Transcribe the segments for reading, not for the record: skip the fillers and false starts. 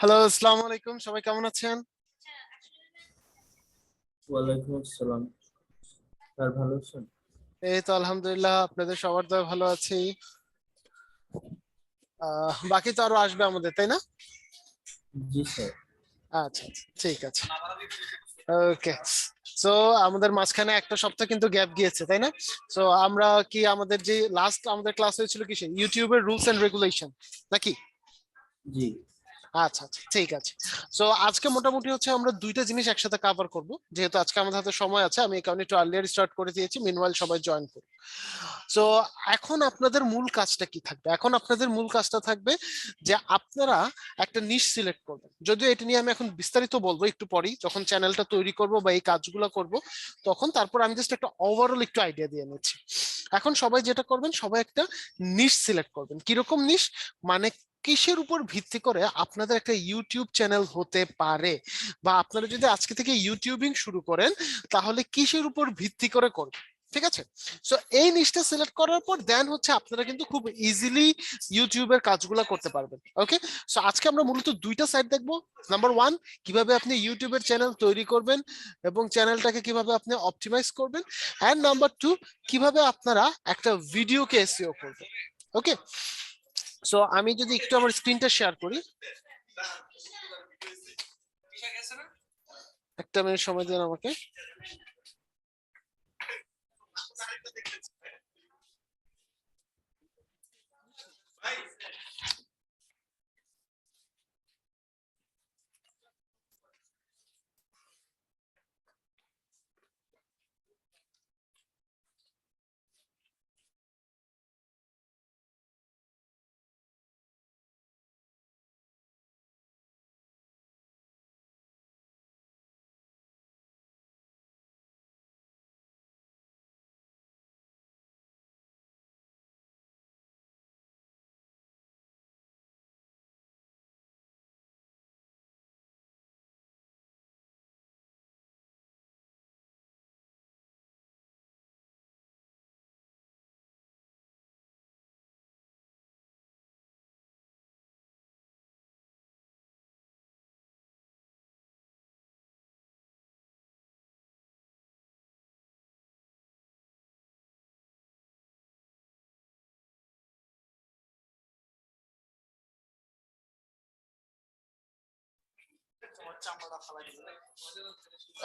Hello, আসসালামু আলাইকুম। সবাই কেমন আছেন? ওয়ালাইকুম আসসালাম। স্যার ভালো আছেন? এই তো আলহামদুলিল্লাহ, আপনাদের সবার দয়ায় ভালো আছি। বাকি তো আরো আসবে আমাদের, তাই না? জি স্যার। আচ্ছা আচ্ছা, ঠিক আছে। ওকে। সো আমাদের মাঝখানে একটা সপ্তাহ কিন্তু গ্যাপ গিয়েছে, তাই না? সো আমরা কি আমাদের যে লাস্ট আমাদের ক্লাস হয়েছিল কিসে, ইউটিউবের রুলস এন্ড রেগুলেশন নাকি? জি আচ্ছা আচ্ছা, ঠিক আছে। সো আজকে মোটামুটি হচ্ছে আমরা দুইটা জিনিস একসাথে কভার করব, যেহেতু আজকে আমাদের হাতে সময় আছে। আমি এই কারণে একটু আর্লিয়ার স্টার্ট করে দিয়েছি, মিনওয়াইল সবাই জয়েন করুন। সো এখন আপনাদের মূল কাজটা কি থাকবে? এখন আপনাদের মূল কাজটা থাকবে যে আপনারা একটা নিশ সিলেক্ট করবেন। যদিও এটা নিয়ে আমি এখন বিস্তারিত বলবো একটু পরেই, যখন চ্যানেলটা তৈরি করব বা এই কাজগুলো করব তখন। তারপর আমি জাস্ট একটা ওভারঅল একটু আইডিয়া দিয়ে নিচ্ছি। এখন সবাই যেটা করবেন, সবাই একটা নিশ সিলেক্ট করবেন। কিরকম নিশ? মানে কিসের উপর ভিত্তি করে আপনাদের একটা ইউটিউব চ্যানেল হতে পারে, বা আপনারা যদি আজকে থেকে ইউটিউবিং শুরু করেন তাহলে কিসের উপর ভিত্তি করে করবেন। ঠিক আছে? সো এই নিশটা সিলেক্ট করার পর দেন হচ্ছে আপনারা কিন্তু খুব ইজিলি ইউটিউবের কাজগুলো করতে পারবেন। ওকে। সো আজকে আমরা মূলত দুইটা সাইড দেখবো। নাম্বার ওয়ান, কিভাবে আপনি ইউটিউবের চ্যানেল তৈরি করবেন এবং চ্যানেলটাকে কিভাবে আপনি অপটিমাইজ করবেন। এন্ড নাম্বার টু, কিভাবে আপনারা একটা ভিডিওকে এসইও করবেন। ওকে। সো আমি যদি একটু আমার স্ক্রিনটা শেয়ার করি, একটা মিনিট সময় দিন আমাকে।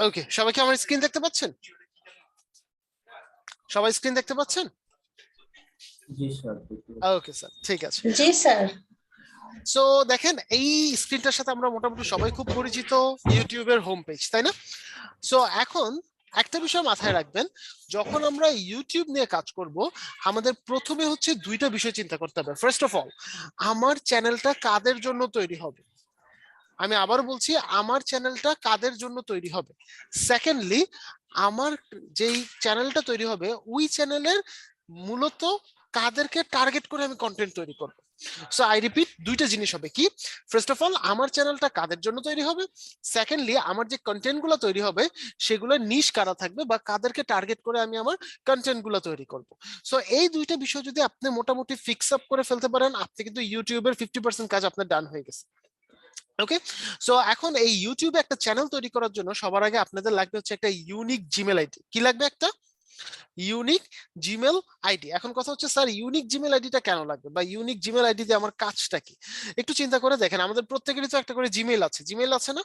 ওকে, সবাই কি আমার স্ক্রিন দেখতে পাচ্ছেন? সবাই স্ক্রিন দেখতে পাচ্ছেন? জি স্যার। ওকে স্যার, ঠিক আছে। জি স্যার। সো দেখেন, এই স্ক্রিনটার সাথে আমরা মোটামুটি সবাই খুব পরিচিত, ইউটিউবের হোম পেজ, তাই না? সো এখন একটা বিষয় মাথায় রাখবেন, যখন আমরা ইউটিউব নিয়ে কাজ করব আমাদের প্রথমে হচ্ছে দুইটা বিষয় চিন্তা করতে হবে। ফার্স্ট অফ অল, আমার চ্যানেলটা কাদের জন্য তৈরি হবে। আমি আবার বলছি, আমার চ্যানেলটা কাদের জন্য তৈরি হবে। সেকেন্ডলি, আমার যেই চ্যানেলটা তৈরি হবে ওই চ্যানেলের মূলত কাদেরকে টার্গেট করে আমি কন্টেন্ট তৈরি করব। সো আই রিপিট, দুইটা জিনিস হবে কি, ফার্স্ট অফ অল আমার চ্যানেলটা কাদের জন্য তৈরি হবে, সেকেন্ডলি আমার যে কন্টেন্ট গুলো তৈরি হবে সেগুলো নিশ কারা থাকবে বা কাদেরকে টার্গেট করে আমি আমার কন্টেন্ট গুলো তৈরি করব। সো এই দুইটা বিষয় যদি আপনি মোটামুটি ফিক্স আপ করে ফেলতে পারেন, আপনি কিন্তু ইউটিউবের 50% কাজ আপনার ডান হয়ে গেছে। ওকে। সো এখন এই ইউটিউবে একটা চ্যানেল তৈরি করার জন্য সবার আগে আপনাদের লাগবে হচ্ছে একটা ইউনিক জিমেল আইডি। কি লাগবে? একটা ইউনিক জিমেল আইডি। এখন কথা হচ্ছে, স্যার ইউনিক জিমেল আইডিটা কেন লাগবে, বা ইউনিক জিমেল আইডি দিয়ে আমার কাজটা কি? একটু চিন্তা করে দেখেন, আমাদের প্রত্যেকেরই তো একটা করে জিমেল আছে। জিমেল আছে না?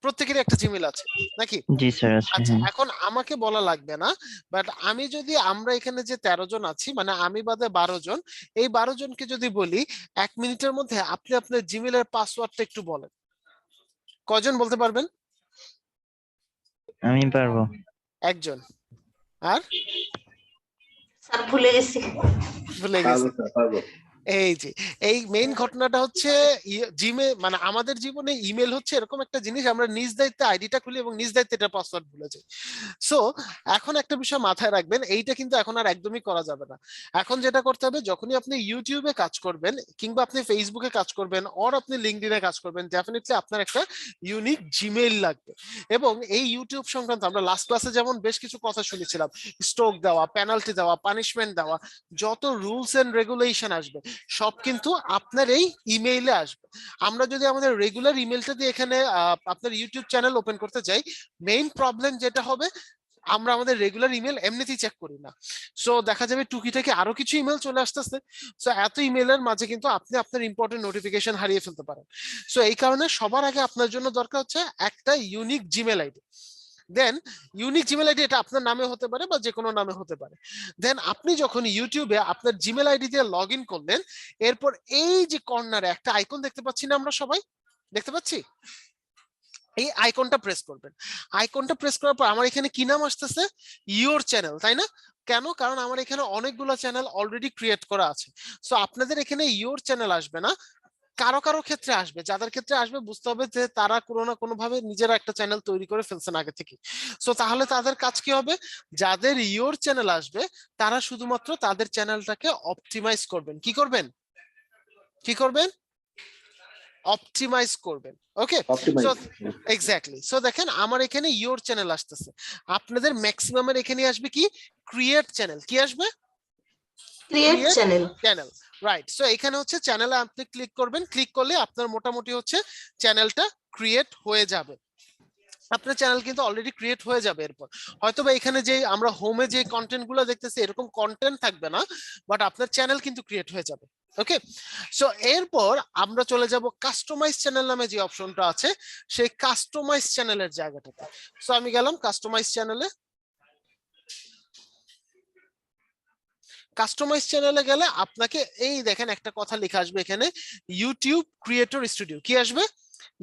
প্রত্যেকেরই একটা জিমেল আছে নাকি? জি স্যার আছে। আচ্ছা, হ্যাঁ, এখন আমাকে বলা লাগবে না, বাট আমি যদি, আমরা এখানে যে 13 জন আছি, মানে আমি বাদে 12 জন, এই 12 জনকে যদি বলি 1 মিনিটের মধ্যে আপনি আপনার জিমেলের পাসওয়ার্ডটা একটু বলেন, কয়জন বলতে পারবেন? আমি পারবো। একজন। আর স্যার ভুলে গেছি। ভুলে পারবো গেছে। স্যার, পারবো। এই যে এই মেইন ঘটনাটা হচ্ছে, জিমে মানে আমাদের জীবনে ইমেল হচ্ছে এরকম একটা জিনিস, আমরা নিজ দায়িত্বে আইডিটা খুলি এবং নিজ দায়িত্বে এটা পাসওয়ার্ড ভুলে যাই। সো এখন একটা বিষয় মাথায় রাখবেন, এইটা কিন্তু এখন আর একদমই করা যাবে না। এখন যেটা করতে হবে, যখনই আপনি ইউটিউবে কাজ করবেন কিংবা আপনি ফেসবুকে কাজ করবেন অর আপনি লিঙ্কডইনে কাজ করবেন, ডেফিনেটলি আপনার একটা ইউনিক জিমেইল লাগবে। এবং এই ইউটিউব সংক্রান্ত আমরা লাস্ট ক্লাসে যেমন বেশ কিছু কথা শুনেছিলাম, স্ট্রোক দেওয়া, পেনাল্টি দেওয়া, পানিশমেন্ট দেওয়া, যত রুলস এন্ড রেগুলেশন আসবে সব কিন্তু আপনার এই ইমেইলে আসবে। আমরা যদি আমাদের রেগুলার ইমেলটা দিয়ে এখানে আপনার ইউটিউব চ্যানেল ওপেন করতে চাই, মেইন প্রবলেম যেটা হবে, আমরা আমাদের রেগুলার ইমেল এমনিতেই চেক করি না। সো দেখা যাবে টুকিটাকি আরো কিছু ইমেল চলে আসতেছে। সো এত ইমেলের মাঝে কিন্তু আপনি আপনার ইম্পর্টেন্ট নোটিফিকেশন হারিয়ে ফেলতে পারেন। সো এই কারণে সবার আগে আপনার জন্য দরকার হচ্ছে একটা ইউনিক জিমেল আইডি। দেন ইউনিক জিমেল আইডি, এটা আপনার নামে হতে পারে বা যে কোনো নামে হতে পারে। দেন আপনি যখন ইউটিউবে আপনার জিমেল আইডি দিয়ে লগ ইন করলেন, এরপর এই যে কর্নারে একটা আইকন দেখতে পাচ্ছি না, আমরা সবাই দেখতে পাচ্ছি, এই আইকনটা প্রেস করবেন। আইকনটা প্রেস করার পর আমার এখানে কি নাম আসতেছে, ইওর চ্যানেল, তাই না? কেন? কারণ আমার এখানে অনেকগুলো চ্যানেল অলরেডি ক্রিয়েট করা আছে। সো আপনাদের এখানে ইওর চ্যানেল আসবে না, কারো কারো ক্ষেত্রে আসবে। যাদের ক্ষেত্রে আসবে বুঝতে হবে যে তারা কোনো না কোনো ভাবে নিজেরা একটা চ্যানেল তৈরি করে ফেলছেন আগে থেকে। সো তাহলে তাদের কাজ কি হবে, যাদের ইওর চ্যানেল আসবে তারা শুধুমাত্র তাদের চ্যানেলটাকে অপটিমাইজ করবেন। কি করবেন? কি করবেন? অপটিমাইজ করবেন। ওকে, সো এক্স্যাক্টলি। সো দেখেন আমার এখানে ইওর চ্যানেল আসতেছে, আপনাদের ম্যাক্সিমামের এখানে আসবে কি, ক্রিয়েট চ্যানেল। কি আসবে? Create channel. Channel, right. So এখানে হচ্ছে চ্যানেলে আপনি ক্লিক করবেন, ক্লিক করলে আপনার মোটামুটি হচ্ছে চ্যানেলটা ক্রিয়েট হয়ে যাবে। আপনার চ্যানেল কিন্তু অলরেডি ক্রিয়েট হয়ে যাবে। এরপর হয়তোবা এখানে যে আমরা হোমে যে কন্টেন্ট গুলো দেখতেছি এরকম কন্টেন্ট থাকবে না, বাট আপনার চ্যানেল কিন্তু ক্রিয়েট হয়ে যাবে। ওকে, সো এরপর আমরা চলে যাব কাস্টমাইজ চ্যানেল নামে যে অপশনটা আছে, সেই কাস্টমাইজ চ্যানেলের জায়গাটাতে। সো আমি গেলাম কাস্টমাইজ চ্যানেলে। কাস্টমাইজ চ্যানেলে গেলে আপনাকে এই দেখেন একটা কথা লেখা আসবে এখানে, ইউটিউব ক্রিয়েটর স্টুডিও। কি আসবে?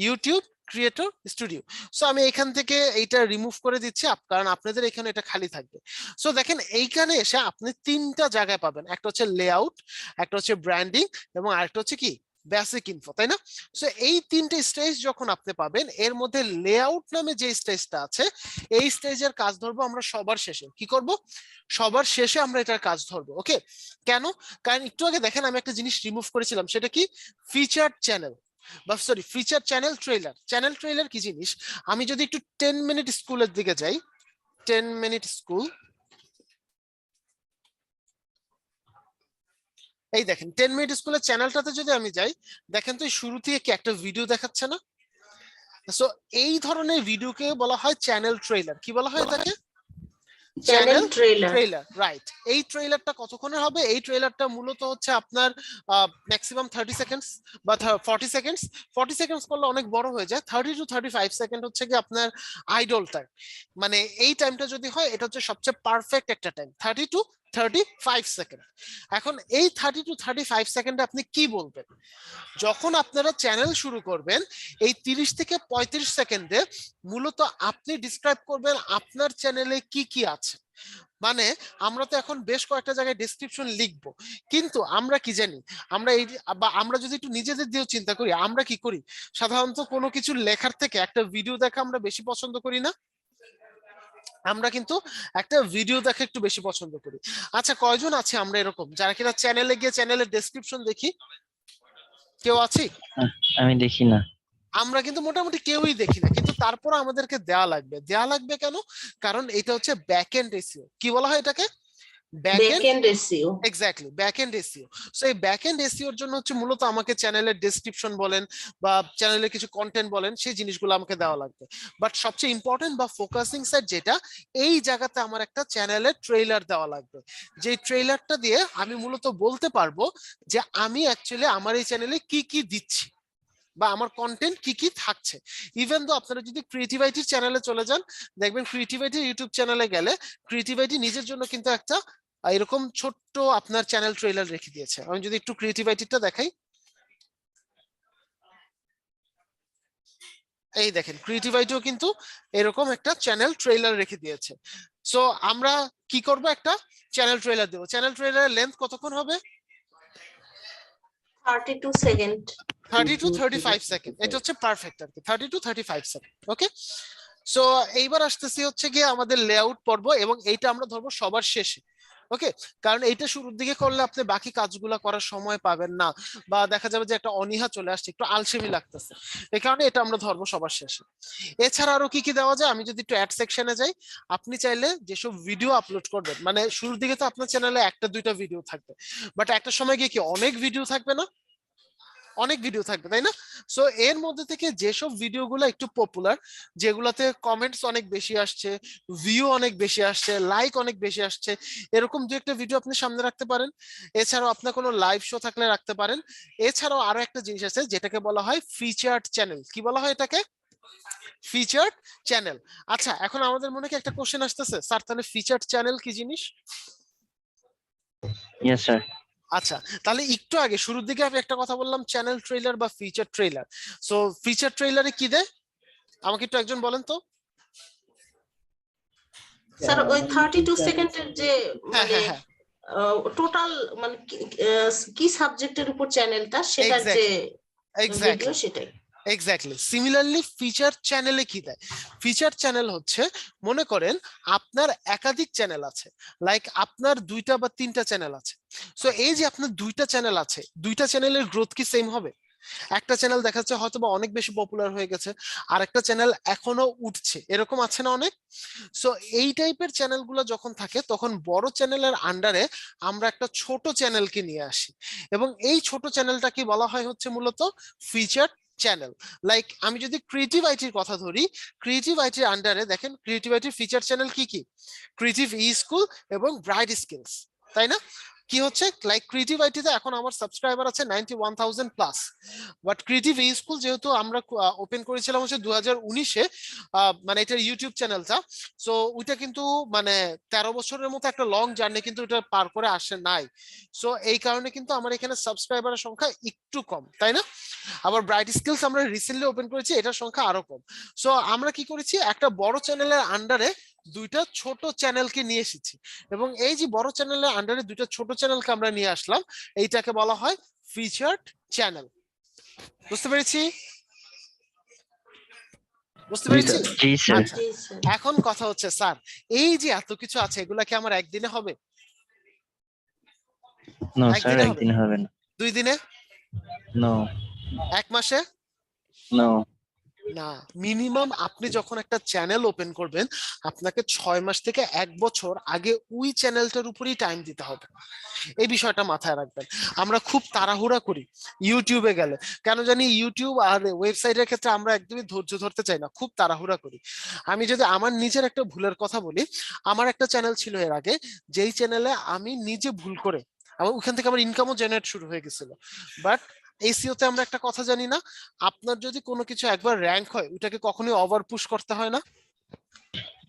YouTube creator studio. সো আমি এখান থেকে এইটা রিমুভ করে দিচ্ছি, কারণ আপনাদের এখানে এটা খালি থাকবে। সো দেখেন এইখানে এসে আপনি তিনটা জায়গায় পাবেন, একটা হচ্ছে লেআউট, একটা হচ্ছে ব্র্যান্ডিং, এবং আরেকটা হচ্ছে কি, বেসিক ইনফো, তাই না? সো এই তিনটে স্টেজ যখন আপনি পাবেন, এর মধ্যে লেআউট নামে যে স্টেজটা আছে, এই স্টেজের কাজ ধরবো আমরা সবার শেষে। কি করব? সবার শেষে আমরা এটার কাজ ধরবো। ওকে, কেন? কারণ একটু আগে দেখেন আমি একটা জিনিস রিমুভ করেছিলাম, সেটা কি, ফিচার চ্যানেল, বা sorry feature channel trailer. Channel trailer কি জিনিস? আমি যদি একটু 10 মিনিট স্কুলের দিকে যাই, 10 মিনিট স্কুল, এই দেখেন 10 মিনিট স্কুলের চ্যানেলটাতে যদি আমি যাই, দেখেন তো শুরু থেকে কি একটা ভিডিও দেখাচ্ছে না? সো এই ধরনের ভিডিওকে বলা হয় চ্যানেল ট্রেলার। কি বলা হয় এটাকে? Channel trailer. Trailer, right. এই ট্রেলারটা কতক্ষণের হবে? এই ট্রেলারটা মূলত হচ্ছে আপনার ম্যাক্সিমাম 30 সেকেন্ডস বা 40 সেকেন্ডস। 40 সেকেন্ডস করলে অনেক বড় হয়ে যায়। 30 টু 35 সেকেন্ড হচ্ছে কি আপনার আইডল টাইম। মানে এই টাইমটা যদি হয়, এটা হচ্ছে সবচেয়ে পারফেক্ট একটা টাইম, 30 টু 35 সেকেন্ড। এখন এই 30 টু 35 সেকেন্ডে আপনি কি বলবেন? যখন আপনারা চ্যানেল শুরু করবেন, এই 30 থেকে 35 সেকেন্ডে মূলত আপনি ডিসক্রাইব করবেন আপনার চ্যানেলে কি কি আছে। মানে আমরা তো এখন বেশ কয়েকটা জায়গায় ডেসক্রিপশন লিখবো, কিন্তু আমরা কি জানি, আমরা এই, বা আমরা যদি একটু নিজেদের দিয়েও চিন্তা করি, আমরা কি করি সাধারণত, কোনো কিছু লেখার থেকে একটা ভিডিও দেখা আমরা বেশি পছন্দ করি না? আমরা কিন্তু একটা ভিডিও দেখা একটু বেশি পছন্দ করি। আচ্ছা, কয়জন আছে আমরা এরকম যারা কিনা চ্যানেলে গিয়ে চ্যানেলের ডেসক্রিপশন দেখি? কেউ আছি? আমি দেখি না। আমরা কিন্তু মোটামুটি কেউই দেখি না, কিন্তু তারপর আমাদেরকে দেয়া লাগবে। দেয়া লাগবে কেন? কারণ এটা হচ্ছে ব্যাক এন্ড এসইও। কি বলা হয় এটাকে? Back end, backend SEO. Exactly, back end SEO. So এই ব্যাক এন্ড এসইওর জন্য হচ্ছে মূলত আমাকে চ্যানেলের ডেসক্রিপশন বলেন বা চ্যানেলের কিছু কন্টেন্ট বলেন, সেই জিনিসগুলো আমাকে দেওয়া লাগবে। বাট সবচেয়ে ইম্পর্টেন্ট বা ফোকাসিং সাইট যেটা, এই জায়গাতে আমার একটা চ্যানেলের ট্রেলার দেওয়া লাগবে। যে ট্রেলারটা দিয়ে আমি মূলত বলতে পারবো যে আমি অ্যাকচুয়ালি আমার এই চ্যানেলে কি কি দিচ্ছি বা আমার কন্টেন্ট কি কি থাকছে। ইভেন তো আপনারা যদি ক্রিয়েটিভিটির চ্যানেলে চলে যান, দেখবেন ক্রিয়েটিভিটির ইউটিউব চ্যানেলে গেলে ক্রিয়েটিভিটি নিজের জন্য কিন্তু একটা এরকম ছোট্ট আপনার চ্যানেল ট্রেলার রেখে দিয়েছে। আমি যদি একটু ক্রিয়েটিভিটিটা দেখাই, এই দেখেন ক্রিয়েটিভিটিও কিন্তু এরকম একটা চ্যানেল ট্রেলার রেখে দিয়েছে। সো আমরা কি করব, একটা চ্যানেল ট্রেলার দেবো। চ্যানেল ট্রেলারের লেন্থ কতক্ষণ হবে? 32 সেকেন্ড। 30 two 35 second. এটা হচ্ছে পারফেক্ট আর কি, 30 টু 35 সেকেন্ড। ওকে, সো এইবার আসতেছি হচ্ছে গিয়ে আমাদের লেআউট পর্ব, এবং এইটা আমরা ধরবো সবার শেষে। ওকে, কারণ এইটা শুরুর দিকে করলে আপনি বাকি কাজগুলো করার সময় পাবেন না, বা দেখা যাবে যে একটা অনীহা চলে আসছে, একটু আলসেমি লাগতেছে, এই কারণে এটা আমরা ধরবো সবার শেষে। এছাড়া আরো কি কি দেওয়া যায়, আমি যদি একটু অ্যাড সেকশনে যাই, আপনি চাইলে যেসব ভিডিও আপলোড করবেন, মানে শুরুর দিকে তো আপনার চ্যানেলে একটা দুইটা ভিডিও থাকবে, বাট একটা সময় গিয়ে কি অনেক ভিডিও থাকবে না, অনেক ভিডিও থাকবে, তাই না? সো এর মধ্যে থেকে যেসব ভিডিওগুলো একটু পপুলার, যেগুলোতে কমেন্টস অনেক বেশি আসছে, ভিউ অনেক বেশি আসছে, লাইক অনেক বেশি আসছে, এরকম দু একটা ভিডিও আপনি সামনে রাখতে পারেন। এছাড়াও আপনার কোনো লাইভ শো থাকলে রাখতে পারেন। এছাড়াও আরো একটা জিনিস আছে যেটাকে বলা হয় ফিচার্ড চ্যানেল। কি বলা হয় এটাকে? Featured channel. আচ্ছা, এখন আমাদের মনে কি একটা কোশ্চেন আসতেছে, স্যার তাহলে ফিচার্ড চ্যানেল কি জিনিস? Yes sir. আচ্ছা, তাহলে একটু আগে শুরুর দিকে আমি একটা কথা বললাম, চ্যানেল ট্রেলার বা ফিচার ট্রেলার। সো ফিচার ট্রেলারে কি দেয় আমাকে একটু একজন বলেন তো। স্যার ওই 32 সেকেন্ডের যে হ্যাঁ মানে হ্যাঁ হ্যাঁ, টোটাল মানে কি সাবজেক্টের উপর চ্যানেলটা, সেটার যে ভিডিও সেটাই। এক্স্যাক্টলি। সিমিলারলি ফিচার চ্যানেলে কি দেয়? ফিচার চ্যানেল হচ্ছে, মনে করেন আপনার একাধিক চ্যানেল আছে, লাইক আপনার দুইটা বা তিনটা চ্যানেল আছে। সো এই যে আপনার দুইটা চ্যানেল আছে, দুইটা চ্যানেলের গ্রোথ কি সেম হবে? একটা চ্যানেল দেখা যাচ্ছে হয়তো বা অনেক বেশি পপুলার হয়ে গেছে, আর একটা চ্যানেল এখনো উঠছে, এরকম আছে না অনেক? সো এই টাইপের চ্যানেলগুলো যখন থাকে, তখন বড় চ্যানেলের আন্ডারে আমরা একটা ছোট চ্যানেলকে নিয়ে আসি, এবং এই ছোট চ্যানেলটা কি বলা হয় হচ্ছে মূলত ফিচার চ্যানেল। লাইক আমি যদি ক্রিয়েটিভ আইটির কথা ধরি, ক্রিয়েটিভ আইটির আন্ডারে দেখেন ক্রিয়েটিভ আইটির ফিচার চ্যানেল কি কি? ক্রিয়েটিভ ই স্কুল এবং ব্রাইট স্কিলস, তাই না? কি হচ্ছে, লাইক ক্রিয়েটিভ আইটিতে এখন আমার সাবস্ক্রাইবার আছে 91,000 plus, but creative E school যেহেতু আমরা ওপেন করেছিলাম হচ্ছে 2019-এ, মানে এটার ইউটিউব চ্যানেলটা, সো ওইটা কিন্তু মানে 13 বছরের মতো একটা লং জার্নি কিন্তু এটা পার করে আসে নাই। সো এই কারণে কিন্তু আমার এখানে সাবস্ক্রাইবারের সংখ্যা একটু কম, তাই না? আবার ব্রাইট স্কিলস আমরা রিসেন্টলি ওপেন করেছি, এটার সংখ্যা আরো কম। সো আমরা কি করেছি, একটা বড় চ্যানেলের আন্ডারে দুইটা ছোট চ্যানেলকে নিয়ে এসেছি, এবং এই যে বড় চ্যানেলের আন্ডারে দুইটা ছোট চ্যানেলকে আমরা নিয়ে আসলাম, এইটাকে বলা হয় ফিচার্ড চ্যানেল। বুঝতে পেরেছি? বুঝতে পেরেছি? জি স্যার। আচ্ছা, জি স্যার। এখন কথা হচ্ছে স্যার, এই যে এত কিছু আছে, এগুলা কি আমার একদিনে হবে? নো স্যার, একদিনে হবে? একদিন হবে না। 2 দিনে? নো। 1 মাসে? নো। না, মিনিমাম আপনি যখন একটা চ্যানেল ওপেন করবেন, আপনাকে 6 মাস থেকে 1 বছর আগে ওই চ্যানেলটার উপরেই টাইম দিতে হবে। এই বিষয়টা মাথায় রাখবেন। আমরা খুব তাড়াহুড়া করি ইউটিউবে গেলে, কেন জানি ইউটিউব আর ওয়েবসাইটের ক্ষেত্রে আমরা একদমই ধৈর্য ধরতে চাই না, খুব তাড়াহুড়া করি। আমি যদি আমার নিজের একটা ভুলের কথা বলি, আমার একটা চ্যানেল ছিল এর আগে, যেই চ্যানেলে আমি নিজে ভুল করে, আমার ওখান থেকে আমার ইনকামও জেনারেট শুরু হয়ে গেছিল, বাট এসইও তে আমরা একটা কথা জানি না, আপনার যদি কোনো কিছু একবার র্যাঙ্ক হয়, ওটাকে কখনোই ওভার পুশ করতে হয় না,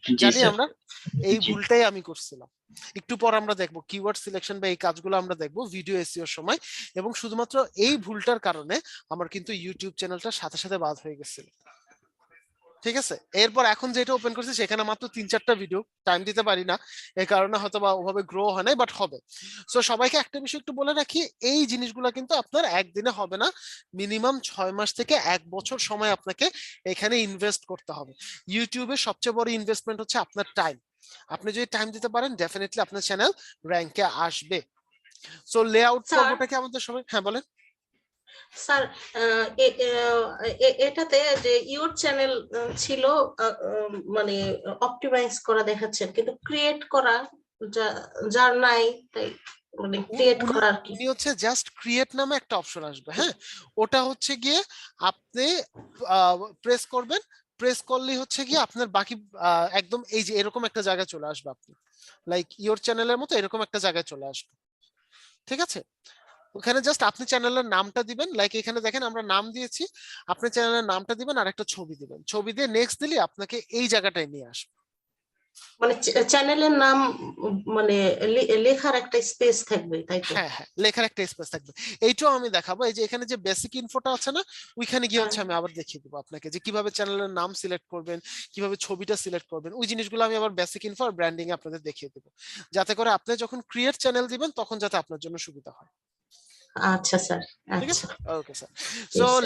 জি জানি স্যার। আমরা। এই জি। ভুলটাই আমি করছিলাম। একটু পর আমরা দেখবো কিওয়ার্ড সিলেকশন বা এই কাজগুলো আমরা দেখবো ভিডিও এসইওর সময়, এবং শুধুমাত্র এই ভুলটার কারণে আমার কিন্তু ইউটিউব চ্যানেলটা সাথে সাথে বাদ হয়ে গেছিল। ঠিক আছে, এরপর এখন যেটা ওপেন করছি সেখানে মাত্র 3-4টা ভিডিও, টাইম দিতে পারি না, এই কারণে হয়তো বা ওভাবে গ্রো হয় নাই, বাট হবে। সো সবাইকে একটা বিষয় একটু বলে রাখি, এই জিনিসগুলো কিন্তু আপনার একদিনে হবে না, মিনিমাম 6 মাস থেকে 1 বছর সময় আপনাকে এখানে ইনভেস্ট করতে হবে। ইউটিউবের সবচেয়ে বড় ইনভেস্টমেন্ট হচ্ছে আপনার টাইম। আপনি যদি টাইম দিতে পারেন, ডেফিনেটলি আপনার চ্যানেল র্যাঙ্কে আসবে। সো লেআউট স্যার, পর্বটা কি আমাদের সবাই, হ্যাঁ বলেন। স্যার এটাতে যে ইউর চ্যানেল ছিল, মানে অপটিমাইজ করা দেখাচ্ছেন, কিন্তু ক্রিয়েট করা যার নাই, তাই মানে ক্রিয়েট করা আর কি। উনি হচ্ছে জাস্ট ক্রিয়েট নামে একটা অপশন আসবে, হ্যাঁ, ওটা হচ্ছে গিয়ে আপনি প্রেস করবেন, প্রেস করলেই হচ্ছে গিয়ে আপনার বাকি একদম এই যে এরকম একটা জায়গায় চলে আসবে, আপনি লাইক ইওর চ্যানেলের মতো এরকম একটা জায়গায় চলে আসবে। ঠিক আছে, ওখানে জাস্ট আপনি চ্যানেলের নামটা দিবেন, লাইক এখানে দেখেন আমরা নাম দিয়েছি, আপনি চ্যানেলের নামটা দিবেন আর একটা ছবি দিবেন, ছবি দিয়ে নেক্সট দিলে আপনাকে এই জায়গাটায় নিয়ে আসবে। মানে চ্যানেলের নাম, মানে লেখার একটা স্পেস থাকবে, তাই তো? হ্যাঁ হ্যাঁ, লেখার একটা স্পেস থাকবে। এইটাও আমি দেখাবো, এই যে এখানে যে বেসিক ইনফোটা আছে না, ওইখানে গিয়ে হচ্ছে আমি আবার দেখিয়ে দেবো আপনাকে যে কিভাবে চ্যানেলের নাম সিলেক্ট করবেন, কিভাবে ছবিটা সিলেক্ট করবেন, ওই জিনিসগুলো আমি আবার বেসিক ইনফো আর ব্র্যান্ডিং এ আপনাদের দেখিয়ে দেবো, যাতে করে আপনি যখন ক্রিয়েট চ্যানেল দিবেন তখন যাতে আপনার জন্য সুবিধা হয়। আচ্ছা স্যার, ঠিক আছে, আচ্ছা। Okay sir. সো স্যার,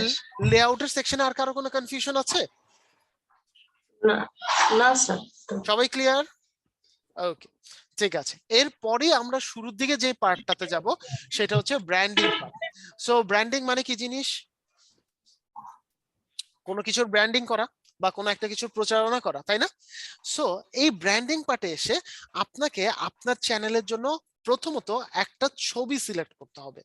লেআউটের সেকশনে আর কারো কোনো কনফিউশন আছে? না না স্যার। সবাই ক্লিয়ার? ওকে, ঠিক আছে, এরপরে আমরা শুরুর দিকে যে পার্টটাতে যাব সেটা হচ্ছে ব্র্যান্ডিং পার্ট। সো ব্র্যান্ডিং মানে কি জিনিস? কোনো কিছুর ব্র্যান্ডিং করা বা কোনো একটা কিছুর প্রচারণা করা, তাই না? সো এই ব্র্যান্ডিং পার্টে এসে আপনাকে আপনার চ্যানেলের জন্য প্রথমত একটা ছবি সিলেক্ট করতে হবে।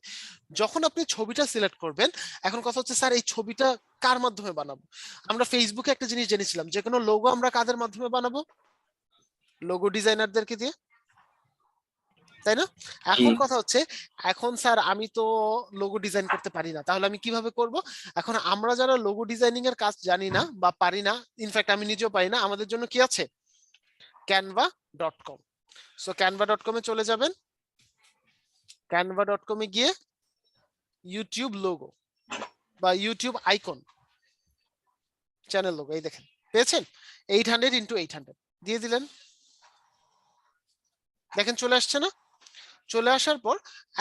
যখন আপনি ছবিটা সিলেক্ট করবেন, এখন কথা হচ্ছে স্যার এই ছবিটা কার মাধ্যমে বানাবো? আমরা ফেসবুকে একটা জিনিস জেনেছিলাম, যে কোনো লোগো আমরা কাদের মাধ্যমে বানাবো? লোগো ডিজাইনারদেরকে দিয়ে, তাই না? এখন কথা হচ্ছে, এখন স্যার আমি তো লোগো ডিজাইন করতে পারি না, তাহলে আমি কিভাবে করব? এখন আমরা যারা লোগো ডিজাইনিং এর কাজ জানি না বা পারি না, ইনফ্যাক্ট আমি নিজেও পারি না, আমাদের জন্য কি আছে? canva.com। সো canva.com এ চলে যাবেন। canva.com এ গিয়ে ইউটিউব লোগো বা ইউটিউব আইকন চ্যানেল লোগো, এই দেখেন পেয়েছেন, 800x800 দিয়ে দিলেন, দেখেন চলে আসছে না? চলে আসার পর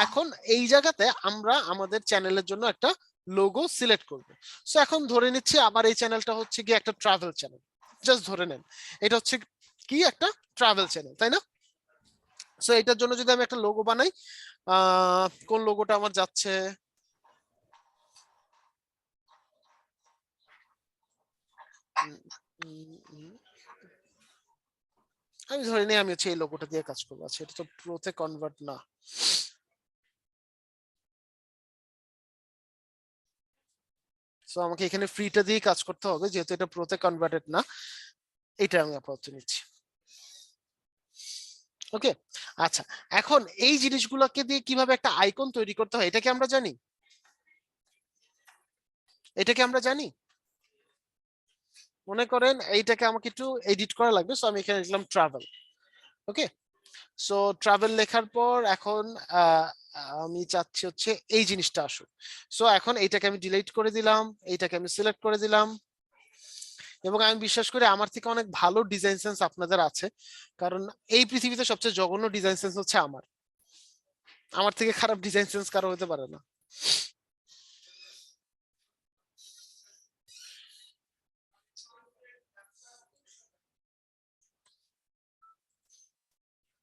এখন এই জায়গাতে আমরা আমাদের চ্যানেলের জন্য একটা লোগো সিলেক্ট করব। সো এখন ধরে নিচ্ছি আমার এই চ্যানেলটা হচ্ছে কি একটা ট্রাভেল চ্যানেল, জাস্ট ধরে নেন এটা হচ্ছে কি একটা ট্রাভেল চ্যানেল, তাই না? সো এটার জন্য যদি আমি একটা লোগো বানাই, কোন লোগোটা আমার যাচ্ছে? আমি ধরে নিই আমি হচ্ছে এই লোগোটা দিয়ে কাজ করবো। আচ্ছা, এটা তো প্রোতে কনভার্ট না, সো আমাকে এখানে ফ্রিটা দিয়ে কাজ করতে হবে, যেহেতু এটা প্রোতে কনভার্টেড না। এটা আমি আপাতত নিচ্ছি। ওকে, আচ্ছা, এখন এই জিনিসগুলোকে দিয়ে কিভাবে একটা আইকন তৈরি করতে হয় এটা কি আমরা জানি? এটা কি আমরা জানি? মনে করেন এইটাকে আমাকে একটু এডিট করা লাগবে, সো আমি এখানে লিখলাম ট্রাভেল। ওকে, সো ট্রাভেল লেখার পর এখন আমি চাচ্ছি হচ্ছে এই জিনিসটা আসুক। সো এখন এইটাকে আমি ডিলিট করে দিলাম, এইটাকে আমি সিলেক্ট করে দিলাম, এবং আমি বিশ্বাস করি আমার থেকে অনেক ভালো ডিজাইন সেন্স আপনাদের আছে, কারণ এই পৃথিবীতে সবচেয়ে জঘন্য ডিজাইন সেন্স হচ্ছে আমার। আমার থেকে খারাপ ডিজাইন সেন্স কারো হতে পারে না।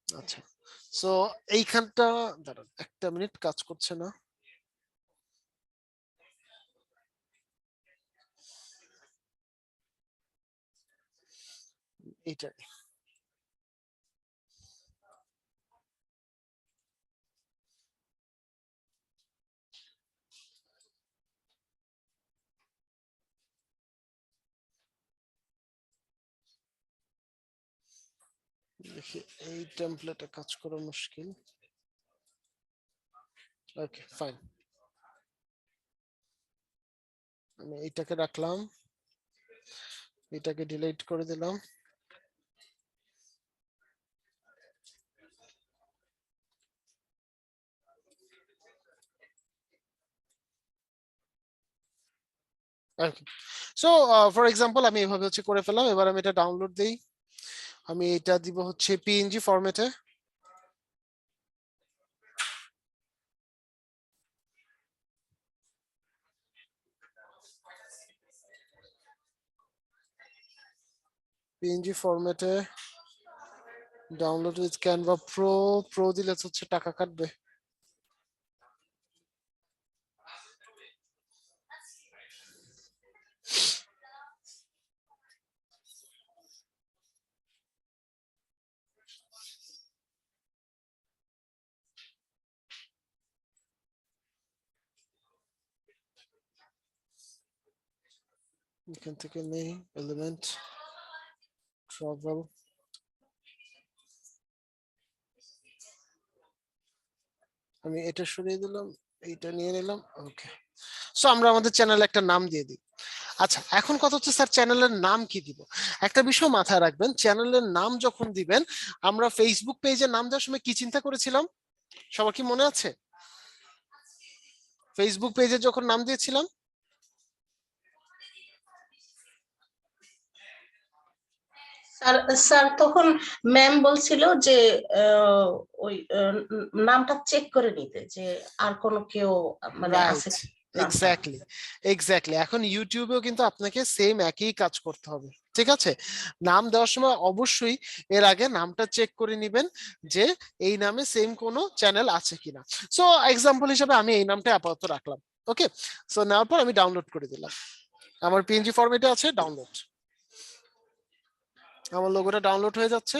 আচ্ছা, সো এইখানটা দাঁড়ান একটা মিনিট, কাজ করছে না। এইটাই, দেখি এই টেমপ্লেটে কাজ করা মুশকিল। ওকে ফাইন, আমি এইটাকে রাখলাম, এটাকে ডিলিট করে দিলাম। সো ফর এক্সাম্পল আমি এভাবে হচ্ছে করে ফেললাম। এবার আমি এটা ডাউনলোড দেই, আমি এটা দিব হচ্ছে পিএনজি ফরম্যাটে। পিএনজি ফরম্যাটে download with Canva pro. Pro দিলে হচ্ছে টাকা কাটবে। এখান থেকে নেই এলিমেন্ট ট্রাভেল, আমি এটা সরিয়ে দিলাম, এইটা নিয়ে নিলাম। ওকে, সো আমরা আমাদের চ্যানেলে একটা নাম দিয়ে দিই। আচ্ছা, এখন কথা হচ্ছে স্যার চ্যানেলের নাম কি দিব? একটা বিষয় মাথায় রাখবেন, চ্যানেলের নাম যখন দিবেন, আমরা ফেসবুক পেজের নাম দেওয়ার সময় কি চিন্তা করেছিলাম? সবার কি মনে আছে? ফেসবুক পেজে যখন নাম দিয়েছিলাম, স্যার তখন ম্যাম বলছিল যে ওই নামটা চেক করে নিতে, যে আর কোনো কেউ মানে আছে রাইট, এক্স্যাক্টলি। এখন ইউটিউবেও কিন্তু আপনাকে সেম একই কাজ করতে হবে, ঠিক আছে? নাম দেওয়ার সময় অবশ্যই এর আগে নামটা চেক করে নিবেন যে এই নামে সেম কোনো চ্যানেল আছে কিনা। সো এক্সাম্পল হিসেবে আমি এই নামটা আপাতত রাখলাম। ওকে, সো নেওয়ার পর আমি ডাউনলোড করে দিলাম। আমার পিএনজি ফরম্যাটে আছে, ডাউনলোড। আমার লোগোটা ডাউনলোড হয়ে যাচ্ছে।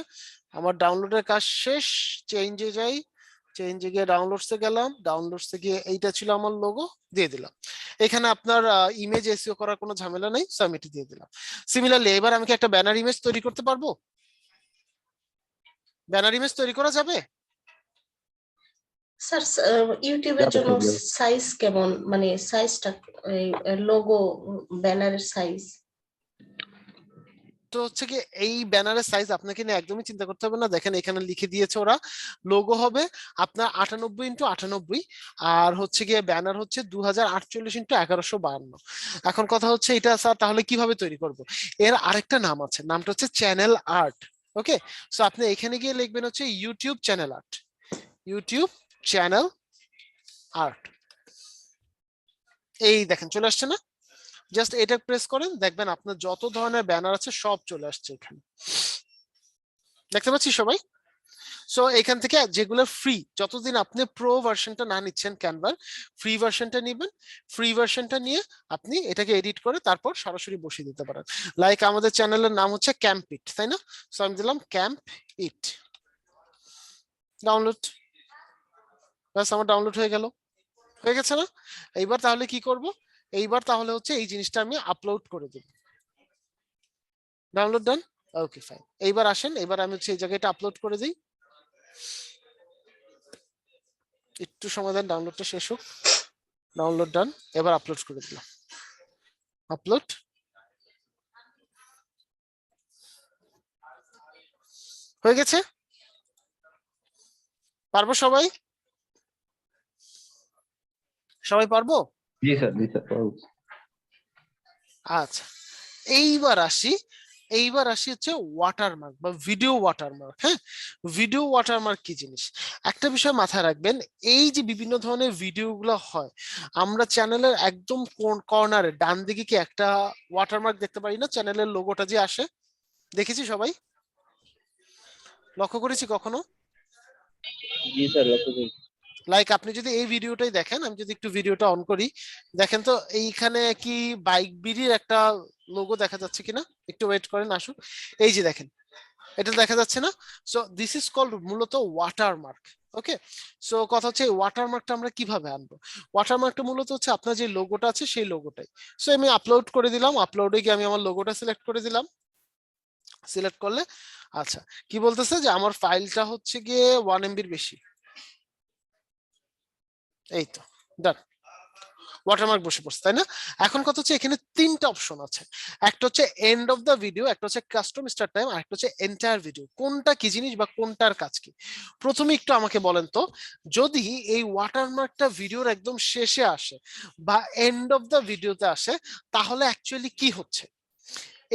আমার ডাউনলোডের কাজ শেষ। চেঞ্জে যাই, চেঞ্জে গিয়ে ডাউনলোডসে গেলাম, ডাউনলোডসে গিয়ে এইটা ছিল আমার লোগো, দিয়ে দিলাম। এখানে আপনার ইমেজ এসইও করার কোনো ঝামেলা নেই, সো আমি এটা দিয়ে দিলাম। সিমিলারলি এবার আমি কি একটা ব্যানার ইমেজ তৈরি করতে পারবো? ব্যানার ইমেজ তৈরি করা যাবে? স্যার ইউটিউবের জন্য সাইজ কেমন, মানে সাইজটা লোগো ব্যানারের সাইজ? তো হচ্ছে কি এই ব্যানারের সাইজ আপনাকে নিয়ে একদমই চিন্তা করতে হবে না। দেখেন এখানে লিখে দিয়েছে ওরা, লোগো হবে আপনার 98x98, আর হচ্ছে গিয়ে ব্যানার হচ্ছে 2048x1152। এখন কথা হচ্ছে এটা স্যার তাহলে কিভাবে তৈরি করব? এর আরেকটা নাম আছে, নামটা হচ্ছে চ্যানেল আর্ট। ওকে, সো আপনি এখানে গিয়ে লিখবেন হচ্ছে YouTube channel art, YouTube channel art. এই দেখেন চলে আসছে না? জাস্ট এটা প্রেস করেন, দেখবেন আপনার যত ধরনের ব্যানার আছে সব চলে আসছে এখানে। দেখতে পাচ্ছি সবাই? সো এখান থেকে যেগুলো ফ্রি, যতদিন আপনি প্রো ভার্সনটা না নিচ্ছেন ক্যানভার, ফ্রি ভার্সনটা নিবেন। ফ্রি ভার্সনটা নিয়ে আপনি এটাকে এডিট করে তারপর সরাসরি বসিয়ে দিতে পারেন। লাইক আমাদের চ্যানেলের নাম হচ্ছে ক্যাম্প ইট, তাই না? সো আমি দিলাম ক্যাম্প ইট, ডাউনলোড। ব্যাস আমার ডাউনলোড হয়ে গেল, হয়ে গেছে না? এইবার তাহলে কি করব? এইবার তাহলে হচ্ছে এই জিনিসটা আমি আপলোড করে দেব। ডাউনলোড ডান, ওকে ফাইন। এইবার আসেন, এবার আমি হচ্ছে এই জায়গাটা আপলোড করে দিই। একটু সময় দেন, ডাউনলোডটা শেষ হোক। ডাউনলোড ডান, এবার আপলোড করে দিলাম। আপলোড, হয়ে গেছে। পারবো সবাই? সবাই পারবো? জি স্যার, জি স্যার। আচ্ছা, এইবার আসি, এইবার আসি হচ্ছে ওয়াটারমার্ক বা ভিডিও ওয়াটারমার্ক। হ্যাঁ, ভিডিও ওয়াটারমার্ক কি জিনিস? একটা বিষয় মাথায় রাখবেন, এই যে বিভিন্ন ধরনের ভিডিও গুলো হয়, আমরা চ্যানেলের একদম কর্নারে ডান দিকে কি একটা ওয়াটারমার্ক দেখতে পারি না? চ্যানেলের লোগোটা যে আসে, দেখেছি সবাই? লক্ষ্য করেছি কখনো? জি স্যার, লক্ষ্য করছি। লাইক আপনি যদি এই ভিডিওটাই দেখেন, আমি যদি একটু ভিডিওটা অন করি, দেখেন তো এইখানে কি বাইক বিডির একটা লোগো দেখা যাচ্ছে কিনা? একটু ওয়েট করেন, আসুক। এই যে দেখেন, এটা দেখা যাচ্ছে না? সো দিস ইজ কল্ড মূলত ওয়াটারমার্ক। ওকে, সো কথা হচ্ছে এই ওয়াটারমার্কটা আমরা কিভাবে আনবো? ওয়াটারমার্কটা মূলত হচ্ছে আপনার যে লোগোটা আছে সেই লোগোটাই। সো আমি আপলোড করে দিলাম, আপলোডে গিয়ে আমি আমার লোগোটা সিলেক্ট করে দিলাম। সিলেক্ট করলে আচ্ছা কি বলতেছে যে আমার ফাইলটা হচ্ছে গিয়ে 1 MB বেশি। এই তো ডান, ওয়াটারমার্ক বসে পড়ছে, তাই না? এখন কথা হচ্ছে এখানে তিনটা অপশন আছে, একটা হচ্ছে এন্ড অফ দ্য ভিডিও, একটা হচ্ছে কাস্টম স্টার্ট টাইম, আর একটা হচ্ছে এন্টায়ার ভিডিও। কোনটা কি জিনিস বা কোনটার কাজ কি? প্রথমে একটু আমাকে বলেন তো, যদি এই ওয়াটারমার্কটা ভিডিওর একদম শেষে আসে বা এন্ড অফ দ্য ভিডিওতে আসে, তাহলে অ্যাকচুয়ালি কি হচ্ছে?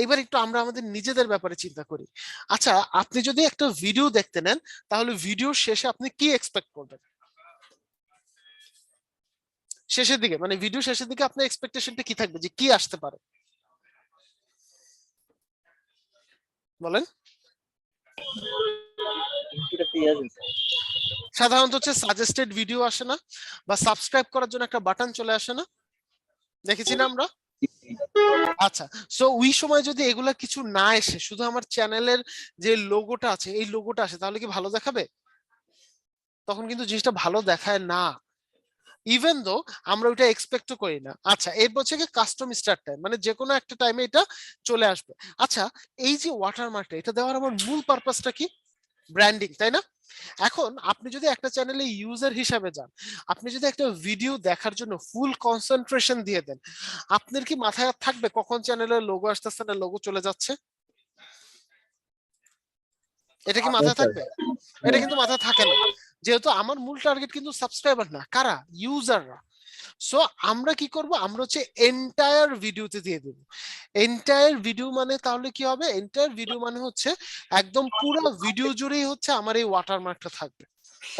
এইবার একটু আমরা আমাদের নিজেদের ব্যাপারে চিন্তা করি। আচ্ছা, আপনি যদি একটা ভিডিও দেখতে নেন, তাহলে ভিডিওর শেষে আপনি কি এক্সপেক্ট করবেন? শেষের দিকে মানে ভিডিও শেষের দিকে আপনার এক্সপেকটেশনটা কি থাকবে, যে কি আসতে পারে বলেন? সাধারণত হচ্ছে সাজেস্টেড ভিডিও আসে না, বা সাবস্ক্রাইব করার জন্য একটা বাটন চলে আসে না, দেখেছি না আমরা? আচ্ছা, সো ওই সময় যদি এগুলা কিছু না এসে শুধু আমার চ্যানেলের যে লোগোটা আছে এই লোগোটা আসে, তাহলে কি ভালো দেখাবে? তখন কিন্তু জিনিসটা ভালো দেখায় না, ইভেন দো আমরা ওইটা এক্সপেক্টও করি না। আচ্ছা, এরপর হচ্ছে কাস্টম স্টার্ট টাইম, মানে যে কোনো একটা টাইমে এটা চলে আসবে। আচ্ছা, এই যে ওয়াটারমার্কটা, এটা দেওয়ার আমার মূল পারপাসটা কি? ব্র্যান্ডিং, তাই না? এখন আপনি যদি একটা চ্যানেলে ইউজার হিসাবে যান, আপনি যদি একটা ভিডিও দেখার জন্য ফুল কনসেন্ট্রেশন দিয়ে দেন, আপনার কি মাথায় থাকবে কখন চ্যানেলের লোগো আসতেছে না লোগো চলে যাচ্ছে? এটা কি মাথায় থাকবে? এটা কিন্তু মাথায় থাকে না, যেহেতু আমার মূল টার্গেট কিন্তু সাবস্ক্রাইবার না, কারা? ইউজাররা। সো আমরা কি করব, আমরা হচ্ছে এন্টায়ার ভিডিওতে দিয়ে দেব। এন্টায়ার ভিডিও মানে তাহলে কি হবে? এন্টায়ার ভিডিও মানে হচ্ছে একদম পুরো ভিডিও জুড়েই হচ্ছে আমার এই ওয়াটারমার্কটা থাকবে।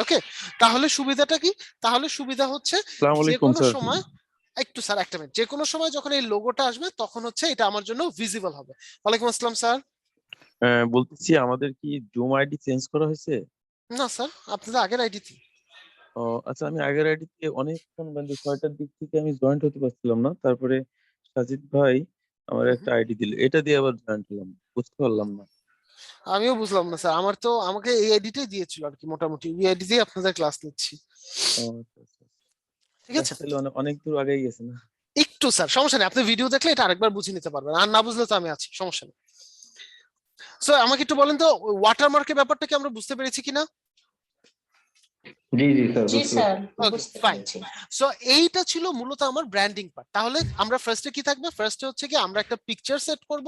ওকে, তাহলে সুবিধাটা কি? তাহলে সুবিধা হচ্ছে আসসালামু যে আলাইকুম কোনো স্যার। সময়, একটু স্যার একটা মিনিট, যে কোনো সময় যখন এই লোগোটা আসবে তখন হচ্ছে এটা আমার জন্য ভিজিবল হবে। ওয়ালাইকুম আসসালাম স্যার। বলতেছি আমাদের কি জুম আইডি চেঞ্জ করা হয়েছে? না স্যার, আপনাদের আগের আইডিতে। ও আচ্ছা, আমি আগের আইডিতে অনেকক্ষণ মানে 6টার দিক থেকে আমি জয়েন্ট হতে পারছিলাম না, তারপরে সাজিদ ভাই আমার একটা আইডি দিল, এটা দিয়ে আবার জয়েন্ট হলাম, বুঝতে পারলাম না। আমিও বুঝলাম না স্যার, আমার তো আমাকে এই আইডিটাই দিয়েছিল আর কি, মোটামুটি এই আইডি দিয়ে আপনাদের ক্লাস নিচ্ছি। ও আচ্ছা আচ্ছা, ঠিক আছে, তাহলে অনেক অনেক দূর আগেই গেছে না? একটু স্যার সমস্যা নেই, আপনি ভিডিও দেখলে এটা আরেকবার বুঝে নিতে পারবেন, আর না বুঝলে তো আমি আছি, সমস্যা নেই। সো আমাকে একটু বলেন তো, ওয়াটারমার্কের ব্যাপারটা কি আমরা বুঝতে পেরেছি কিনা? জি জি স্যার, জি বুঝতে স্যার, Okay, বুঝতে fine. পেরেছি। সো এইটা ছিল মূলত আমার ব্র্যান্ডিং পার্ট। তাহলে আমরা ফার্স্টে কি থাকবে, ফার্স্টে হচ্ছে কি আমরা একটা পিকচার সেট করব,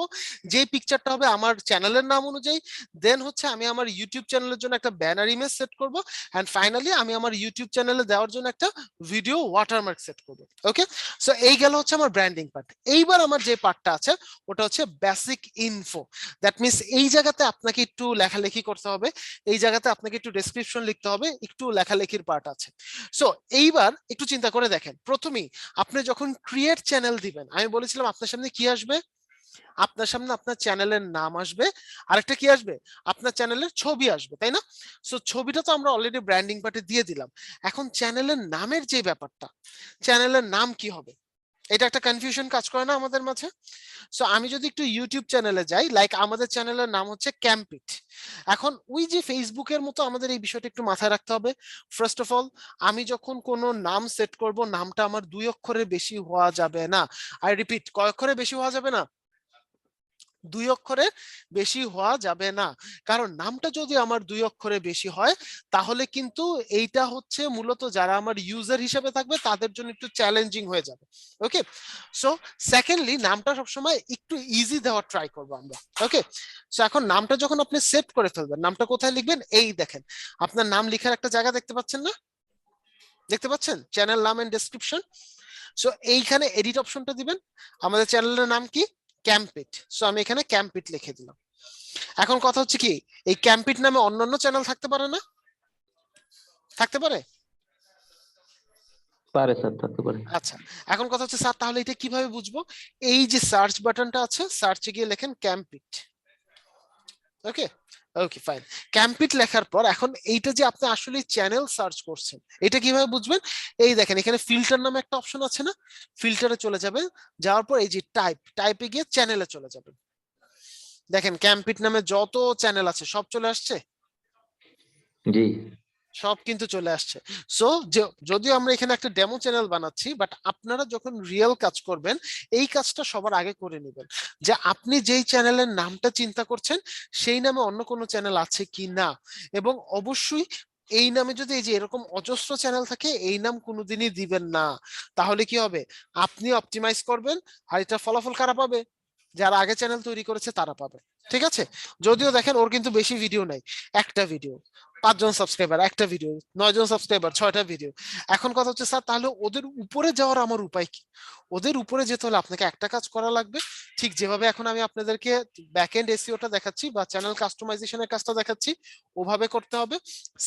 যে পিকচারটা হবে আমার চ্যানেলের নাম অনুযায়ী। দেন হচ্ছে আমি আমার ইউটিউব চ্যানেলের জন্য একটা ব্যানার ইমেজ সেট করব, এন্ড ফাইনালি আমি আমার ইউটিউব চ্যানেলে দেওয়ার জন্য একটা ভিডিও ওয়াটারমার্ক সেট করব। ওকে, সো এই গেল হচ্ছে আমার ব্র্যান্ডিং পার্ট। এইবার আমার যে পার্টটা আছে ওটা হচ্ছে বেসিক ইনফো। দ্যাট মিনস এই জায়গাতে আপনাকে একটু লেখালেখি করতে হবে, এই জায়গাতে আপনাকে একটু ডেসক্রিপশন লিখতে হবে, একটু লেখালেখির পার্ট আছে। সো এইবার একটু চিন্তা করে দেখেন, প্রথমেই আপনি যখন ক্রিয়েট চ্যানেল দিবেন, আমি বলেছিলাম আপনার সামনে কি আসবে, আপনার সামনে আপনার চ্যানেলের নাম আসবে, আরেকটা কি আসবে, আপনার চ্যানেলের ছবি আসবে, তাই না? সো ছবিটা তো আমরা অলরেডি ব্র্যান্ডিং পার্টে দিয়ে দিলাম। এখন চ্যানেলের নামের যে ব্যাপারটা, চ্যানেলের নাম কি হবে, এটা একটা কনফিউশন কাজ করে না আমাদের মাঝে? সো আমি যদি একটু ইউটিউব চ্যানেলে যাই, লাইক আমাদের চ্যানেলের নাম হচ্ছে ক্যাম্পিট। এখন ওই যে ফেসবুকের মতো আমাদের এই বিষয়টা একটু মাথায় রাখতে হবে। ফার্স্ট অফ অল, আমি যখন কোনো নাম সেট করব, নামটা আমার 2 অক্ষরের বেশি হওয়া যাবে না। আই রিপিট, কয় অক্ষরের বেশি হওয়া যাবে না? 2 অক্ষরের বেশি হওয়া যাবে না। কারণ নামটা যদি আমার 2 অক্ষরের বেশি হয়, তাহলে কিন্তু এইটা হচ্ছে মূলত যারা আমার ইউজার হিসেবে থাকবে তাদের জন্য একটু চ্যালেঞ্জিং হয়ে যাবে। ওকে, সো সেকেন্ডলি নামটা সবসময় একটু ইজি দেওয়ার ট্রাই করবো আমরা। ওকে, সো এখন নামটা যখন আপনি সেট করে ফেলবেন, নামটা কোথায় লিখবেন, এই দেখেন আপনার নাম লিখার একটা জায়গা দেখতে পাচ্ছেন না? দেখতে পাচ্ছেন চ্যানেল নাম এন্ড ডেসক্রিপশন। সো এইখানে এডিট অপশনটা দিবেন। আমাদের চ্যানেলের নাম কি, ক্যাম্পিট। সো আমি এখানে ক্যাম্পিট লিখে দিলাম। এখন কথা হচ্ছে কি, এই ক্যাম্পিট নামে অন্যান্য চ্যানেল থাকতে পারে না? থাকতে পারে? পারে স্যার, থাকতে পারে। আচ্ছা, এখন কথা হচ্ছে স্যার তাহলে এটা কিভাবে বুঝবো? এই যে সার্চ বাটনটা আছে, সার্চে গিয়ে লেখেন ক্যাম্পিট। ওকে, ওকে ফাইন। ক্যাম্পিট লেখার পর এখন এইটা যে আপনি আসলে চ্যানেল সার্চ করছেন, এটা কিভাবে বুঝবেন? এই দেখেন এখানে ফিল্টার নামে একটা অপশন আছে না, ফিল্টারে চলে যাবেন, যাওয়ার পর এই যে টাইপে গিয়ে চ্যানেলে চলে যাবেন। দেখেন ক্যাম্পিট নামে যত চ্যানেল আছে সব চলে আসছে, জি সব কিন্তু চলে আসছে। সো যদিও আমরা এখানে একটা ডেমো চ্যানেল বানাচ্ছি, বাট আপনারা যখন রিয়েল কাজ করবেন এই কাজটা সবার আগে করে নেবেন, যে আপনি যেই চ্যানেলের নামটা চিন্তা করছেন সেই নামে অন্য কোনো চ্যানেল আছে কি না। এবং অবশ্যই এই নামে যদি এই যে এরকম অজস্র চ্যানেল থাকে, এই নাম কোনোদিনই দিবেন না। তাহলে কি হবে, আপনি অপটিমাইজ করবেন আর এটা ফলাফল কারা পাবে, যারা আগে চ্যানেল তৈরি করেছে তারা পাবে। ঠিক আছে, যদিও দেখেন ওর কিন্তু বেশি ভিডিও নাই, একটা ভিডিও, 5 জন সাবস্ক্রাইবার একটা ভিডিও, 9 জন সাবস্ক্রাইবার 6টা ভিডিও। এখন কথা হচ্ছে স্যার তাহলে ওদের উপরে যাওয়ার আমার উপায় কি? ওদের উপরে যেতে হলে আপনাকে একটা কাজ করা লাগবে, ঠিক যেভাবে এখন আমি আপনাদেরকে ব্যাকএন্ড এসইওটা দেখাচ্ছি বা চ্যানেল কাস্টমাইজেশনের কাজটা দেখাচ্ছি, ওভাবে করতে হবে।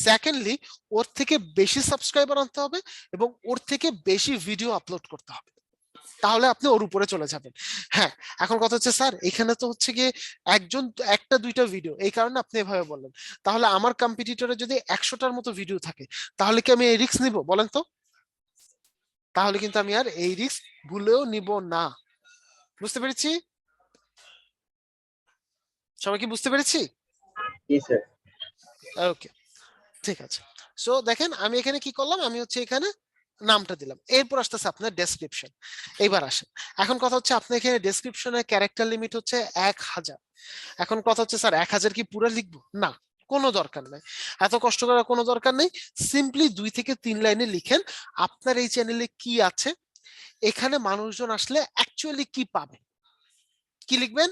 সেকেন্ডলি, ওর থেকে বেশি সাবস্ক্রাইবার আনতে হবে এবং ওর থেকে বেশি ভিডিও আপলোড করতে হবে, তাহলে আপনি ওর উপরে চলে যাবেন। হ্যাঁ, এখন কথা হচ্ছে স্যার এখানে তো হচ্ছে গিয়ে একজন একটা দুইটা ভিডিও, এই কারণে আপনি এভাবে বললেন। তাহলে আমার কম্পিটিটরে যদি 100টার মতো ভিডিও থাকে, তাহলে কি আমি এই রিস্ক নিব বলেন তো? তাহলে কিন্তু আমি আর এই রিস্ক ভুলেও নিব না। বুঝতে পেরেছি? সবাই কি বুঝতে পেরেছি? জি স্যার। ওকে, ঠিক আছে। সো দেখেন আমি এখানে কি করলাম, আমি হচ্ছে এখানে নামটা দিলাম, এরপর আসতেছে আপনার ডেসক্রিপশন। এইবার আসেন, এখন কথা হচ্ছে আপনি এখানে ডেসক্রিপশনের ক্যারেক্টার লিমিট হচ্ছে 1000। এখন কথা হচ্ছে স্যার 1000 কি পুরো লিখবো? না, কোনো দরকার নাই, এত কষ্ট করার কোনো দরকার নেই। সিম্পলি 2 থেকে 3 লাইনে লিখেন আপনার এই চ্যানেলে কি আছে, এখানে মানুষজন আসলে অ্যাকচুয়ালি কি পাবে। কি লিখবেন,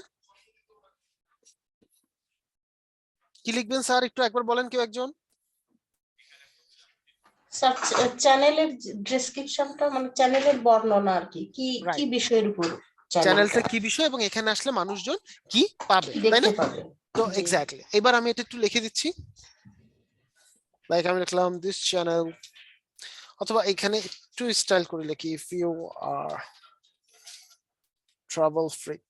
কি লিখবেন স্যার একটু একবার বলেন কেউ একজন। স্যার চ্যানেলের ডেসক্রিপশনটা মানে চ্যানেলের বর্ণনা আর কি, কি কি রাইট, বিষয়ের উপর চ্যানেলটা চ্যানেলটা কি বিষয় এবং এখানে আসলে মানুষজন কি পাবে, কি তাই না? দেখতে পাবে। তো জি। এক্স্যাক্টলি, এবার আমি এটা একটু লিখে দিচ্ছি, লাইক আমি লিখলাম দিস চ্যানেল অথবা এখানে একটু স্টাইল করে লিখি, if you are travel freak.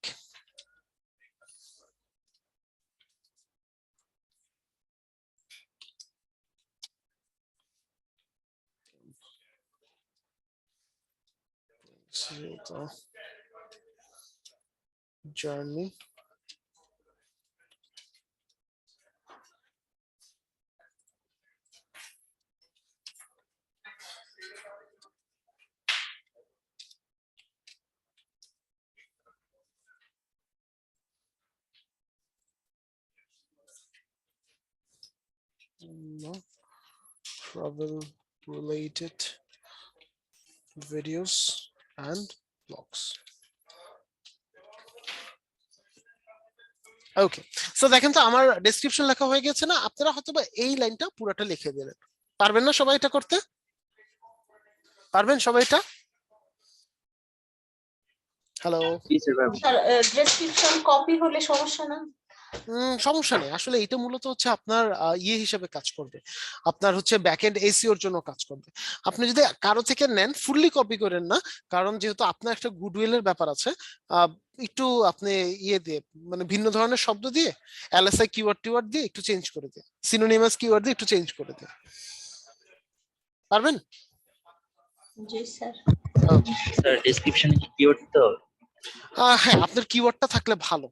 Journey. No, travel related videos and blogs. Okay, so দেখেন তো আমার ডেসক্রিপশন লেখা হয়ে গেছে না? আপনারা হয়তো বা এই লাইনটা পুরোটা লিখে দিলেন। পারবেন না সবাই এটা করতে? পারবেন সবাই এটা? হ্যালো, স্যার ডেসক্রিপশন কপি হলে সমস্যা না? সমস্যা নেই, আসলে এটা মূলত হচ্ছে আপনার ইয়ে হিসেবে কাজ করবে, আপনার হচ্ছে ব্যাকএন্ড এসইওর জন্য কাজ করবে। আপনি যদি কারো থেকে নেন ফুললি কপি করেন না, কারণ যেহেতু আপনার একটা গুডউইলের ব্যাপার আছে, একটু আপনি ইয়ে দিয়ে মানে ভিন্ন ধরনের শব্দ দিয়ে এলএসআই কিওয়ার্ড টিওয়ার্ড দিয়ে একটু চেঞ্জ করে দিয়ে, সিনোনিমাস কিওয়ার্ড দিয়ে একটু চেঞ্জ করে দিয়ে। পারবেন? জি স্যার। স্যার ডেসক্রিপশনে কি কিওয়ার্ড দিতে হবে? হ্যাঁ, আপনার কিওয়ার্ডটা থাকলে ভালো।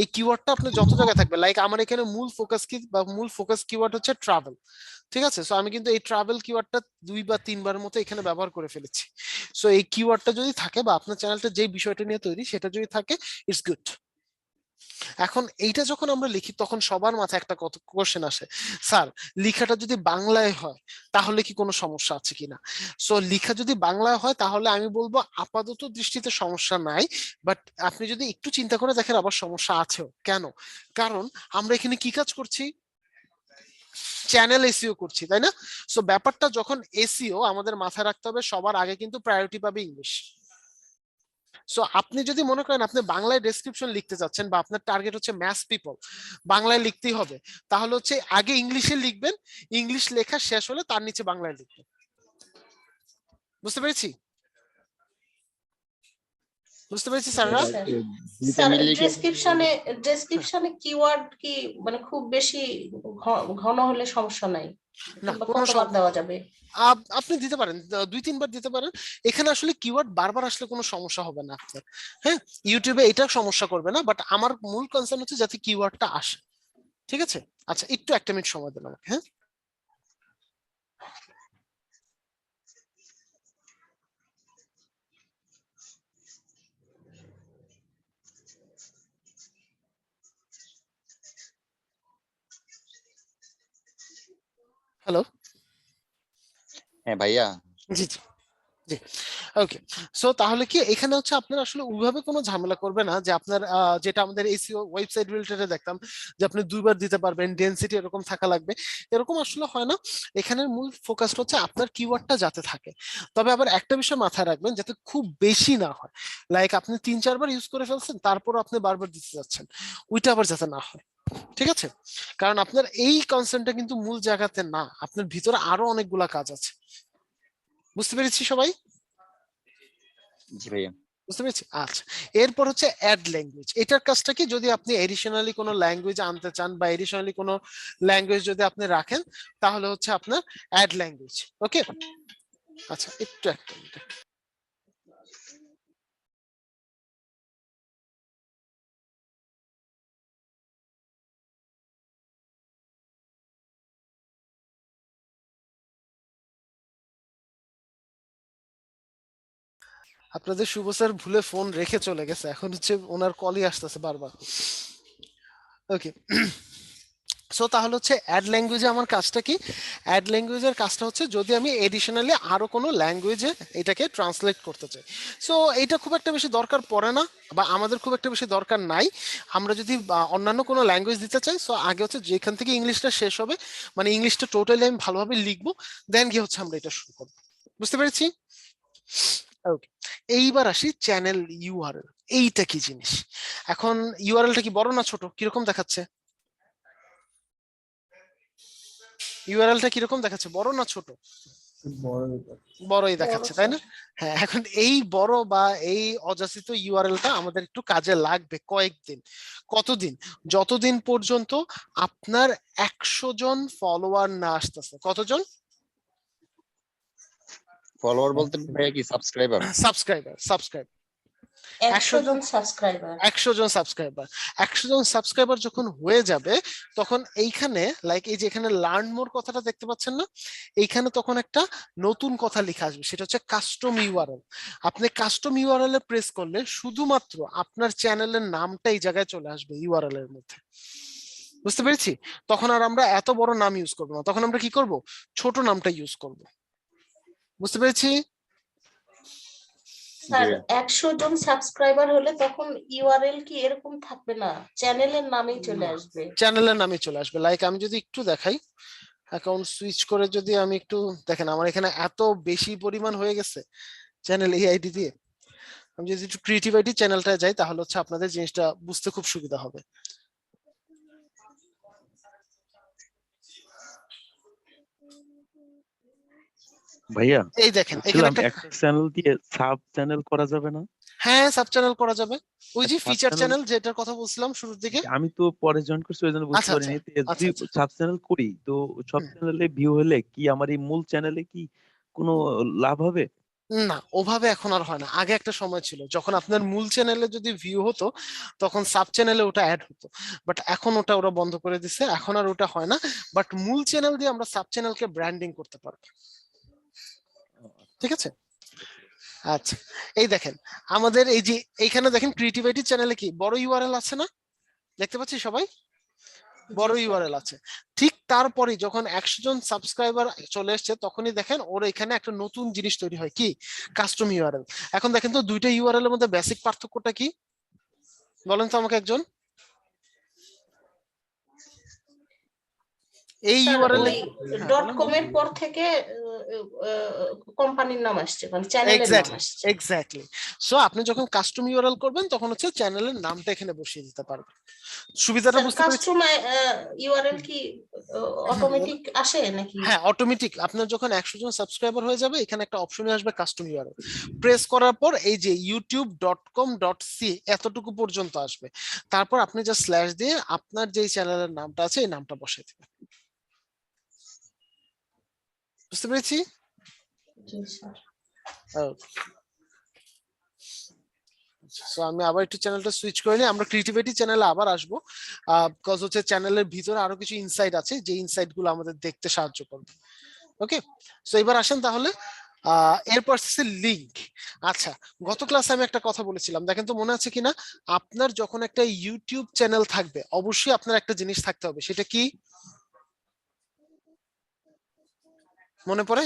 এই কিওয়ার্ডটা আপনার যত জায়গায় থাকবে, লাইক আমার এখানে মূল ফোকাস কি বা মূল ফোকাস কিওয়ার্ড হচ্ছে ট্রাভেল, ঠিক আছে? সো আমি কিন্তু এই ট্রাভেল কিওয়ার্ডটা 2 বা 3 বার মতো এখানে ব্যবহার করে ফেলেছি। সো এই কিওয়ার্ডটা যদি থাকে বা আপনার চ্যানেলটা যে বিষয়টা নিয়ে তৈরি সেটা যদি থাকে, ইটস গুড। এখন এইটা যখন আমরা লিখি তখন সবার মাথায় একটা কোশ্চেন আসে, স্যার লেখাটা যদি বাংলায় হয় তাহলে কি কোনো সমস্যা আছে কিনা? সো লেখা যদি বাংলায় হয় তাহলে আমি বলবো আপাতত দৃষ্টিতে সমস্যা নাই, বাট আপনি যদি একটু চিন্তা করে দেখেন আবার সমস্যা আছেও। কেন? কারণ আমরা এখানে কি কাজ করছি? চ্যানেল এসইও করছি, তাই না? সো ব্যাপারটা যখন এসইও, আমাদের মাথায় রাখতে হবে সবার আগে কিন্তু প্রায়োরিটি পাবে ইংলিশ। সো আপনি যদি মনে করেন আপনি বাংলায় ডেসক্রিপশন লিখতে চাচ্ছেন বা আপনার টার্গেট হচ্ছে ম্যাস পিপল, বাংলায় লিখতেই হবে, তাহলে হচ্ছে আগে ইংলিশে লিখবেন, ইংলিশ লেখা শেষ হলে তার নিচে বাংলায় লিখবেন। বুঝতে পেরেছি? বুঝতে পেরেছি স্যাররা? স্যার ডেসক্রিপশনে কিওয়ার্ড কি মানে খুব বেশি ঘন হলে সমস্যা নাই? না, কিংবা কোনো কতবার দেওয়া যাবে? আপনি দিতে পারেন, 2-3 বার দিতে পারেন। এখানে আসলে কিওয়ার্ড বারবার আসলে কোনো সমস্যা হবে না আপনার। হ্যাঁ, ইউটিউবে এটা সমস্যা করবে না, বাট আমার মূল কনসার্ন হচ্ছে যাতে কিওয়ার্ডটা আসে। ঠিক আছে? আচ্ছা, একটু 1 মিনিট সময় দিন আমাকে। হ্যাঁ, হ্যালো। হ্যাঁ ভাইয়া। জি জি জি, ওকে। সো তাহলে কি এখানে হচ্ছে আপনার আসলে ওইভাবে কোনো ঝামেলা করবে না যে আপনার যেটা আমাদের এসইও ওয়েবসাইট রিলেটেডে দেখতাম যে আপনি 2 বার দিতে পারবেন, ডেনসিটি এরকম থাকা লাগবে, এরকম আসলে হয় না। এখানের মূল ফোকাসটা হচ্ছে আপনার কিওয়ার্ডটা যাতে থাকে। তবে আবার একটা বিষয় মাথায় রাখবেন, যাতে খুব বেশি না হয়, লাইক আপনি 3-4 বার ইউজ করে ফেলছেন তারপর আপনি বারবার দিতে যাচ্ছেন, ওইটা আবার যাতে না হয়। ঠিক আছে? কারণ আপনার এই কনসেন্টটা কিন্তু মূল জায়গাতে না, আপনার ভিতরে আরো অনেকগুলা কাজ আছে। বুঝতে পেরেছি সবাই? জি ভাইয়া। বুঝতে পেরেছি। আচ্ছা, এরপর হচ্ছে অ্যাড ল্যাঙ্গুয়েজ। এটার কাজটা কি, যদি আপনি এডিশনালি কোনো ল্যাঙ্গুয়েজ আনতে চান বা এডিশনালি কোনো ল্যাঙ্গুয়েজ যদি আপনি রাখেন তাহলে হচ্ছে আপনার অ্যাড ল্যাঙ্গুয়েজ। ওকে, আচ্ছা একটু একটা মিনিট। আপনাদের শুভ স্যার ভুলে ফোন রেখে চলে গেছে, এখন হচ্ছে ওনার কলই আসতেছে বারবার। ওকে, সো তাহলে হচ্ছে অ্যাড ল্যাঙ্গুয়েজে আমার কাজটা কি? অ্যাড ল্যাঙ্গুয়েজের কাজটা হচ্ছে যদি আমি এডিশনালি আরো কোনো ল্যাঙ্গুয়েজে এটাকে ট্রান্সলেট করতে চাই। সো এটা খুব একটা বেশি দরকার পড়ে না, বা আমাদের খুব একটা বেশি দরকার নাই। আমরা যদি অন্যান্য কোনো ল্যাঙ্গুয়েজ দিতে চাই, সো আগে হচ্ছে যেখান থেকে ইংলিশটা শেষ হবে, মানে ইংলিশটা টোটালি আমি ভালোভাবে লিখবো, দেন গিয়ে হচ্ছে আমরা এটা শুরু করবো। বুঝতে পেরেছি? ওকে, এইবার আসি চ্যানেল ইউআরএল। এইটা কি জিনিস? এখন ইউআরএলটা কি বড় না ছোট, কিরকম দেখাচ্ছে? ইউআরএলটা কিরকম দেখাচ্ছে, বড় না ছোট? বড়ই দেখ। বড়ই দেখাচ্ছে, তাই না? হ্যাঁ, এখন এই বড় বা এই অযাচিত ইউআরএলটা আমাদের একটু কাজে লাগবে কয়েকদিন। কতদিন? যতদিন পর্যন্ত আপনার 100 জন ফলোয়ার না আসতেছে। কতজন? ফলোয়ার বলতে ভাইয়া কি সাবস্ক্রাইবার? সাবস্ক্রাইবার 100 জন সাবস্ক্রাইবার। 100 জন সাবস্ক্রাইবার 100 জন সাবস্ক্রাইবার যখন হয়ে যাবে, তখন এইখানে লাইক এই যে এখানে লার্ন মোর কথাটা দেখতে পাচ্ছেন না, এইখানে তখন একটা নতুন কথা লেখা আসবে, সেটা হচ্ছে কাস্টম ইউআরএল। আপনি কাস্টম ইউআরএল এ প্রেস করলে শুধুমাত্র আপনার চ্যানেলের নামটা এই জায়গায় চলে আসবে ইউআরএল এর মধ্যে। বুঝতে পেরেছি? তখন আর আমরা এত বড় নাম ইউজ করবো না, তখন আমরা কি করব, ছোট নামটা ইউজ করব। বুঝতে পেরেছি? স্যার 100 জন সাবস্ক্রাইবার হলে তখন ইউআরএল কি এরকম থাকবে না, চ্যানেলের নামেই চলে আসবে? চ্যানেলের নামে চলে আসবে। লাইক আমি যদি একটু দেখাই, অ্যাকাউন্ট সুইচ করে যদি আমি একটু দেখেন, আমার এখানে এত বেশি পরিমাণ হয়ে গেছে চ্যানেল এই আইডি দিয়ে। আমি যদি একটু ক্রিয়েটিভ আইডি চ্যানেলটা যাই, তাহলে হচ্ছে আপনাদের জিনিসটা বুঝতে খুব সুবিধা হবে। ভাইয়া এই দেখেন এখানে বলছিলাম একটা, একটা চ্যানেল দিয়ে সাব চ্যানেল করা যাবে না? হ্যাঁ সাব চ্যানেল করা যাবে। ওই যে সাব ফিচার চ্যানেল চ্যানেল যেটার কথা বলছিলাম শুরুর দিকে। আমি তো পরে জয়েন করছি, ওই জন্য বুঝতে আচ্ছা আচ্ছা পারিনি। তো যদি আচ্ছা আচ্ছা সাব চ্যানেল করি তো সব হুম। চ্যানেলে ভিউ হলে কি আমার এই মূল চ্যানেলে কি কোনো লাভ হবে? না, ওভাবে এখন আর হয় না। আগে একটা সময় ছিল যখন আপনার মূল চ্যানেলে যদি ভিউ হতো, তখন সাব চ্যানেলে ওটা অ্যাড হতো। বাট এখন ওটা ওরা বন্ধ করে দিছে, এখন আর ওটা হয় না। বাট মূল চ্যানেল দিয়ে আমরা সাব চ্যানেলকে ব্র্যান্ডিং করতে পারবো। ঠিক আছে? আচ্ছা, এই দেখেন আমাদের এই যে এইখানে দেখেন ক্রিয়েটিভিটি চ্যানেলে কি বড় ইউআরএল আছে না? দেখতে পাচ্ছি সবাই বড় ইউআরএল আছে। ঠিক তারপরে যখন 100 জন সাবস্ক্রাইবার চলে এসেছে, তখনই দেখেন ওর এখানে একটা নতুন জিনিস তৈরি হয়, কি কাস্টম ইউআরএল। এখন দেখেন তো দুইটা ইউআরএল এর মধ্যে বেসিক পার্থক্যটা কি বলেন তো আমাকে একজন। এই স্যার ইউআরএল ওই .com এর পর থেকে কোম্পানির নাম আসছে, মানে চ্যানেলের নাম আসছে। এক্স্যাক্টলি। সো আপনি যখন কাস্টম ইউআরএল করবেন, তখন হচ্ছে চ্যানেলের নামটা এখানে বসিয়ে দিতে পারবেন। সুবিধাটা বুঝতে পেরেছি? কাস্টম ইউআরএল কি অটোমেটিক আসে নাকি? হ্যাঁ, অটোমেটিক। আপনার যখন 100 জন সাবস্ক্রাইবার হয়ে যাবে, এখানে একটা অপশনে আসবে কাস্টম ইউআরএল। প্রেস করার পর এই যে youtube.com.c এতটুকু পর্যন্ত আসবে। তারপর আপনি যা স্ল্যাশ দিয়ে আপনার যে চ্যানেলের নামটা আছে এই নামটা বসিয়ে দিবেন। বুঝতে পেরেছি? জি স্যার। সো আমি আবার একটু চ্যানেলটা সুইচ করে নিই, আমরা ক্রিয়েটিভিটি চ্যানেলে আবার আসবো। বিকজ হচ্ছে চ্যানেলের ভিতরে আরো কিছু ইনসাইট আছে, যে ইনসাইট গুলো আমাদের দেখতে সাহায্য করবে। ওকে, সো এবার আসেন তাহলে এরপর লিংক। আচ্ছা, গত ক্লাসে আমি একটা কথা বলেছিলাম, দেখেন তো মনে আছে কিনা। আপনার যখন একটা ইউটিউব চ্যানেল থাকবে, অবশ্যই আপনার একটা জিনিস থাকতে হবে, সেটা কি মনে পড়ে?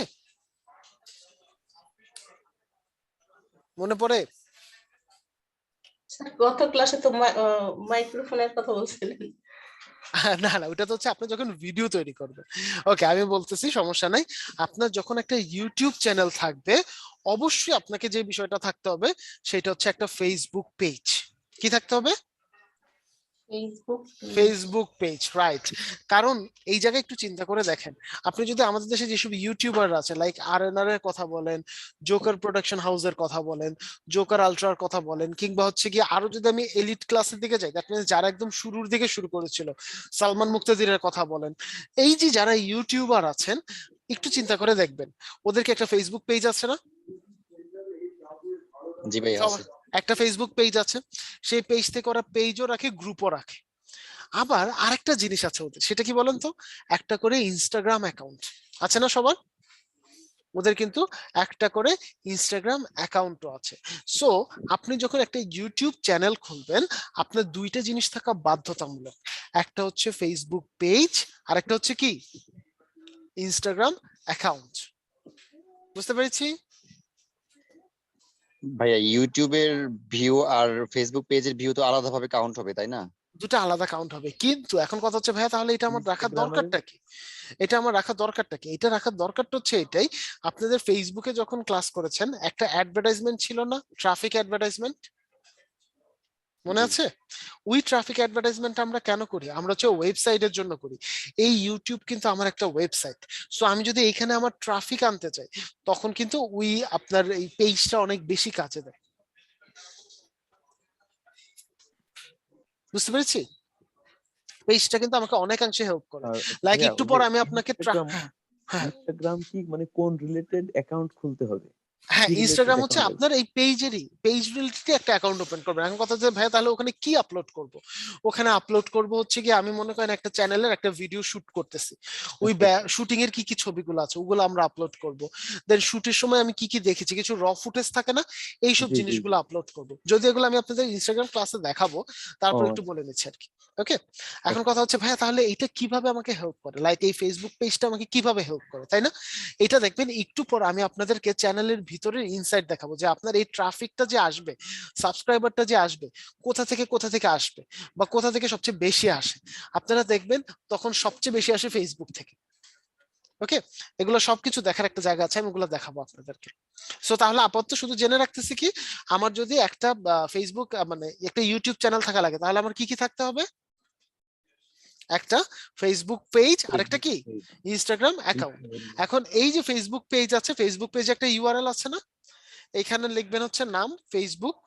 মনে পড়ে? স্যার গত ক্লাসে তো মাইক্রোফোনের কথা বলছিলেন। না না, ওটা তো হচ্ছে আপনি যখন ভিডিও তৈরি করবেন। ওকে, আমি বলতেছি, সমস্যা নাই। আপনার যখন একটা ইউটিউব চ্যানেল থাকবে, অবশ্যই আপনাকে যে বিষয়টা থাকতে হবে সেটা হচ্ছে একটা ফেসবুক পেজ। কি থাকতে হবে? Facebook page, right. কারণ এই জায়গায় একটু চিন্তা করে দেখেন, আপনি যদি আমাদের দেশে যেসব ইউটিউবার আছে, লাইক আরএনআর এর কথা বলেন, জোকার প্রোডাকশন হাউসের কথা বলেন, জোকার আলট্রার কথা বলেন, কিংবা হচ্ছে কি আরো যদি আমি এলিট ক্লাসের দিকে যাই, দ্যাট মিন্স যারা একদম শুরুর দিকে শুরু করেছিল, সালমান মুক্তাদিরের কথা বলেন, এই যে যারা ইউটিউবার আছেন, একটু চিন্তা করে দেখবেন ওদেরকে একটা ফেসবুক পেজ আছে না? জি ভাই আছে। একটা ফেসবুক পেজ আছে, সেই পেজ থেকে ওরা পেজও রাখে, গ্রুপও রাখে। আবার আরেকটা জিনিস আছে ওদের, সেটা কি বলেন তো? একটা করে ইনস্টাগ্রাম অ্যাকাউন্ট আছে না সবার? ওদের কিন্তু একটা করে ইনস্টাগ্রাম অ্যাকাউন্টও আছে। সো আপনি যখন একটা ইউটিউব চ্যানেল খুলবেন, আপনার দুইটা জিনিস থাকা বাধ্যতামূলক। একটা হচ্ছে ফেসবুক পেজ, আর একটা হচ্ছে কি ইনস্টাগ্রাম অ্যাকাউন্ট। বুঝতে পেরেছি? ভাইয়া ইউটিউবের ভিউ আর ফেসবুক পেজের ভিউ তো আলাদাভাবে কাউন্ট হবে তাই না? দুটো আলাদা কাউন্ট হবে, কিন্তু এখন কথা হচ্ছে ভাইয়া, তাহলে এটা আমার রাখার ইনস্টাগ্রামের দরকারটা কি? এটা আমার রাখার দরকারটা কি? এটা রাখার দরকারটা হচ্ছে এটাই, আপনাদের ফেসবুকে যখন ক্লাস করেছেন একটা অ্যাডভার্টাইজমেন্ট ছিল না, ট্রাফিক অ্যাডভার্টাইজমেন্ট? মনে জি। আছে? ওই ট্রাফিক অ্যাডভার্টাইজমেন্ট আমরা কেন করি? আমরা হচ্ছে ওয়েবসাইটের জন্য করি। এই ইউটিউব কিন্তু আমার একটা ওয়েবসাইট। সো আমি যদি এখানে আমার ট্রাফিক আনতে চাই, তখন কিন্তু ওই আপনার এই পেজটা অনেক বেশি কাজে দেয়। বুঝতে পেরেছি? পেজটা কিন্তু আমাকে অনেকাংশে হেল্প করে। আর লাইক ভাইয়া একটু ওই পর যে আমি আপনাকে হ্যাঁ ইনস্টাগ্রাম কি মানে কোন রিলেটেড অ্যাকাউন্ট খুলতে হবে? হ্যাঁ, কি রিলেটেড ইনস্টাগ্রাম হচ্ছে অ্যাকাউন্ট? আপনার এই পেজ রিলেটেড একটা অ্যাকাউন্ট ওপেন করবেন। এখন কথা হচ্ছে ভাই তাহলে ওখানে কি আপলোড করব? ওখানে আপলোড করব হচ্ছে কি, আমি মনে করেন একটা চ্যানেলের একটা ভিডিও শুট করতেছি, ওই আচ্ছা শুটিং এর কি কি ছবিগুলো আছে ওগুলো আমরা আপলোড করব। দেন শুটের সময় আমি কি কি দেখেছি, কিছু র ফুটেজ থাকে না, এইসব জি জি জিনিসগুলো আপলোড করব। যদি এগুলো আমি আপনাদের ইনস্টাগ্রাম ক্লাসে দেখাবো, তারপর একটু ও বলে নিচ্ছি আর কি। ওকে, এখন আচ্ছা কথা হচ্ছে ভাইয়া তাহলে এটা কিভাবে আমাকে হেল্প করে, লাইক এই ফেসবুক পেজটা আমাকে কিভাবে হেল্প করে, তাই না? এটা দেখবেন একটু পর আমি আপনাদেরকে চ্যানেলের ভিতরের ইনসাইট দেখাবো, যে আপনার এই ট্রাফিকটা যে আসবে, সাবস্ক্রাইবারটা যে আসবে, কোথা থেকে আসবে, বা কোথা থেকে সবচেয়ে বেশি আসে। আপনারা দেখবেন তখন সবচেয়ে বেশি আসে ফেসবুক থেকে। ওকে, এগুলো সবকিছু দেখার একটা জায়গা আছে, আমি ওগুলো দেখাবো আপনাদেরকে। সো তাহলে আপাতত শুধু জেনে রাখতেছি কি, আমার যদি একটা ফেসবুক মানে একটা ইউটিউব চ্যানেল থাকা লাগে, তাহলে আমার কি কি থাকতে হবে? একটা ফেসবুক পেজ, আর একটা ফেসবুক কি পেজ ইনস্টাগ্রাম অ্যাকাউন্ট। এখন এই যে ফেসবুক পেজ আছে, ফেসবুক পেজে একটা ইউআরএল আছে না, এখানে লিখবেন হচ্ছে নাম ফেসবুক,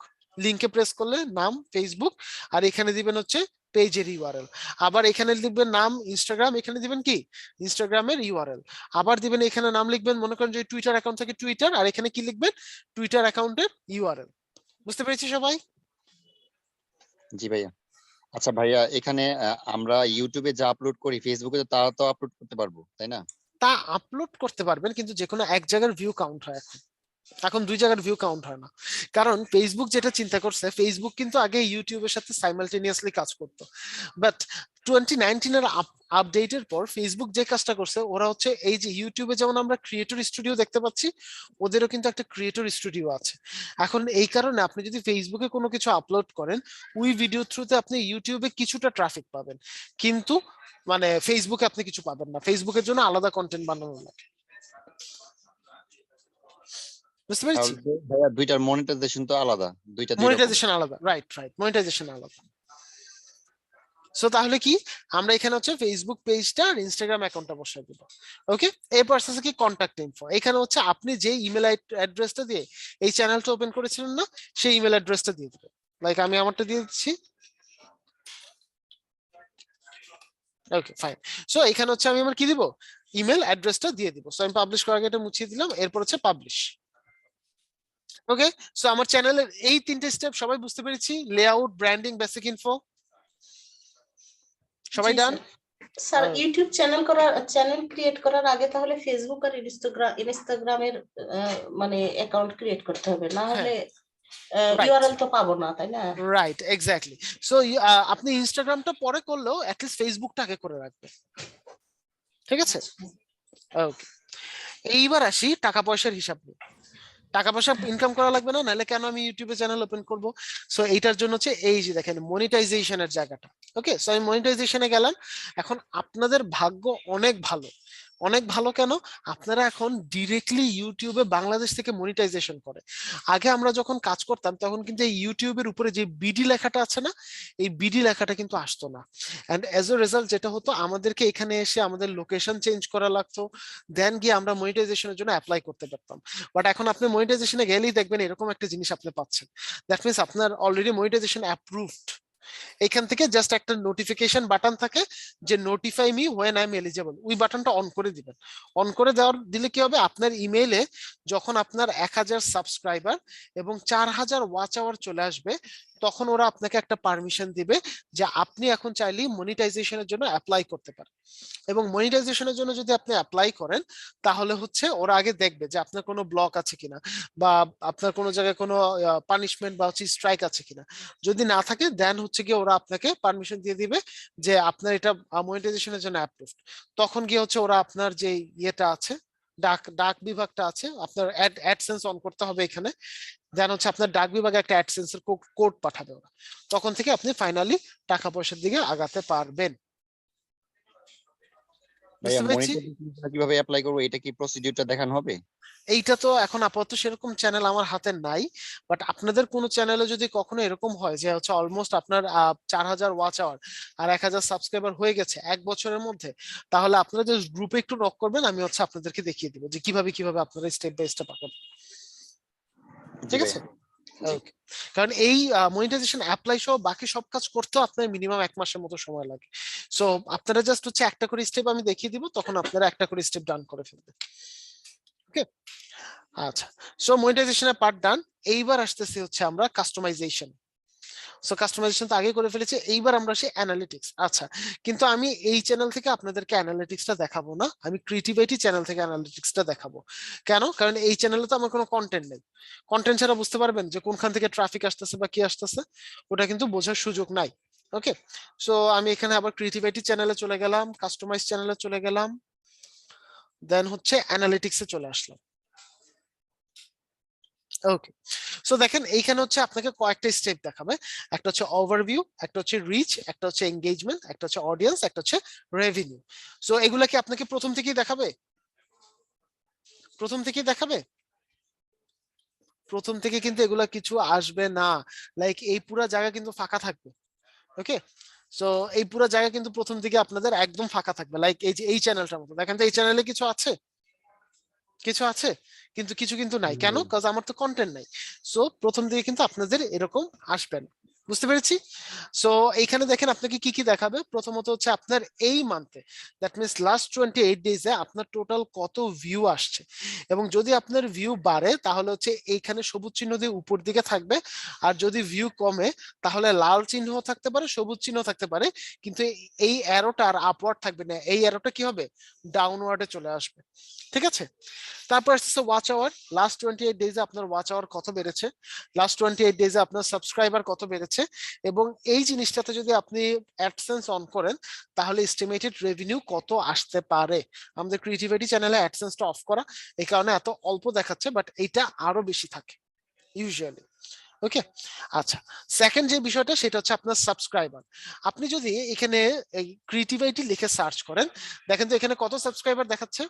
লিংকে প্রেস করলে নাম ফেসবুক, আর এখানে দিবেন হচ্ছে পেজের ইউআরএল। আবার এখানে লিখবেন নাম ইনস্টাগ্রাম, এখানে দিবেন কি ইনস্টাগ্রামের ইউআরএল। আবার দিবেন এখানে নাম লিখবেন, মনে করেন যে টুইটার অ্যাকাউন্ট থেকে টুইটার, আর এখানে কি লিখবেন টুইটার অ্যাকাউন্টের ইউআরএল। বুঝতে পেরেছি সবাই? জি ভাইয়া। আচ্ছা ভাইয়া, এখানে আমরা ইউটিউবে যা আপলোড করি ফেসবুকে তো তা তো আপলোড করতে পারবো, তাই না? তা আপলোড করতে পারবেন, কিন্তু যে কোনো এক জায়গার ভিউ কাউন্ট হয় এখন। এখন দুই জায়গার ভিউ কাউন্ট হয় না। কারণ ফেসবুক যেটা চিন্তা করছে, ফেসবুক কিন্তু আগে ইউটিউবের সাথে সাইমালটেনিয়াসলি কাজ করতো, বাট 2019 এর আপডেটের পর ফেসবুক যে কাজটা করছে, ওরা হচ্ছে এই যে ইউটিউবে যেমন আমরা ক্রিয়েটর স্টুডিও দেখতে পাচ্ছি, ওদেরও কিন্তু একটা ক্রিয়েটর স্টুডিও আছে। এখন এই কারণে আপনি যদি ফেসবুকে কোনো কিছু আপলোড করেন, ওই ভিডিও থ্রুতে আপনি ইউটিউবে কিছুটা ট্রাফিক পাবেন, কিন্তু মানে ফেসবুকে আপনি কিছু পাবেন না, ফেসবুকের জন্য আলাদা কন্টেন্ট বানানো লাগে। বুঝতে পেরেছি? তাহলে তো ভাইয়া দুইটার মনিটাইজেশন তো আলাদা, দুই রকম। মনিটাইজেশন আলাদা, রাইট রাইট, মনিটাইজেশন আলাদা। সো তাহলে কি, আমরা এখানে হচ্ছে ফেসবুক পেজটা আর ইনস্টাগ্রাম অ্যাকাউন্টটা বসাই দিব। ওকে, এরপর আসছে কি কন্ট্যাক্ট ইনফো। এখানে হচ্ছে আপনি যে ইমেল অ্যাড্রেসটা দিয়ে এই চ্যানেলটা ওপেন করেছিলেন না, সেই ইমেল অ্যাড্রেসটা দিয়ে দিবেন। লাইক আমি আমারটা দিয়ে দিচ্ছি। Okay fine. সো এখানে হচ্ছে আমি আমার কি দিব, ইমেল অ্যাড্রেসটা দিয়ে দিব। সো আমি পাবলিশ করার আগে এটা মুছিয়ে দিলাম, এরপর হচ্ছে পাবলিশ। ওকে, সো আমার চ্যানেলের এই তিনটে স্টেপ সবাই বুঝতে পেরেছি, লেআউট, ব্র্যান্ডিং, বেসিক ইনফো, সবাই জি ডান? স্যার, ইউটিউব চ্যানেল ক্রিয়েট করার আগে তাহলে ফেসবুক আর ইনস্টাগ্রামের মানে অ্যাকাউন্ট ক্রিয়েট করতে হবে, না হলে রাইট ইউআরএল তো পাবো না, তাই না? Right, exactly. সো আপনি ইনস্টাগ্রামটা পরে করলেও অ্যাটলিস্ট ফেসবুকটা আগে করে রাখবেন, ঠিক আছে? ওকে, এইবার আসি টাকা পয়সার হিসাব নিয়ে। টাকা পয়সা ইনকাম করা লাগবে না, নাহলে কেন আমি ইউটিউবে চ্যানেল ওপেন করব? সো এইটার জন্য হচ্ছে এই যে দেখেন মনিটাইজেশনের জায়গাটা। ওকে, সো আমি মনিটাইজেশনে গেলাম। এখন আপনাদের ভাগ্য অনেক ভালো, অনেক ভালো কেন, আপনারা এখন ডিরেক্টলি ইউটিউবে বাংলাদেশ থেকে মনিটাইজেশন করে। আগে আমরা যখন কাজ করতাম তখন কিন্তু এই ইউটিউবের উপরে যে বিডি লেখাটা আছে না, এই বিডি লেখাটা কিন্তু আসতো না। এন্ড এজ এ রেজাল্ট যেটা হতো, আমাদেরকে এখানে এসে আমাদের লোকেশন চেঞ্জ করা লাগতো, দেন গিয়ে আমরা মনিটাইজেশনের জন্য অ্যাপ্লাই করতে পারতাম। বাট এখন আপনি মনিটাইজেশনে গেলেই দেখবেন এরকম একটা জিনিস আপনি পাচ্ছেন, দ্যাট মিনস আপনার অলরেডি মনিটাইজেশন অ্যাপ্রুভড। এখান থেকে জাস্ট একটা নোটিফিকেশন বাটন থাকে, যে notify me when I am eligible, ওই বাটনটা অন করে দিবেন। অন করে দিলে কি হবে, আপনার ইমেইলে যখন আপনার 1000 সাবস্ক্রাইবার এবং 4000 ওয়াচ আওয়ার চলে আসবে, তখন ওরা আপনাকে একটা পারমিশন দিবে যে আপনি এখন চাইলেই মনিটাইজেশনের জন্য অ্যাপ্লাই করতে পারেন। এবং মনিটাইজেশনের জন্য যদি আপনি অ্যাপ্লাই করেন, তাহলে হচ্ছে ওরা আগে দেখবে যে আপনার কোনো ব্লক আছে কিনা, বা আপনার কোনো জায়গায় কোনো পানিশমেন্ট বা হচ্ছে স্ট্রাইক আছে কিনা। যদি না থাকে, দেন হচ্ছে গিয়ে ওরা আপনাকে পারমিশন দিয়ে দিবে যে আপনার এটা মনিটাইজেশনের জন্য অ্যাপ্রুভড। তখন গিয়ে হচ্ছে ওরা আপনার যে ইয়েটা আছে, ডাক ডাক বিভাগটা আছে, আপনার অ্যাডসেন্স অন করতে হবে এখানে, দেন হচ্ছে আপনার ডাক বিভাগে একটা অ্যাডসেন্সের কোড পাঠাবে ওরা। তখন থেকে আপনি ফাইনালি টাকা পয়সার দিকে আগাতে পারবেন। ভাইয়া বুঝতে পেরেছি? মনিটাইজেশন কিভাবে অ্যাপ্লাই করবো, এটা কি প্রসিডিউরটা দেখানো হবে? এইটা তো এখন আপাতত সেরকম চ্যানেল আমার হাতে নাই, বাট আপনাদের কোনো চ্যানেলে যদি কখনো এরকম হয় যে হচ্ছে অলমোস্ট আপনার 4000 ওয়াচ আওয়ার আর 1000 সাবস্ক্রাইবার হয়ে গেছে 1 বছরের মধ্যে, তাহলে আপনারা যে গ্রুপে একটু নক করবেন, আমি হচ্ছে আপনাদেরকে দেখিয়ে দিব যে কিভাবে কিভাবে আপনারা স্টেপ বাই স্টেপ আগাবেন। জি ঠিক ভাইয়া। আছে? ওকে। কারণ এই মনিটাইজেশন অ্যাপ্লাই সহ বাকি সব কাজ করতেও আপনার মিনিমাম 1 মাসের মতো সময় লাগে। সো আপনারা জাস্ট হচ্ছে একটা করে স্টেপ আমি দেখিয়ে দিব, তখন আপনারা একটা করে স্টেপ ডান করে ফেলবেন। ওকে, আচ্ছা। সো মনিটাইজেশনের পার্ট ডান। এইবার আসতেছি হচ্ছে আমরা কাস্টমাইজেশন। সো কাস্টমাইজেশন তো আগে করে ফেলেছি, এইবার আমরা আসি অ্যানালিটিক্স। আচ্ছা, কিন্তু আমি এই চ্যানেল থেকে আপনাদেরকে অ্যানালিটিক্সটা দেখাবো না, আমি ক্রিয়েটিভিটি চ্যানেল থেকে অ্যানালিটিক্সটা দেখাবো। কেন? কারণ এই চ্যানেলে তো আমার কোনো কন্টেন্ট নেই। কন্টেন্ট ছাড়া বুঝতে পারবেন যে কোনখান থেকে ট্রাফিক আসতেছে বা কি আসতেছে, ওটা কিন্তু বোঝার সুযোগ নাই। ওকে, সো আমি এখানে আবার ক্রিয়েটিভিটি চ্যানেলে চলে গেলাম, কাস্টমাইজ চ্যানেলে চলে গেলাম, দেন হচ্ছে অ্যানালিটিক্সে চলে আসলাম। ওকে, সো দেখেন এইখানে হচ্ছে আপনাকে কয়েকটা স্টেপ দেখাবে। একটা হচ্ছে ওভারভিউ, একটা হচ্ছে রিচ, একটা হচ্ছে এঙ্গেজমেন্ট, একটা হচ্ছে অডিয়েন্স, একটা হচ্ছে রেভিনিউ। সো এগুলা কি আপনাকে প্রথম থেকেই দেখাবে? প্রথম থেকেই দেখাবে? প্রথম থেকে কিন্তু এগুলা কিছু আসবে না। লাইক এই পুরো জায়গা কিন্তু ফাঁকা থাকবে। ওকে, সো এই পুরো জায়গা কিন্তু প্রথম দিকে আপনাদের একদম ফাঁকা থাকবে। লাইক এই যে এই চ্যানেলটার মতো দেখেন তো, এই চ্যানেলে কিছু আছে? কিছু আছে, কিন্তু কিছু কিন্তু নাই। কেন? কারণ আমার তো কন্টেন্ট নাই। সো প্রথম দিকে কিন্তু আপনাদের এরকম আসবে না। বুঝতে পেরেছি? সো এইখানে দেখেন আপনাকে কি কি দেখাবে। প্রথমত হচ্ছে আপনার এই মান্থে, দ্যাট মিনস লাস্ট 28 ডেজে আপনার টোটাল কত ভিউ আসছে, এবং যদি আপনার ভিউ বাড়ে তাহলে হচ্ছে এইখানে সবুজ চিহ্ন দিয়ে উপর দিকে থাকবে, আর যদি ভিউ কমে তাহলে লাল চিহ্ন থাকতে পারে, সবুজ চিহ্ন থাকতে পারে, কিন্তু এই অ্যারোটা আর আপওয়ার্ড থাকবে না, এই অ্যারোটা কি হবে? ডাউনওয়ার্ডে চলে আসবে। ঠিক আছে? তারপর আসছে ওয়াচ আওয়ার। লাস্ট 28 ডেজে আপনার ওয়াচ আওয়ার কত বেড়েছে, লাস্ট 28 ডেজে আপনার সাবস্ক্রাইবার কত বেড়েছে, এবং এই জিনিসটাতে যদি আপনি অ্যাডসেন্স অন করেন তাহলে এস্টিমেটেড রেভিনিউ কত আসতে পারে। আমাদের ক্রিয়েটিভিটি চ্যানেলে অ্যাডসেন্সটা অফ করা, এই কারণে এত অল্প দেখাচ্ছে, বাট এইটা আরো বেশি থাকে ইউজুয়ালি। ওকে, আচ্ছা। সেকেন্ড যে বিষয়টা সেটা হচ্ছে আপনার সাবস্ক্রাইবার। আপনি যদি এখানে এই ক্রিয়েটিভিটি লিখে সার্চ করেন, দেখেন তো এখানে কত সাবস্ক্রাইবার দেখাচ্ছে?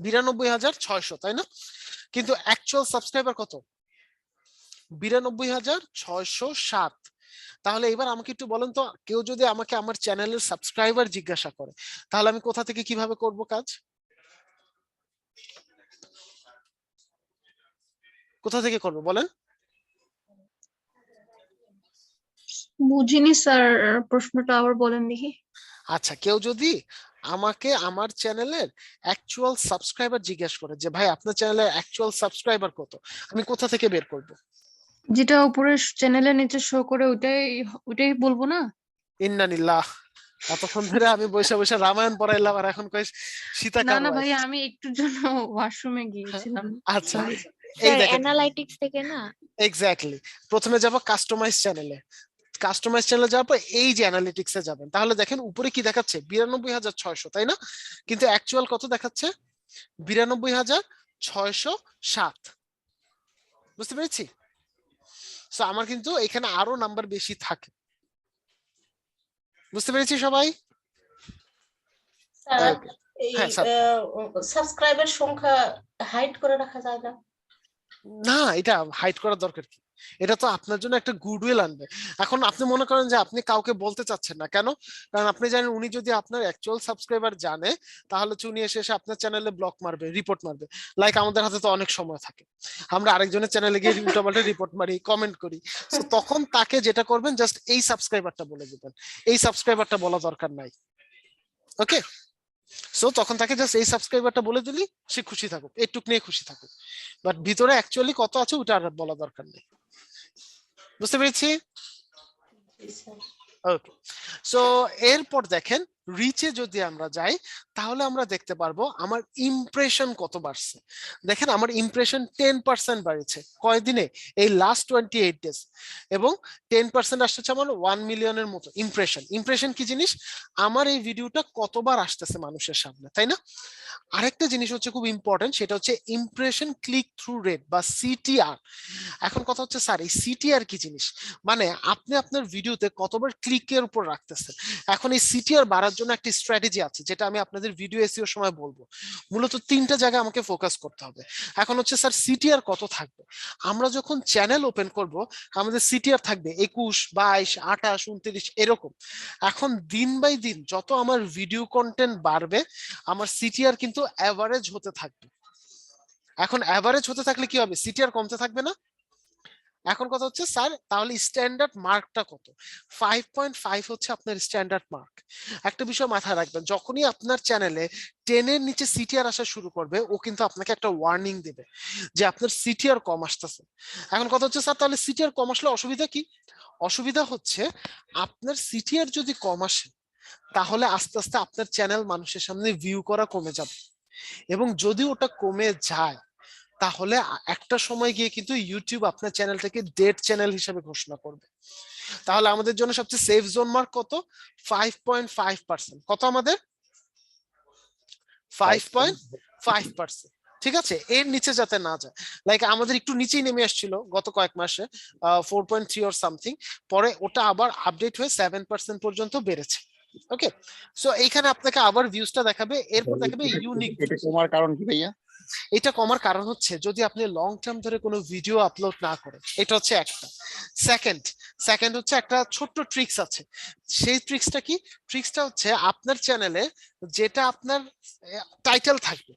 92,600, তাই না? কিন্তু অ্যাকচুয়াল সাবস্ক্রাইবার কত? 92,607। তাহলে এবার আমাকে একটু বলেন তো, কেউ যদি আমাকে আমার চ্যানেলের সাবস্ক্রাইবার জিজ্ঞাসা করে, তাহলে আমি কোথা থেকে কিভাবে করব কাজ? কোথা থেকে করব বলেন? বুঝিনি স্যার, প্রশ্নটা আবার বলেন দেখি। আচ্ছা, কেউ যদি আমাকে আমার চ্যানেলের অ্যাকচুয়াল সাবস্ক্রাইবার জিজ্ঞেস করে যে ভাই আপনার চ্যানেলের অ্যাকচুয়াল সাবস্ক্রাইবার কত, আমি কোথা থেকে বের করব? যেটা উপরে চ্যানেলের নিচে শো করে ওইটাই বলবো না? ইন্নানিল্লাহ, এতক্ষণ ধরে আমি বসে বসে রামায়ণ পড়াইলাম আর এখন কই না সীতাকার না ওয়াইফ। ভাই, আমি একটুর জন্য ওয়াশরুমে গিয়েছিলাম। আচ্ছা, সরি। এই স্যার দেখেন অ্যানালাইটিক্স থেকে না? এক্স্যাক্টলি, প্রথমে যাব কাস্টমাইজ চ্যানেলে। কাস্টমাইজ চ্যানেলে যাওয়ার পর এই যে অ্যানালিটিক্সে যাবেন, তাহলে দেখেন উপরে কি দেখাচ্ছে? 92,600, তাই না? কিন্তু অ্যাকচুয়াল কত দেখাচ্ছে? 92,607। বুঝতে পেরেছি? সো আমার কিন্তু এখানে আরো নাম্বার বেশি থাকে। বুঝতে পেরেছি সবাই? Sir Okay. এই হ্যাঁ, স্যার। সাবস্ক্রাইবার সংখ্যা হাইড করে রাখা যায় না? না, এটা হাইড করার দরকার কি? এটা তো আপনার জন্য একটা গুডউইল আনবে। এখন আপনি মনে করেন যে আপনি কাউকে বলতে চাচ্ছেন না, কেন? কারণ আপনি জানেন উনি যদি আপনার অ্যাকচুয়াল সাবস্ক্রাইবার জানে তাহলে উনি এসে এসে আপনার চ্যানেলে ব্লক মারবে, রিপোর্ট মারবে। লাইক আমাদের হাতে তো অনেক সময় থাকে, আমরা আরেকজনের চ্যানেলে গিয়ে উল্টাপাল্টা রিপোর্ট মারি, কমেন্ট করি। তো তখন তাকে যেটা করবেন, জাস্ট এই সাবস্ক্রাইবারটা বলে দিবেন, এই সাবস্ক্রাইবারটা বলা দরকার নাই। ওকে, সো তখন তাকে জাস্ট এই সাবস্ক্রাইবারটা বলে দিলি, সে খুশি থাকুক, এইটুক নিয়ে খুশি থাকুক, বাট ভিতরে অ্যাকচুয়ালি কত আছে ওটা আর বলা দরকার নেই। বুঝতে পেরেছি? ওকে, সো এরপর দেখেন রিচে যদি আমরা যাই তাহলে আমরা দেখতে পারবো আমার ইমপ্রেশন কত বাড়ছে। দেখেন আমার ইমপ্রেশন 10% বাড়ছে কয়দিনে? এই লাস্ট 28 ডেজ, এবং 10% আসছে আমার 1 মিলিয়নের মতো ইমপ্রেশন। ইমপ্রেশন কি জিনিস? আমার এই ভিডিওটা কতবার আসতেছে মানুষের সামনে, তাই না? আরেকটা জিনিস হচ্ছে খুব ইম্পর্টেন্ট, সেটা হচ্ছে ইমপ্রেশন ক্লিক থ্রু রেট বা সিটিআর। এখন কথা হচ্ছে স্যার এই সিটিআর কি জিনিস? মানে আপনি আপনার ভিডিওতে কতবার ক্লিকের উপর রাখতেছেন। এখন এই সিটিআর বাড়ার জন্য একটা স্ট্র্যাটেজি আছে যেটা আমি আপনাদের ভিডিও এসইওর সময় বলবো। মূলত 3টা জায়গায় আমাকে ফোকাস করতে হবে। এখন হচ্ছে স্যার সিটিআর কত থাকবে? আমরা যখন চ্যানেল ওপেন করব আমাদের সিটিআর থাকবে 21, 22, 28, 29 এরকম। এখন দিন বাই দিন যত আমার ভিডিও কন্টেন্ট বাড়বে আমার সিটিআর কিন্তু অ্যাভারেজ হতে থাকবে। এখন অ্যাভারেজ হতে থাকলে কি হবে? সিটিআর কমতে থাকবে না? এখন কথা হচ্ছে স্যার তাহলে স্ট্যান্ডার্ড মার্কটা কত? 5.5 হচ্ছে আপনার স্ট্যান্ডার্ড মার্ক। একটা বিষয় মাথায় রাখবেন, যখনই আপনার চ্যানেলে 10 এর নিচে সিটিআর আসা শুরু করবে ও কিন্তু আপনাকে একটা ওয়ার্নিং দেবে যে আপনার সিটিআর কম আসতেছে। এখন কথা হচ্ছে স্যার তাহলে সিটিআর কম আসলে অসুবিধা কি? অসুবিধা হচ্ছে আপনার সিটিআর যদি কম আসে তাহলে আস্তে আস্তে আপনার চ্যানেল মানুষের সামনে ভিউ করা কমে যাবে, এবং যদি ওটা কমে যায় তাহলে একটা সময় গিয়ে কিন্তু ইউটিউব আপনার চ্যানেলটাকে ডেড চ্যানেল হিসেবে ঘোষণা করবে। তাহলে আমাদের জন্য সবচেয়ে সেফ জোন মার্ক কত? 5.5%। কত আমাদের? 5.5%। ঠিক আছে, এর নিচে যাতে না যায়। লাইক আমাদের একটু নিচেই নেমে আসছিল গত কয়েক মাসে 4.3 অর সামথিং, পরে ওটা আবার আপডেট হয়ে 7% পর্যন্ত বেড়েছে। ওকে, সো এইখানে আপনাকে আবার ভিউজটা দেখাবে, এরপর দেখাবে ইউনিক। এটা তোমার কারণ কি ভাইয়া? এটা কমার কারণ হচ্ছে যদি আপনি লং টার্ম ধরে কোনো ভিডিও আপলোড না করেন, এটা হচ্ছে একটা। সেকেন্ড হচ্ছে একটা ছোট্ট ট্রিক্স আছে। সেই ট্রিক্সটা কি? ট্রিক্সটা হচ্ছে আপনার চ্যানেলে যেটা আপনার টাইটেল থাকবে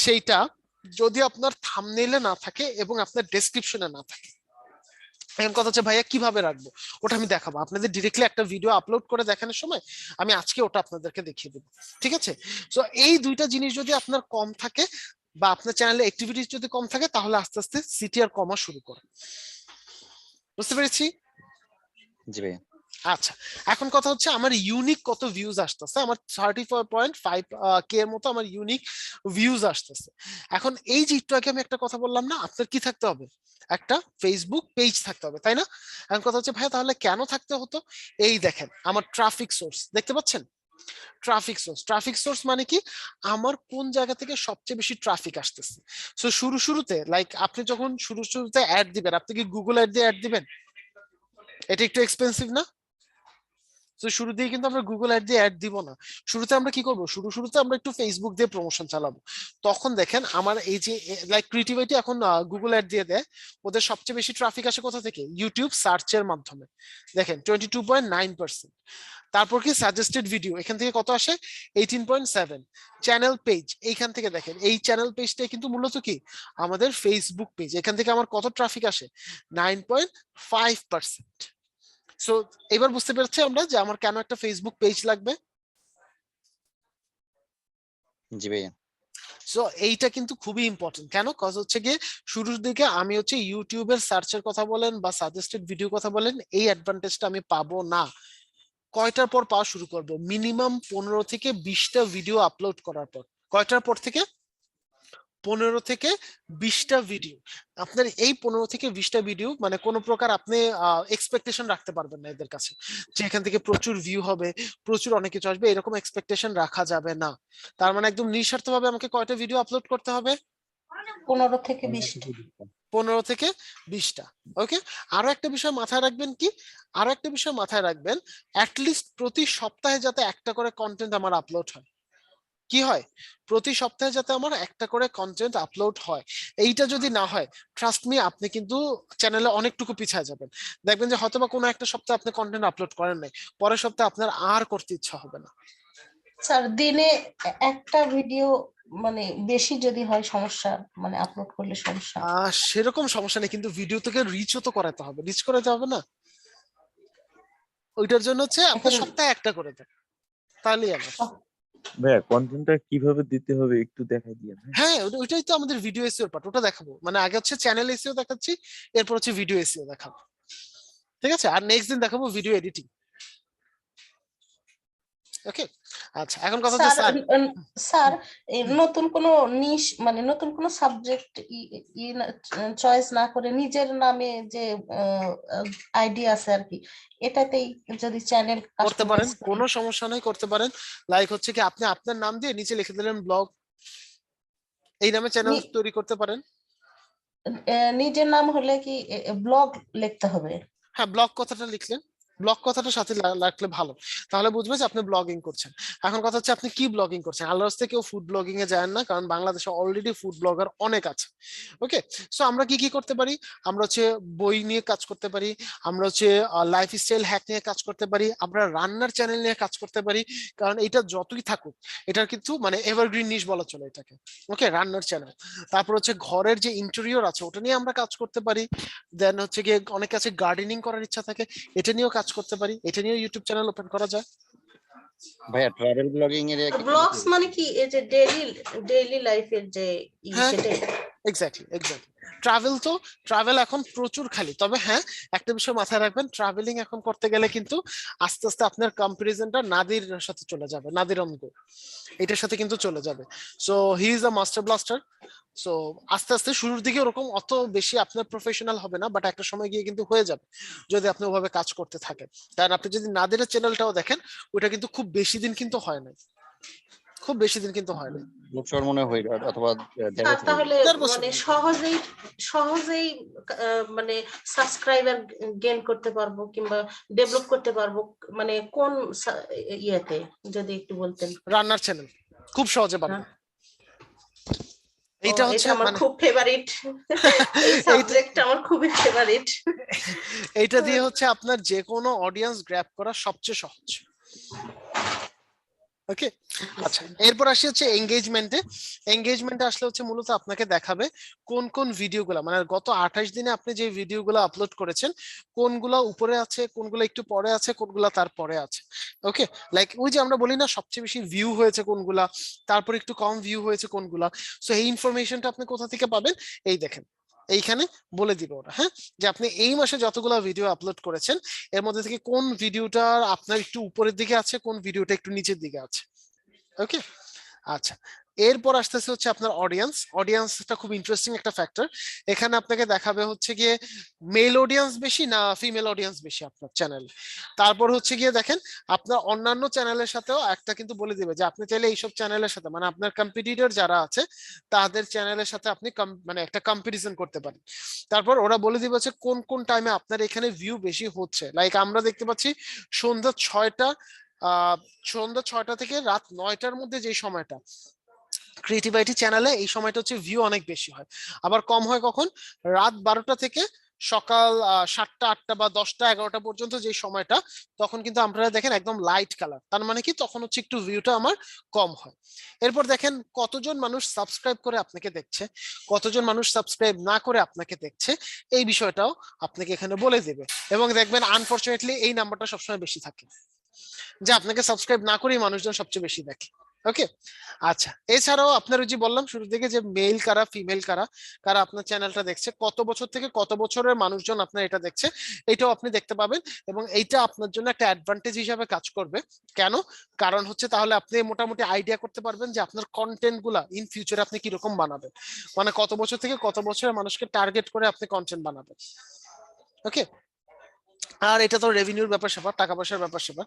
সেইটা যদি আপনার থাম্বনেইলে না থাকে এবং আপনার ডেসক্রিপশনে না থাকে। এখন কথা হচ্ছে ভাইয়া কিভাবে রাখবো? ওটা আমি দেখাবো আপনাদের ডিরেক্টলি একটা ভিডিও আপলোড করে দেখানোর সময়। আমি আজকে ওটা আপনাদেরকে দেখিয়ে দেবো, ঠিক আছে? সো এই দুইটা জিনিস যদি আপনার কম থাকে বা আপনার চ্যানেলে অ্যাক্টিভিটিস যদি কম থাকে তাহলে আস্তে আস্তে সিটিআর কমা শুরু করে। বুঝতে পেরেছি? জি ভাইয়া। আচ্ছা, এখন কথা হচ্ছে আমার ইউনিক কত ভিউজ আসতেছে? আমার 34.5 কে এর মতো আমার ইউনিক ভিউজ আসতেছে। এখন এই যে একটু আগে আমি একটা কথা বললাম না, আপনার কি থাকতে হবে? একটা ফেসবুক পেজ থাকতে হবে, তাই না? এখন কথা হচ্ছে ভাই তাহলে কেন থাকতে হতো? এই দেখেন আমার ট্রাফিক সোর্স দেখতে পাচ্ছেন? ট্রাফিক সোর্স মানে কি? আমার কোন জায়গা থেকে সবচেয়ে বেশি ট্রাফিক আসতেছে। সো শুরুতে লাইক আপনি যখন শুরুতে অ্যাড দিবেন, আপনি কি গুগল অ্যাড দিয়ে অ্যাড দিবেন? এটা একটু এক্সপেন্সিভ না? তো শুরু দিয়ে কিন্তু আমরা গুগল অ্যাড দিয়ে অ্যাড দিব না। শুরুতে আমরা কি করব? শুরুতে আমরা একটু ফেসবুক দিয়ে প্রমোশন চালাবো। তখন দেখেন আমার এই যে লাইক ক্রিয়েটিভিটি এখন গুগল অ্যাড দিয়ে দেয়, ওদের সবচেয়ে বেশি ট্রাফিক আসে কোথা থেকে? ইউটিউব সার্চের মাধ্যমে। দেখেন 22.9%। তারপর কি সাজেস্টেড ভিডিও, এখান থেকে কত আসে? 18.7। চ্যানেল পেজ এইখান থেকে দেখেন, এই চ্যানেল পেজটাই কিন্তু মূলত কি আমাদের ফেসবুক পেজ, এখান থেকে আমার কত ট্রাফিক আসে? 9.5%। সো এবার বুঝতে পেরেছি আমরা যে আমার কেন একটা ফেসবুক পেজ লাগবে। জি ভাইয়া। সো এইটা কিন্তু খুবই ইম্পর্টেন্ট। কেন? কজ হচ্ছে গিয়ে শুরুর দিকে আমি হচ্ছে ইউটিউবের সার্চের কথা বলেন বা সাজেস্টেড ভিডিও কথা বলেন, এই অ্যাডভান্টেজটা আমি পাবো না। কয়টার পর পাওয়া শুরু করব? মিনিমাম 15 থেকে 20টা ভিডিও আপলোড করার পর। কয়টার পর থেকে? 15 থেকে 20টা ভিডিও। আপনার এই 15 থেকে 20টা ভিডিও মানে কোনো প্রকার আপনি এক্সপেকটেশন রাখতে পারবেন না এদের কাছে যে এখান থেকে প্রচুর ভিউ হবে, প্রচুর অনেক কিছু আসবে, এরকম এক্সপেকটেশন রাখা যাবে না। তার মানে একদম নিঃস্বার্থভাবে আমাকে কয়টা ভিডিও আপলোড করতে হবে? 15 থেকে 20টা। 15 থেকে 20টা। ওকে, আরো একটা বিষয় মাথায় রাখবেন কি? আরো একটা বিষয় মাথায় রাখবেন, অ্যাটলিস্ট প্রতি সপ্তাহে যাতে একটা করে কন্টেন্ট আমার আপলোড হয়। কি হয়? প্রতি সপ্তাহে যাতে আমার একটা করে কন্টেন্ট আপলোড হয়। এইটা যদি না হয়, ট্রাস্ট মি আপনি কিন্তু চ্যানেলে অনেকটুকু পিছিয়ে যাবেন। দেখবেন যে হয়তোবা কোনো একটা সপ্তাহে আপনি কন্টেন্ট আপলোড করেন নাই, পরের সপ্তাহে আপনার আর করতে ইচ্ছা হবে না। স্যার দিনে একটা ভিডিও মানে বেশি যদি হয় সমস্যা, মানে আপলোড করলে সমস্যা? সেরকম সমস্যা নেই, কিন্তু ভিডিও থেকে রিচও তো করাতে হবে, রিচ করাতে হবে না? ওইটার জন্য হচ্ছে আপনি এখন সপ্তাহে একটা করে দেন, তাহলেই আমার। ভাইয়া কন্টেন্টটা কিভাবে দিতে হবে একটু দেখাই দিয়ে। হ্যাঁ, ওইটাই তো আমাদের ভিডিও এসইও পার্ট, ওটা দেখাবো। মানে আগে হচ্ছে চ্যানেল এসইও দেখাচ্ছি, এরপর হচ্ছে ভিডিও এসইও দেখাবো, ঠিক আছে? আর নেক্সট দিন দেখাবো ভিডিও এডিটিং। ওকে, আচ্ছা এখন কথা হচ্ছে স্যার স্যার স্যার নতুন কোনো নিশ মানে নতুন কোনো সাবজেক্ট চয়েস না করে নিজের নামে যে আইডি আছে আর কি, এটাতেই যদি চ্যানেল করতে পারেন, কোনো সমস্যা নাই, করতে পারেন। লাইক হচ্ছে কি আপনি আপনার নাম দিয়ে নিচে লিখে দিলেন ব্লগ, এই নামে চ্যানেল তৈরি করতে পারেন। নিজের নাম হলে কি ব্লগ লিখতে হবে? হ্যাঁ, ব্লগ কথাটা লিখলেন, ব্লগ কথাটা সাথে রাখলে ভালো, তাহলে বুঝবে যে আপনি ব্লগিং করছেন। এখন কথা হচ্ছে আপনি কি ব্লগিং করছেন। আল্লাহর রাস্তায় কেউ ফুড ব্লগিং এ যায় না, কারণ বাংলাদেশে অলরেডি ফুড ব্লগার অনেক আছে। ওকে, সো আমরা কি কি করতে পারি, আমরা হচ্ছে বই নিয়ে কাজ করতে পারি, আমরা হচ্ছে লাইফস্টাইল হ্যাক নিয়ে কাজ করতে পারি, আমরা রান্নার চ্যানেল নিয়ে কাজ করতে পারি, কারণ এটা যতই থাকুক এটার কিন্তু মানে এভারগ্রিন নিশ বলা চলে এটাকে। ওকে, রান্নার চ্যানেল। তারপর হচ্ছে ঘরের যে ইন্টেরিয়র আছে ওটা নিয়ে আমরা কাজ করতে পারি। দেন হচ্ছে গিয়ে অনেক কাছে গার্ডেনিং করার ইচ্ছা থাকে, এটা নিয়েও কাজ করতে পারি, এটা নিয়েও ইউটিউব চ্যানেল ওপেন করা যায়। ভাইয়া ট্রাভেল ব্লগিং এর ব্লগস মানে কি এই যে ডেইলি লাইফের যে হ্যাঁ। সেটাই। এক্স্যাক্টলি। ট্রাভেল এখন প্রচুর খালি। তবে হ্যাঁ, একটা বিষয় মাথায় রাখবেন, ট্রাভেলিং এখন করতে গেলে কিন্তু আস্তে আস্তে আপনার কম্পারিজনটা নাদির সাথে চলে যাবে, নাদির অঙ্গু এটার সাথে কিন্তু চলে যাবে। So he is a master blaster. So আস্তে আস্তে শুরুর দিকে ওরকম অত বেশি আপনার প্রফেশনাল হবে না, বাট একটা সময় গিয়ে কিন্তু হয়ে যাবে যদি আপনি ওভাবে কাজ করতে থাকেন। কারণ আপনি যদি নাদিরের চ্যানেলটাও দেখেন, ওটা কিন্তু খুব বেশি দিন কিন্তু হয় না, খুব বেশি দিন কিন্তু হয় না। বছর মনে হয় অথবা দেড় বছর। তাহলে 1.5 বছর। মানে সহজেই মানে সাবস্ক্রাইবার গেইন করতে পারবো কিংবা ডেভেলপ করতে পারবো, মানে কোন ইয়েতে যদি একটু বলতেন। রান্নার চ্যানেল খুব সহজে পারবেন। এইটা হচ্ছে আমার মানে খুব ফেভারিট, এই সাবজেক্ট আমার খুবই ফেভারিট। এইটা দিয়ে হচ্ছে আপনার যে কোনো অডিয়েন্স গ্র্যাব করা সবচেয়ে সহজ। ওকে, আচ্ছা, এরপর আসি হচ্ছে এঙ্গেজমেন্টে আসলে হচ্ছে মূলত আপনাকে দেখাবে কোন কোন ভিডিওগুলো, মানে গত 28 দিনে আপনি যে ভিডিওগুলো আপলোড করেছেন কোনগুলো উপরে আছে, কোনগুলো একটু পরে আছে, কোনগুলো তারপরে আছে। ওকে, লাইক ওই যে আমরা বলি না সবচেয়ে বেশি ভিউ হয়েছে কোনগুলা, তারপর একটু কম ভিউ হয়েছে কোনগুলা। সো এই ইনফরমেশনটা আপনি কোথা থেকে পাবেন, এই দেখেন এইখানে বলে দিব ওরা, হ্যাঁ, যে আপনি এই মাসে যতগুলো ভিডিও আপলোড করেছেন এর মধ্যে থেকে কোন ভিডিওটা আপনার একটু উপরের দিকে আছে, কোন ভিডিওটা একটু নিচের দিকে আছে। ওকে, আচ্ছা, এরপর আসতেছে হচ্ছে আপনার অডিয়েন্সটা খুব ইন্টারেস্টিং একটা ফ্যাক্টর। এখানে আপনাকে দেখাবে হচ্ছে গিয়ে মেল অডিয়েন্স বেশি না ফিমেল অডিয়েন্স বেশি আপনার চ্যানেলে। তারপর হচ্ছে গিয়ে দেখেন আপনার অন্যান্য চ্যানেলের সাথেও একটা কিন্তু বলে দিবে যে আপনি চাইলে এইসব চ্যানেলের সাথে মানে আপনার কম্পিটিটর যারা আছে তাদের চ্যানেলের সাথে আপনি মানে একটা কম্পারিজন করতে পারেন। তারপর ওরা বলে দিবে হচ্ছে কোন কোন টাইমে আপনার এখানে ভিউ বেশি হচ্ছে। লাইক আমরা দেখতে পাচ্ছি সন্ধ্যা 6টা থেকে রাত 9টার মধ্যে যে সময়টা ক্রিয়েটিভ আইটি চ্যানেলে এই সময়টা হচ্ছে ভিউ অনেক বেশি হয়। আবার কম হয় কখন, রাত 12টা থেকে সকাল 7টা 8টা বা 10টা 11টা পর্যন্ত যে সময়টা, তখন কিন্তু আপনারা দেখেন একদম লাইট কালার, তার মানে কি তখন হচ্ছে একটু ভিউটা আমার কম হয়। এরপর দেখেন কতজন মানুষ সাবস্ক্রাইব করে আপনাকে দেখছে, কতজন মানুষ সাবস্ক্রাইব না করে আপনাকে দেখছে, এই বিষয়টাও আপনাকে এখানে বলে দেবে। এবং দেখবেন আনফরচুনেটলি এই নাম্বারটা সবসময় বেশি থাকে, যে আপনাকে সাবস্ক্রাইব না করেই মানুষজন সবচেয়ে বেশি দেখে। ওকে, আচ্ছা, এছাড়াও আপনার ওই যে বললাম শুরু থেকে যে মেল কারা ফিমেল কারা কারা আপনার চ্যানেলটা দেখছে, কত বছর থেকে কত বছরের মানুষজন আপনার এটা দেখছে, এটাও আপনি দেখতে পাবেন। এবং এইটা আপনার জন্য একটা অ্যাডভান্টেজ হিসাবে কাজ করবে। কেন? কারণ হচ্ছে তাহলে আপনি মোটামুটি আইডিয়া করতে পারবেন যে আপনার কন্টেন্ট গুলা ইন ফিউচারে আপনি কিরকম বানাবেন, মানে কত বছর থেকে কত বছরের মানুষকে টার্গেট করে আপনি কন্টেন্ট বানাবেন। ওকে, আর এটা তো রেভিনিউর ব্যাপার স্যাপার, টাকা পয়সার ব্যাপার স্যাপার,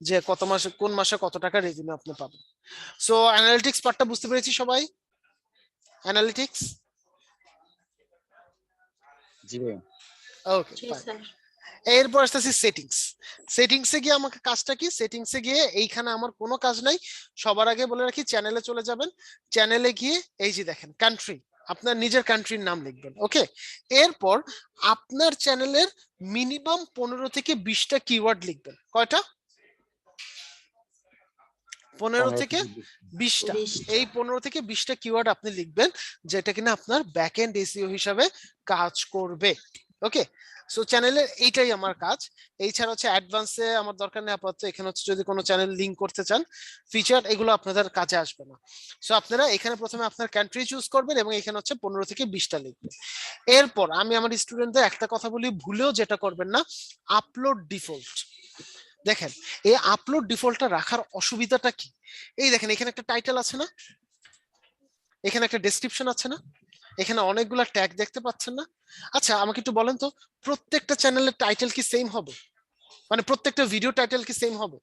যে কত মাসে কোন মাসে কত টাকা রেভিনিউ আপনি পাবেন। সো অ্যানালিটিক্স পার্টটা বুঝতে পেরেছি সবাই? অ্যানালিটিক্স, জি ভাইয়া। ওকে, এরপর আসতেছি সেটিংসে গিয়ে আমাকে কাজটা কি, সেটিংসে গিয়ে এইখানে আমার কোনো কাজ নাই। সবার আগে বলে রাখি চ্যানেলে চলে যাবেন, চ্যানেলে গিয়ে এই যে দেখেন কান্ট্রি, আপনার নিজের কান্ট্রির নাম লিখবেন। ওকে, এরপর আপনার চ্যানেলের মিনিমাম 15 থেকে 20টা কিওয়ার্ড লিখবেন। কয়টা? 15 থেকে 20টা। এই 15 থেকে 20টা কিওয়ার্ড আপনি লিখবেন, যেটা কিনা আপনার ব্যাক এন্ড এসইও হিসাবে কাজ করবে। ওকে, সো চ্যানেলের এইটাই আমার কাজ। এছাড়া হচ্ছে অ্যাডভান্সে আমার দরকার নেই আপাতত। এখানে হচ্ছে যদি কোনো চ্যানেল লিংক করতে চান ফিচার, এগুলো আপনাদের কাজে আসবে না। সো আপনারা এখানে প্রথমে আপনার কান্ট্রি চুজ করবেন এবং এখানে হচ্ছে 15 থেকে 20টা লিখবেন। এরপর আমি আমার স্টুডেন্টদের একটা কথা বলি, ভুলেও যেটা করবেন না, আপলোড ডিফল্ট। দেখেন এই আপলোড ডিফল্টটা রাখার অসুবিধাটা কি, এই দেখেন এখানে একটা টাইটেল আছে না, এখানে একটা ডেসক্রিপশন আছে না, এখানে অনেকগুলা ট্যাগ দেখতে পাচ্ছেন না। আচ্ছা আমাকে একটু বলেন তো, প্রত্যেকটা চ্যানেলের টাইটেল কি সেম হবে, মানে প্রত্যেকটা ভিডিও টাইটেল কি সেম হবে?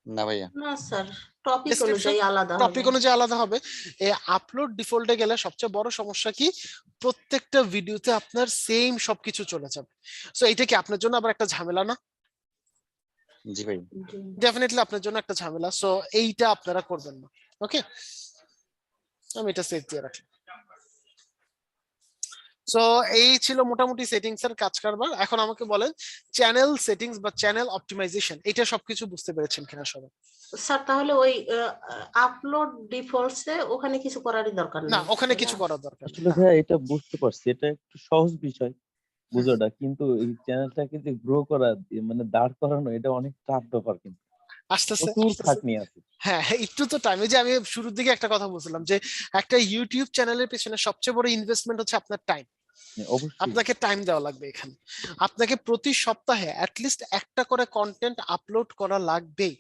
না ভাইয়া। না স্যার, টপিক Description, অনুযায়ী আলাদা টপিক হবে। অনুযায়ী আলাদা হবে। এই আপলোড ডিফল্টে গেলে সবচেয়ে বড় সমস্যা কি, প্রত্যেকটা ভিডিওতে আপনার সেম সবকিছু চলে যাবে। সো এটা কি আপনার জন্য আবার একটা ঝামেলা না? জি ভাই। জি। ডেফিনেটলি আপনার জন্য একটা ঝামেলা। সো এইটা আপনারা করবেন না। ওকে, আমি এটা সেভ দিয়ে রাখলাম। সো এই ছিল মোটামুটি সেটিংস এর কাজ কারবার। এখন আমাকে বলেন চ্যানেল সেটিংস বা চ্যানেল অপটিমাইজেশন, এটা সবকিছু বুঝতে পেরেছেন কিনা সবাই? স্যার তাহলে ওই আপলোড ডিফল্টসে ওখানে কিছু করারই দরকার না, নেই, ওখানে তাই কিছু না? করার দরকার নেই। আসলে না। ভাইয়া এটা বুঝতে পারছি, এটা একটু সহজ বিষয় বোঝাটা, কিন্তু এই চ্যানেলটাকে যে গ্রো করা মানে দাঁড় করানো এটা অনেক টাফ ব্যাপার, কিন্তু আসতেছে প্রচুর আসতেছে। খাটনি আছে। হ্যাঁ হ্যাঁ, একটু তো টাইম, যে আমি শুরুর দিকে একটা কথা বলছিলাম যে একটা ইউটিউব চ্যানেলের পেছনে সবচেয়ে বড় ইনভেস্টমেন্ট হচ্ছে আপনার টাইম। অবশ্যই। আপনাকে টাইম দেওয়া লাগবে এখানে। আপনাকে প্রতি সপ্তাহে অ্যাটলিস্ট একটা করে কন্টেন্ট আপলোড করা লাগবেই।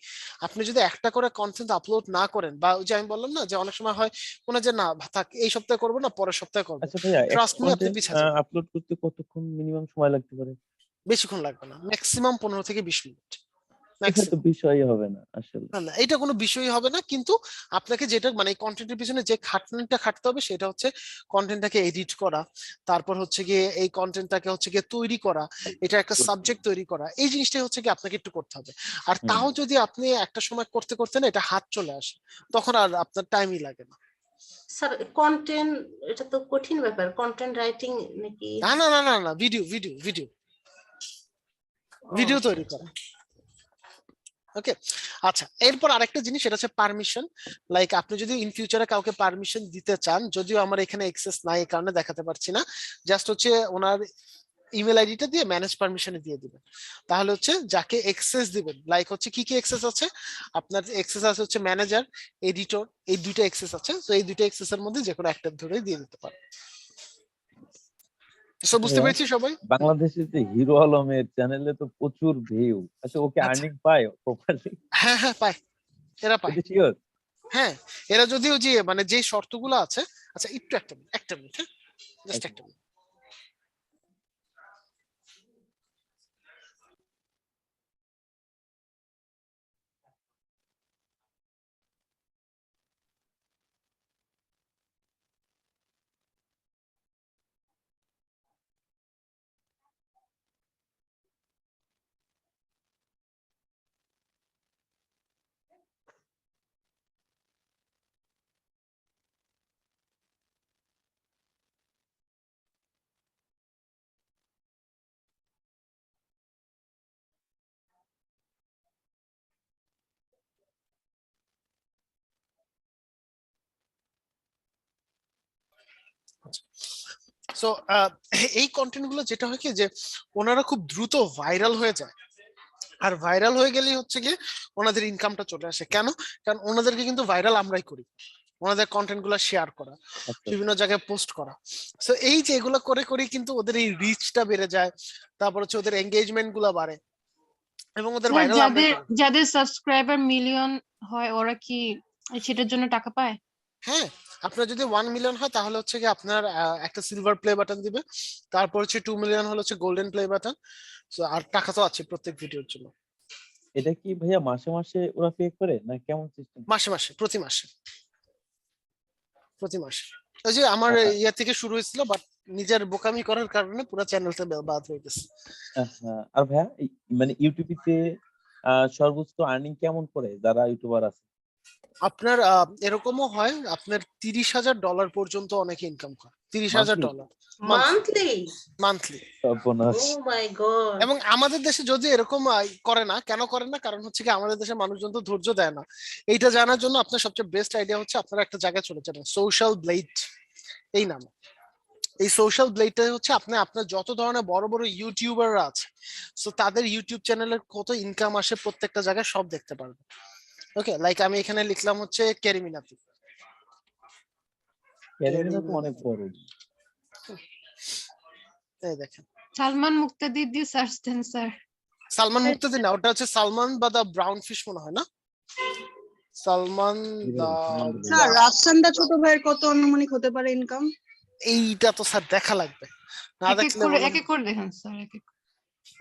আপনি যদি একটা করে কন্টেন্ট আপলোড না করেন, বা ওই যে আমি বললাম না যে অনেক সময় হয় কোনো যে না থাক এই সপ্তাহে করবো না পরের সপ্তাহে করবো, আচ্ছা ভাইয়া, একটা ট্রাস্ট মি আপনি কন্টেন্ট পিছা যাবেন। আপলোড করতে কতক্ষণ মিনিমাম সময় লাগতে পারে? বেশিক্ষণ লাগবে না, ম্যাক্সিমাম 15 থেকে 20 মিনিট এটা তো ম্যাক্সিমাম। বিষয়ই হবে না আসলে। না না, এটা কোনো বিষয়ই হবে না, কিন্তু আপনাকে যেটা মানে কন্টেন্টের পিছনে যে খাটনিটা খাটতে হবে সেটা হচ্ছে কন্টেন্টটাকে এডিট করা, তারপর হচ্ছে গিয়ে এই কন্টেন্টটাকে হচ্ছে গিয়ে তৈরি করা, এটা একটা সাবজেক্ট তৈরি করা, এই জিনিসটাই হচ্ছে কি আপনাকে একটু করতে হবে। আর হুম। তাও যদি আপনি একটা সময় করতে করতে না এটা হাত চলে আসে, তখন আর আপনার টাইমই লাগে না। স্যার কন্টেন্ট এটা তো কঠিন ব্যাপার, কন্টেন্ট রাইটিং নাকি? না না না না না, ভিডিও ভিডিও ভিডিও ও, ভিডিও আচ্ছা, তৈরি আচ্ছা। করা। ওকে, আচ্ছা এরপর আরেকটা জিনিস, সেটা হচ্ছে পারমিশন। লাইক আপনি যদি ইন ফিউচারে কাউকে পারমিশন দিতে চান, যদিও আমার এখানে এক্সেস নাই এই কারণে দেখাতে পারছি না, জাস্ট হচ্ছে ওনার ইমেল আইডিটা দিয়ে ম্যানেজ পারমিশনে দিয়ে দিবেন। তাহলে হচ্ছে যাকে এক্সেস দিবেন, লাইক হচ্ছে কি কি এক্সেস আছে, আপনার এক্সেস আছে হচ্ছে ম্যানেজার, এডিটর, এই দুইটা এক্সেস আছে। তো এই দুইটা এক্সেস এর মধ্যে যে কোনো একটা ধরে দিয়ে দিতে পারেন। সো বুঝতে ভাইয়া, পেরেছি সবাই? বাংলাদেশে যে হিরো আলমের চ্যানেলে তো প্রচুর ভিউ। আচ্ছা, ওকে আচ্ছা, আর্নিং পায় প্রপারলি? হ্যাঁ হ্যাঁ পায়, এরা পায়। এটা শিওর? হ্যাঁ, এরা যদিও যে মানে যে শর্তগুলো আছে। আচ্ছা একটু একটা মিনিট, হ্যাঁ জাস্ট একটা মিনিট। সো এই কন্টেন্ট গুলো যেটা হয় কি যে ওনারা খুব দ্রুত ভাইরাল হয়ে যায়, আর ভাইরাল হয়ে গেলেই হচ্ছে গিয়ে ওনাদের ইনকামটা চলে আসে। কেন? কারণ ওনাদেরকে কিন্তু ভাইরাল আমরাই করি, ওনাদের কন্টেন্ট গুলো শেয়ার করা, আচ্ছা, বিভিন্ন জায়গায় পোস্ট করা। সো এই যে এগুলো করে করে কিন্তু ওদের এই রিচটা বেড়ে যায়, তারপর হচ্ছে ওদের এঙ্গেজমেন্ট গুলো বাড়ে, এবং ওদের স্যার ভাইরাল আমরাই যাদের করি। যাদের সাবস্ক্রাইবার মিলিয়ন হয় ওরা কি সেটার জন্য টাকা পায়? হ্যাঁ, আপনার যদি 1 মিলিয়ন হয় তাহলে হচ্ছে কি আপনার একটা সিলভার প্লে বাটন দিবে, তারপর হচ্ছে 2 মিলিয়ন হলো হচ্ছে গোল্ডেন প্লে বাটন। সো আর টাকা তো আছে প্রত্যেক ভিডিওর জন্য। এটা কি ভাইয়া মাসে মাসে ওরা পে করে না কেমন সিস্টেম? মাসে মাসে, প্রতি মাসে, প্রতি মাসে। ওই যে আমার ইয়া থেকে শুরু হয়েছিল, বাট নিজের বোকামি করার কারণে পুরো চ্যানেলটা বাদ হয়ে গেছে। আর ভাইয়া মানে ইউটিউবে সর্বোচ্চ আর্নিং কেমন করে যারা ইউটিউবার আছে? আপনার এরকমও হয়, আপনার $30,000 পর্যন্ত অনেকে ইনকাম করে। মান্থলি? $30,000 মান্থলি? মান্থলি। সর্বনাশ। ও মাই গড। এবং আমাদের দেশে যদি এরকম করে না, কেন করে না? কারণ হচ্ছে কি আমাদের দেশে মানুষজন তো ধৈর্য দেয় না। এইটা জানার জন্য আপনার সবচেয়ে বেস্ট আইডিয়া হচ্ছে আপনারা একটা জায়গায় চলে যাবেন, সোশ্যাল ব্লেড এই নামে। এই সোশ্যাল ব্লেডটা হচ্ছে আপনি আপনার যত ধরনের বড় বড় ইউটিউবাররা আছে, সো তাদের ইউটিউব চ্যানেলের কত ইনকাম আসে প্রত্যেকটা জায়গায় সব দেখতে পারবেন। ওকে, লাইক আমি এখানে লিখলাম হচ্ছে ক্যারিমিনাতি। ক্যারিমিনা তো অনেক বড়। এই দেখেন, সালমান মুক্তাদি দিয়ে সার্চ দেন স্যার। সালমান মুক্তাদি না, ওটা হচ্ছে সালমান বা দা ব্রাউন ফিশ মনে হয় না? সালমান দা, স্যার রাফসানদা ছোট ভাইয়ের কত আনুমানিক হতে পারে ইনকাম? এইটা তো স্যার দেখা লাগবে, না এক এক দেখলে করে বলুন। এক এক করে দেখেন স্যার, এক এক করে।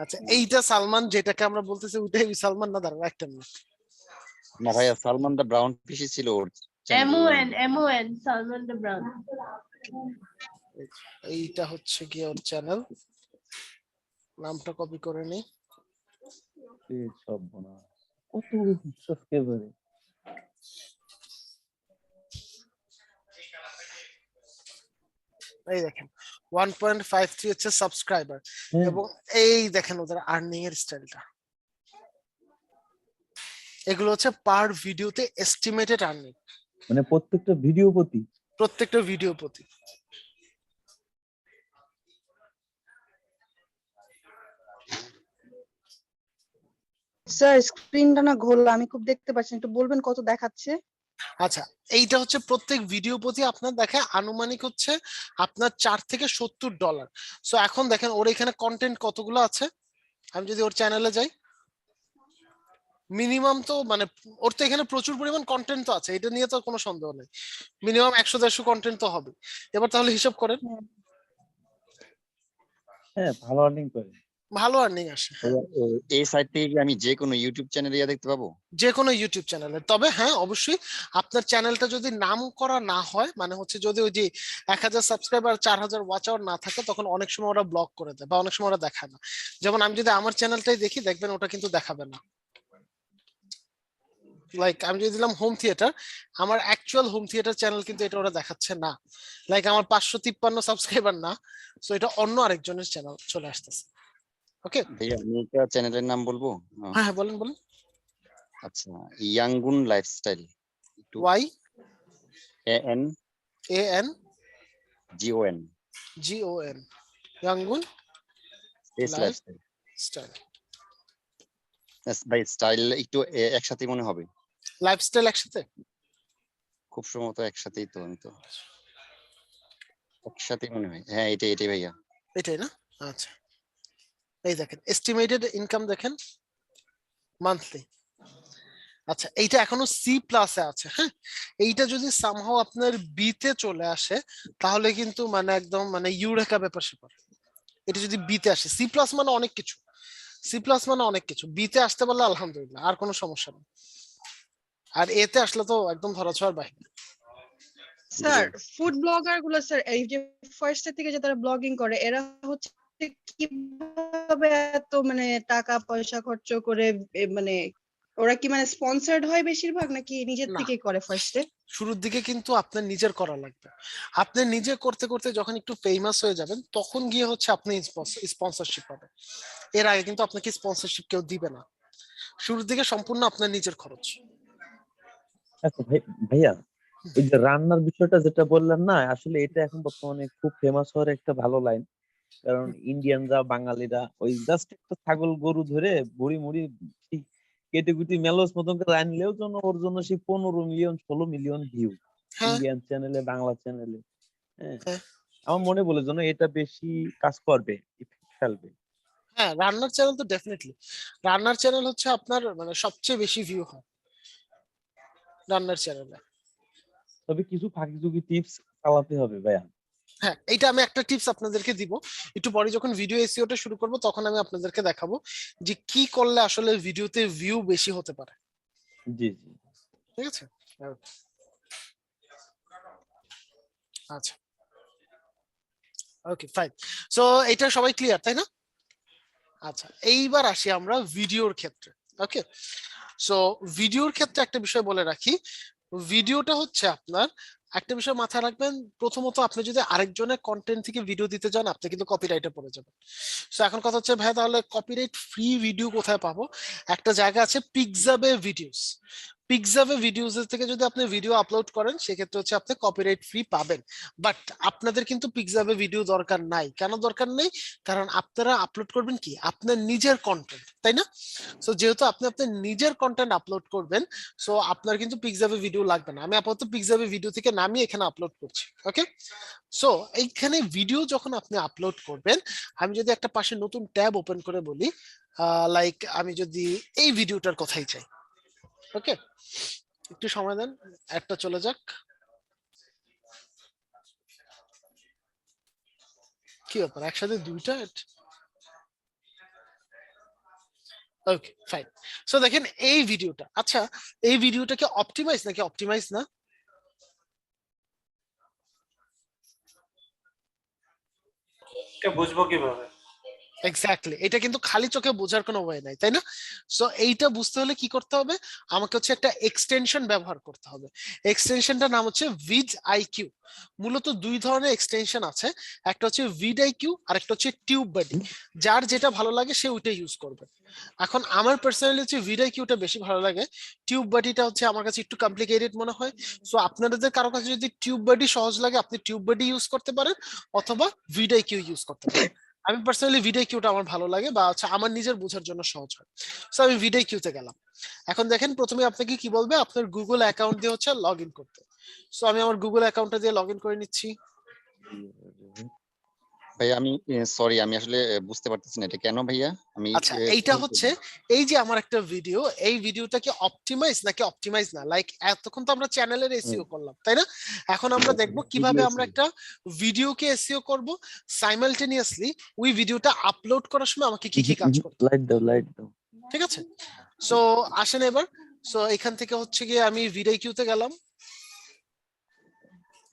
আচ্ছা এইটা সালমান যেটাকে আমরা বলতেছি ওইটাই ওই সালমান না? দাঁড়াও একটা মিনিট। না ভাইয়া, সালমান দা ব্রাউন ফিশই ছিল ওর MON সালমান দ্য ব্রাউন। এইটা হচ্ছে গিয়ে ওর চ্যানেল, নামটা কপি করে নি। এই সব বোনা কত সাবস্ক্রাইবারে। এই দেখেন 1.53 হচ্ছে সাবস্ক্রাইবার, হ্যাঁ, এবং এই দেখেন ওদের আর্নিং এর স্টাইলটা। এগুলো হচ্ছে পার ভিডিওতে এস্টিমেটেড আর্নিং, মানে প্রত্যেকটা ভিডিও প্রতি। প্রত্যেকটা ভিডিও প্রতি। স্যার স্ক্রিনটা না ঘোলা, আমি খুব দেখতে পাচ্ছি না, একটু বলবেন কত দেখাচ্ছে? আচ্ছা, এইটা হচ্ছে প্রত্যেক ভিডিও প্রতি আপনার দেখে আনুমানিক হচ্ছে আপনার $4 থেকে $70। সো এখন দেখেন ওর এখানে কন্টেন্ট কতগুলো আছে, আমি যদি ওর চ্যানেলে যাই, মিনিমাম তো মানে ওর তো এখানে প্রচুর পরিমাণ কন্টেন্ট তো আছে, এটা নিয়ে তো কোনো সন্দেহ নেই, মিনিমাম 100-150 কন্টেন্ট তো হবে। এবার তাহলে হিসাব করেন, হ্যাঁ, ভালো আর্নিং করে। ভালো আর্নিং আসে। ভাইয়া, এই সাইট থেকে কি আমি যে কোনো ইউটিউব চ্যানেলে ইয়া দেখতে পাবো? যে কোনো ইউটিউব চ্যানেলে, তবে হ্যাঁ অবশ্যই আপনার চ্যানেলটা যদি নাম করা না হয়, মানে হচ্ছে যদি ওই যে 1000 সাবস্ক্রাইবার 4000 ওয়াচ আওয়ার না থাকে, তখন অনেক সময় ওরা ব্লক করে দেয় বা অনেক সময় ওরা দেখায় না। যেমন আমি যদি আমার চ্যানেলটাই দেখি, দেখবেন ওটা কিন্তু দেখাবে না। লাইক আমি যদি দিলাম হোম থিয়েটার, আমার অ্যাকচুয়াল হোম থিয়েটার চ্যানেল কিন্তু এটা ওরা দেখাচ্ছে না। লাইক আমার 553 সাবস্ক্রাইবার না, সো এটা অন্য আরেকজনের চ্যানেল চলে আসতেছে। ওকে, ভাইয়া আমি একটা চ্যানেলের নাম বলবো? হ্যাঁ হ্যাঁ বলেন বলেন। আচ্ছা, ইয়াঙ্গুন লাইফস্টাইল, একটু YANGON GON Yangon space lifestyle. Lifestyle. ভাই স্টাইল একটু একসাথে মনে হবে, লাইফস্টাইল একসাথে, খুব সম্ভবত একসাথেই তো, আমি তো একসাথে মনে হয়। হ্যাঁ এটাই ভাইয়া। এটাই না? আচ্ছা, এই দেখেন এস্টিমেটেড ইনকাম দেখেন মান্থলি। আচ্ছা, এইটা এখনো C+ এ আছে। হ্যাঁ, এইটা যদি সামহাও আপনার বি তে চলে আসে, তাহলে কিন্তু মানে একদম মানে ইউরেকা ব্যাপার স্যাপার। এটা যদি বি তে আসে, C+ মানে অনেক কিছু, C+ মানে অনেক কিছু, বি তে আসতে পারলে আলহামদুলিল্লাহ, আর কোনো সমস্যা নেই। আর এতে আসলে তো একদম ধরাছোঁয়ার বাইরে। স্যার ফুড ব্লগার গুলো, স্যার এই যে ফার্স্ট থেকে যে তারা ব্লগিং করে, এরা হচ্ছে কিভাবে এত মানে টাকা পয়সা খরচ করে মানে ওরা কি মানে স্পন্সর্ড হয় বেশিরভাগ, নাকি নিজের না, থেকে করে ফার্স্টে? শুরুর দিকে কিন্তু আপনার নিজের করা লাগবে। আপনি নিজে করতে করতে যখন একটু ফেমাস হয়ে যাবেন, তখন গিয়ে হচ্ছে আপনি স্পন্সরশিপ পাবেন। এর আগে কিন্তু আপনাকে স্পন্সরশিপ কেউ দিবে না, শুরুর দিকে সম্পূর্ণ আপনার নিজের খরচ। আচ্ছা ভাইয়া, ওই যে রান্নার বিষয়টা যেটা বললেন না, আসলে এটা এখন বর্তমানে খুব ফেমাস হওয়ার একটা ভালো লাইন। কারণ ইন্ডিয়ানরা বাঙালিরা ওই জাস্ট একটা ছাগল গরু ধরে বড়ি মুড়ি কেটে কুটি মেলোস মতন করে আনলেও জন্য ওর জন্য সেই 15 মিলিয়ন 16 মিলিয়ন ভিউ হ্যাঁ ইন্ডিয়ান চ্যানেলে, বাংলা চ্যানেলে। হ্যাঁ, হ্যাঁ আমার মনে বলে জন্য এটা বেশি কাজ করবে, ইফেক্ট ফেলবে। হ্যাঁ, রান্নার চ্যানেল তো ডেফিনেটলি, রান্নার চ্যানেল হচ্ছে আপনার মানে সবচেয়ে বেশি ভিউ হয় রান্নার চ্যানেলে। তবে কিছু ফাঁকি ঝুঁকি টিপস চালাতে হবে ভাইয়া। হ্যাঁ, এইটা আমি একটা টিপস আপনাদেরকে দিব, একটু পরে যখন ভিডিও এসইওটা শুরু করব, তখন আমি আপনাদেরকে দেখাবো যে কি করলে আসলে ভিডিওতে ভিউ বেশি হতে পারে। জি জি। ঠিক আছে, আচ্ছা, ওকে ফাইন। সো এটা সবাই ক্লিয়ার তাই না? আচ্ছা, এইবার আসি আমরা ভিডিওর ক্ষেত্রে। ওকে, সো ভিডিওর ক্ষেত্রে একটা বিষয় বলে রাখি, ভিডিওটা হচ্ছে আপনার একটা বিষয় মাথায় রাখবেন, প্রথমত আপনি যদি আরেকজনের কন্টেন্ট থেকে ভিডিও দিতে যান, আপনি কিন্তু কপিরাইটে পড়ে যাবেন। সো এখন কথা হচ্ছে ভাই, তাহলে কপিরাইট ফ্রি ভিডিও কোথায় পাবো? একটা জায়গা আছে পিক্সাবে ভিডিওস। পিক্সাবে ভিডিওস থেকে যদি আপনি ভিডিও আপলোড করেন, সেক্ষেত্রে হচ্ছে আপনি কপিরাইট ফ্রি পাবেন। বাট আপনাদের কিন্তু পিক্সাবে ভিডিও দরকার নাই। কেন দরকার নেই? কারণ আপনারা আপলোড করবেন কি আপনার নিজের কন্টেন্ট, তাই না? সো যেহেতু আপনি আপনার নিজের কন্টেন্ট আপলোড করবেন, সো আপনার কিন্তু পিক্সাবে ভিডিও লাগবে না। আমি আপাতত পিক্সাবে ভিডিও থেকে নামিয়ে এখানে আপলোড করছি। ওকে, সো এইখানে ভিডিও যখন আপনি আপলোড করবেন, আমি যদি একটা পাশে নতুন ট্যাব ওপেন করে বলি, লাইক আমি যদি এই ভিডিওটার কথাই চাই, ওকে একটু সময় দেন, একটা চলে যাক। কি ব্যাপার, একসাথে দুইটা ad? Okay fine. সো দেখেন এই ভিডিওটা, আচ্ছা এই ভিডিওটা কি অপটিমাইজ নাকি অপটিমাইজ না? এটা বুঝবো কিভাবে? এক্স্যাক্টলি, এটা কিন্তু খালি চোখে বোঝার কোনো ওয়ে নাই, তাই না? সো এইটা বুঝতে হলে কি করতে হবে, আমাকে হচ্ছে একটা এক্সটেনশন ব্যবহার করতে হবে। এক্সটেনশনটার নাম হচ্ছে ভিড আইকিউ। মূলত দুই ধরনের এক্সটেনশন আছে, একটা হচ্ছে ভিড আইকিউ আর একটা হচ্ছে টিউব বাডি। যার যেটা ভালো লাগে সে ওইটা ইউজ করবে। এখন আমার পার্সোনালি হচ্ছে ভিড আইকিউটা বেশি ভালো লাগে, টিউব বাডিটা হচ্ছে আমার কাছে একটু কমপ্লিকেটেড মনে হয়। সো আপনাদের কারো কাছে যদি টিউব বাডি সহজ লাগে আপনি টিউব বাডি ইউজ করতে পারেন, অথবা ভিড আইকিউ ইউজ করতে পারেন। আমি পার্সোনালি ভিডিও কিউটা আমার ভালো লাগে, বা হচ্ছে আমার নিজের বোঝার জন্য সহজ হয়। সো আমি ভিডিও কিউতে গেলাম। এখন দেখেন প্রথমে আপনাকে কি বলবে, আপনার গুগল অ্যাকাউন্ট দিয়ে হচ্ছে লগ ইন করতে। সো আমি আমার গুগল অ্যাকাউন্টটা দিয়ে লগ ইন করে নিচ্ছি। ভাইয়া আমি সরি, আমি আসলে বুঝতে পারতেছি না এটা কেন ভাইয়া। আমি আচ্ছা এইটা হচ্ছে, এই যে আমার একটা ভিডিও, এই ভিডিওটা কি অপটিমাইজ নাকি অপটিমাইজ না? লাইক এতক্ষণ তো আমরা চ্যানেলের এসইও করলাম, তাই না? এখন আমরা দেখব কিভাবে আমরা একটা ভিডিওকে এসইও করব সাইমালটেনিয়াসলি। ওই ভিডিওটা আপলোড করার সময় আমাকে কি কি কাজ করতে হবে। লাইট দাও, লাইট দাও। ঠিক আছে, সো আসেন এবার। সো এখান থেকে হচ্ছে গিয়ে আমি ভিডিও কিউতে গেলাম,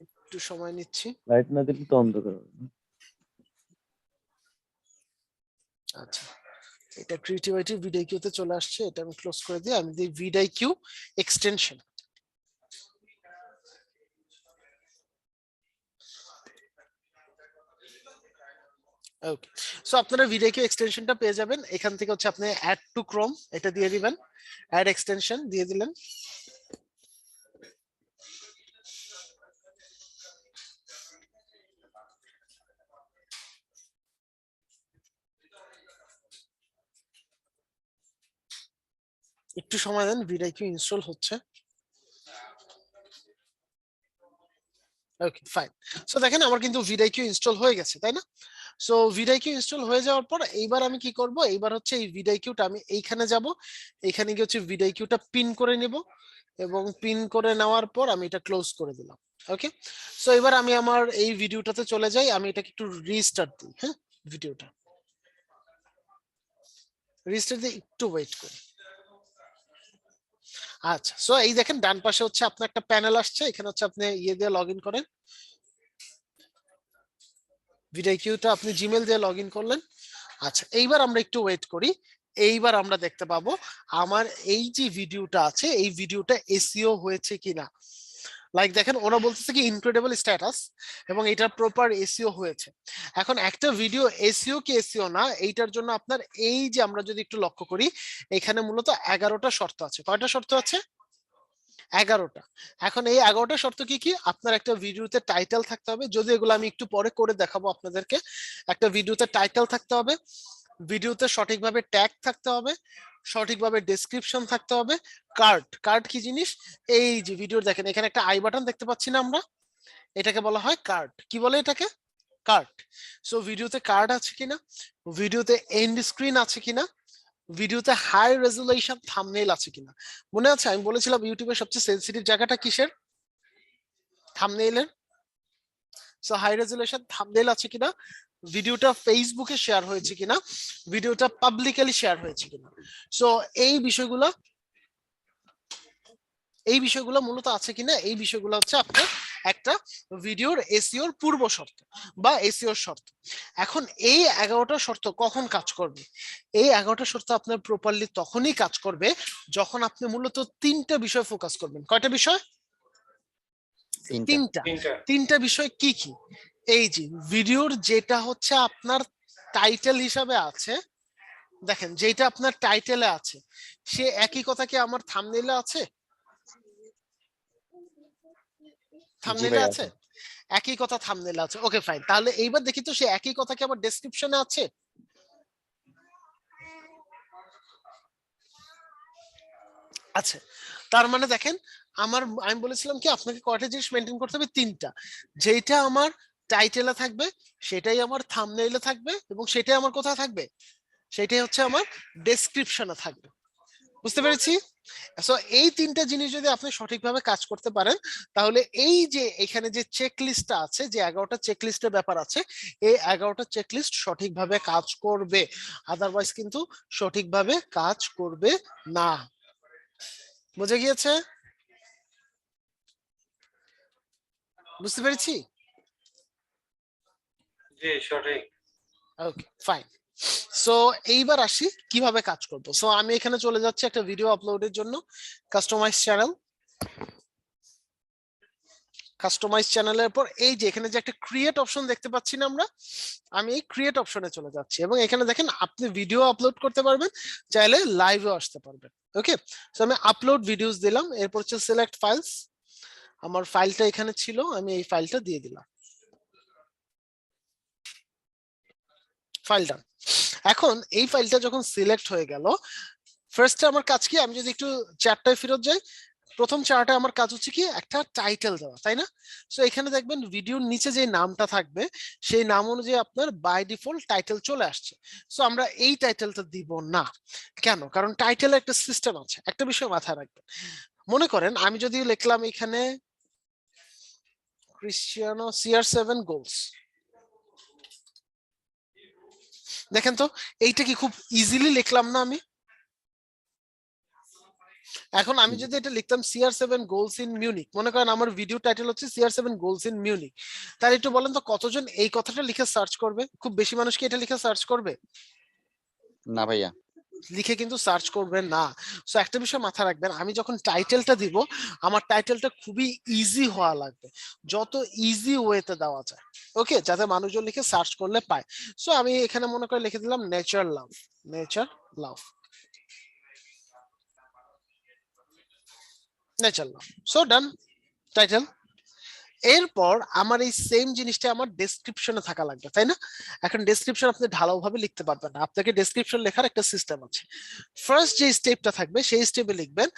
একটু সময় নিচ্ছি। লাইট না দিলে তো অন্ধকার হবে। আচ্ছা, এটা ক্রিয়েটিভিটি ভিডিও কিউতে চলে আসছে, এটা আমি ক্লোজ করে দিই। আমি দিই ভিডিও কিউ এক্সটেনশন। ওকে, সো আপনারা ভিডিও কিউ এক্সটেনশনটা পেয়ে যাবেন। এখান থেকে হচ্ছে আপনি অ্যাড টু ক্রোম এটা দিয়ে দিবেন, অ্যাড এক্সটেনশন দিয়ে দিলেন। একটু সময় দেন, ভিডিও কিউ ইনস্টল হচ্ছে। Okay fine. সো দেখেন আমার কিন্তু ভিডিও ইনস্টল হয়ে গেছে, তাই না? সো ভিডিও ইনস্টল হয়ে যাওয়ার পর এইবার আমি কি করব, এইবার হচ্ছে এই ভিডিওটা আমি এইখানে যাব, এইখানে গিয়ে হচ্ছে ভিডিওটা পিন করে নেব, এবং পিন করে নেওয়ার পর আমি এটা ক্লোজ করে দিলাম। ওকে, সো এবার আমি আমার এই ভিডিওটাতে চলে যাই। আমি এটাকে একটু রিস্টার্ট দিই। হ্যাঁ, ভিডিওটা রিস্টার্ট দিয়ে একটু ওয়েট করি। আচ্ছা, সো এই দেখেন ডান পাশে হচ্ছে আপনার একটা প্যানেল আসছে, এখানে হচ্ছে আপনি ইয়ে দিয়ে লগ ইন করেন, ভিডিও কিউটা আপনি জিমেল দিয়ে লগ ইন করলেন। আচ্ছা, এইবার আমরা একটু ওয়েট করি। এইবার আমরা দেখতে পাবো আমার এই যে ভিডিওটা আছে, এই ভিডিওটা এসইও হয়েছে কিনা। লাইক দেখেন ওরা বলতেছে কি ইনক্রেডিবল স্ট্যাটাস, এবং এটা প্রপার এসইও হয়েছে। এখন একটা ভিডিও এসইও কি এসইও না, এইটার জন্য আপনার এই যে আমরা যদি একটু লক্ষ্য করি, এখানে মূলত 11টা শর্ত আছে। কয়টা শর্ত আছে? 11টা। এখন এই 11টা শর্ত কি কি? আপনার একটা ভিডিওতে টাইটেল থাকতে হবে, যদি এগুলো আমি একটু পরে করে দেখাবো আপনাদেরকে। একটা ভিডিওতে টাইটেল থাকতে হবে, ভিডিওতে সঠিকভাবে ট্যাগ থাকতে হবে, সঠিকভাবে ডেসক্রিপশন থাকতে হবে। কার্ড, কার্ড কি জিনিস? এই যে ভিডিও দেখেন এখানে একটা আই বাটন দেখতে পাচ্ছি না আমরা, এটাকে বলা হয় কার্ড। কি বলে এটাকে? কার্ড। সো ভিডিওতে কার্ড আছে কিনা, ভিডিওতে এন্ড স্ক্রিন আছে কিনা, ভিডিওতে হাই রেজুলেশন থাম্বনেইল আছে কিনা। মনে আছে আমি বলেছিলাম ইউটিউবের সবচেয়ে সেনসিটিভ জায়গাটা কিসের? থাম্বনেইলের। সো হাই রেজুলেশন থাম্বনেইল আছে কিনা, ভিডিওটা ফেসবুকে শেয়ার হয়েছে কিনা, ভিডিওটা পাবলিকলি শেয়ার হয়েছে কিনা। সো এই বিষয়গুলো মূলত আছে কিনা, এই বিষয়গুলো হচ্ছে আপনার একটা ভিডিওর এসইওর পূর্ব শর্ত বা এসইওর শর্ত। এখন এই 11টা শর্ত কখন কাজ করবে? এই 11টা শর্ত আপনার প্রপারলি তখনই কাজ করবে যখন আপনি মূলত 3টা বিষয় ফোকাস করবেন। কয়টা বিষয়? তিনটা বিষয় কি কি? এই যে ভিডিওর যেটা হচ্ছে আপনার টাইটেল হিসাবে আছে, দেখেন যেটা আপনার টাইটেলে আছে সে একই কথা কি আমার থাম্বনেইলে আছে? থাম্বনেইলে আছে, একই কথা থাম্বনেইলে আছে। ওকে ফাইন, তাহলে এইবার দেখি তো সে একই কথা কি আমার ডেসক্রিপশনে আছে? আছে। তার মানে দেখেন আমি বলেছিলাম কি আপনাকে কয়টা জিনিস মেনটেন করতে হবে? 3টা। যেটা আমার টাইটেলে থাকবে সেটাই আমার থাম্বনেইলে থাকবে, এবং সেটাই আমার কোথায় থাকবে? সেটাই হচ্ছে আমার ডেসক্রিপশনে থাকবে। বুঝতে পেরেছি? সো এই তিনটা জিনিস যদি আপনি সঠিকভাবে কাজ করতে পারেন, তাহলে এই যে এখানে যে চেক লিস্টটা আছে, যে 11টা চেক লিস্টের ব্যাপার আছে, এই 11টা চেক লিস্ট সঠিকভাবে কাজ করবে, আদারওয়াইজ কিন্তু সঠিকভাবে কাজ করবে না। বুঝে গিয়েছে? বুঝতে পেরেছি? জি সঠিক। Okay fine. সো এইবার আসি কিভাবে কাজ করব। সো আমি এখানে চলে যাচ্ছি একটা ভিডিও আপলোডের জন্য, কাস্টমাইজ চ্যানেল। কাস্টমাইজ চ্যানেলের পর এই যে এখানে যে একটা ক্রিয়েট অপশন দেখতে পাচ্ছি না আমরা, আমি এই ক্রিয়েট অপশনে চলে যাচ্ছি এবং এখানে দেখেন আপনি ভিডিও আপলোড করতে পারবেন, চাইলে লাইভেও আসতে পারবেন। ওকে, সো আমি আপলোড ভিডিওস দিলাম, এরপর হচ্ছে সিলেক্ট ফাইলস, আমার ফাইলটা এখানে ছিল, আমি এই ফাইলটা দিয়ে দিলাম, ফাইলটা। এখন এই ফাইলটা যখন সিলেক্ট হয়ে গেল, ফার্স্টে আমার কাজ কি, আমি যদি একটু চ্যাটটায় ফেরত যাই, প্রথম চার্টে আমার কাজ হচ্ছে কি একটা টাইটেল দেওয়া, তাই না? সো এখানে দেখবেন ভিডিওর নিচে যে নামটা থাকবে সেই নাম অনুযায়ী আপনার বাই ডিফল্ট টাইটেল চলে আসছে। সো আমরা এই টাইটেলটা দিব না। কেন? কারণ টাইটেলে একটা সিস্টেম আছে, একটা বিষয় মাথায় রাখবেন। মনে করেন আমি যদি লিখলাম এখানে ক্রিশ্চিয়ানো CR7 গোলস, দেখেন তো এইটা কি খুব ইজিলি লিখলাম না আমি? এখন আমি যদি এটা লিখতাম CR7 গোলস ইন মিউনিক, মনে করেন আমার ভিডিও টাইটেল হচ্ছে CR7 গোলস ইন মিউনিক, তাহলে একটু বলেন তো কতজন এই কথাটা লিখে সার্চ করবে? খুব বেশি মানুষ কি এটা লিখে সার্চ করবে? না ভাইয়া। লিখে কিন্তু সার্চ করবেন না। সো একটা বিষয় মাথায় রাখবেন, আমি যখন টাইটেলটা দিব আমার টাইটেলটা খুবই ইজি হওয়া লাগবে, যত ইজি ওয়েতে দেওয়া যায়, ওকে, যাতে মানুষজন লিখে সার্চ করলে পায়। সো আমি এখানে মনে করে লিখে দিলাম নেচার লাভ, নেচার লাভ, নেচার লাভ। সো ডান টাইটেল। এরপর আমার এই সেম জিনিসটা আমার ডেসক্রিপশনে থাকা লাগবে, তাই না? এখন ডেসক্রিপশন আপনি ঢালাওভাবে লিখতে পারবেন না, আপনাকে ডেসক্রিপশন লেখার একটা সিস্টেম আছে। ফার্স্ট যে স্টেপটা থাকবে সেই স্টেপে লিখবেন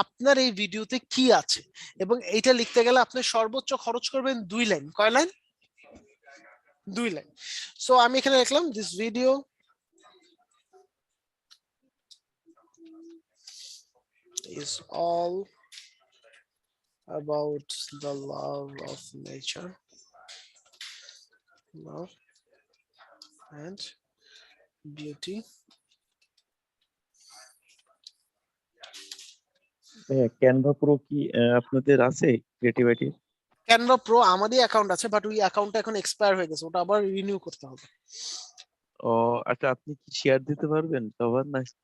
আপনার এই ভিডিওতে কি আছে, এবং এইটা লিখতে গেলে আপনি সর্বোচ্চ খরচ করবেন 2 লাইন। কয় লাইন? 2 লাইন। সো আমি এখানে লিখলাম this video is all about the love of nature, love and beauty. Canva pro কি আপনাদের আছে ক্রিয়েটিভিটি? ক্যানভা প্রো আমারই অ্যাকাউন্ট আছে, বাট ওই অ্যাকাউন্টটা এখন এক্সপায়ার হয়ে গেছে, ওটা আবার রিনিউ করতে হবে। ও আচ্ছা, আপনি কি শেয়ার দিতে পারবেন সবার নাকি?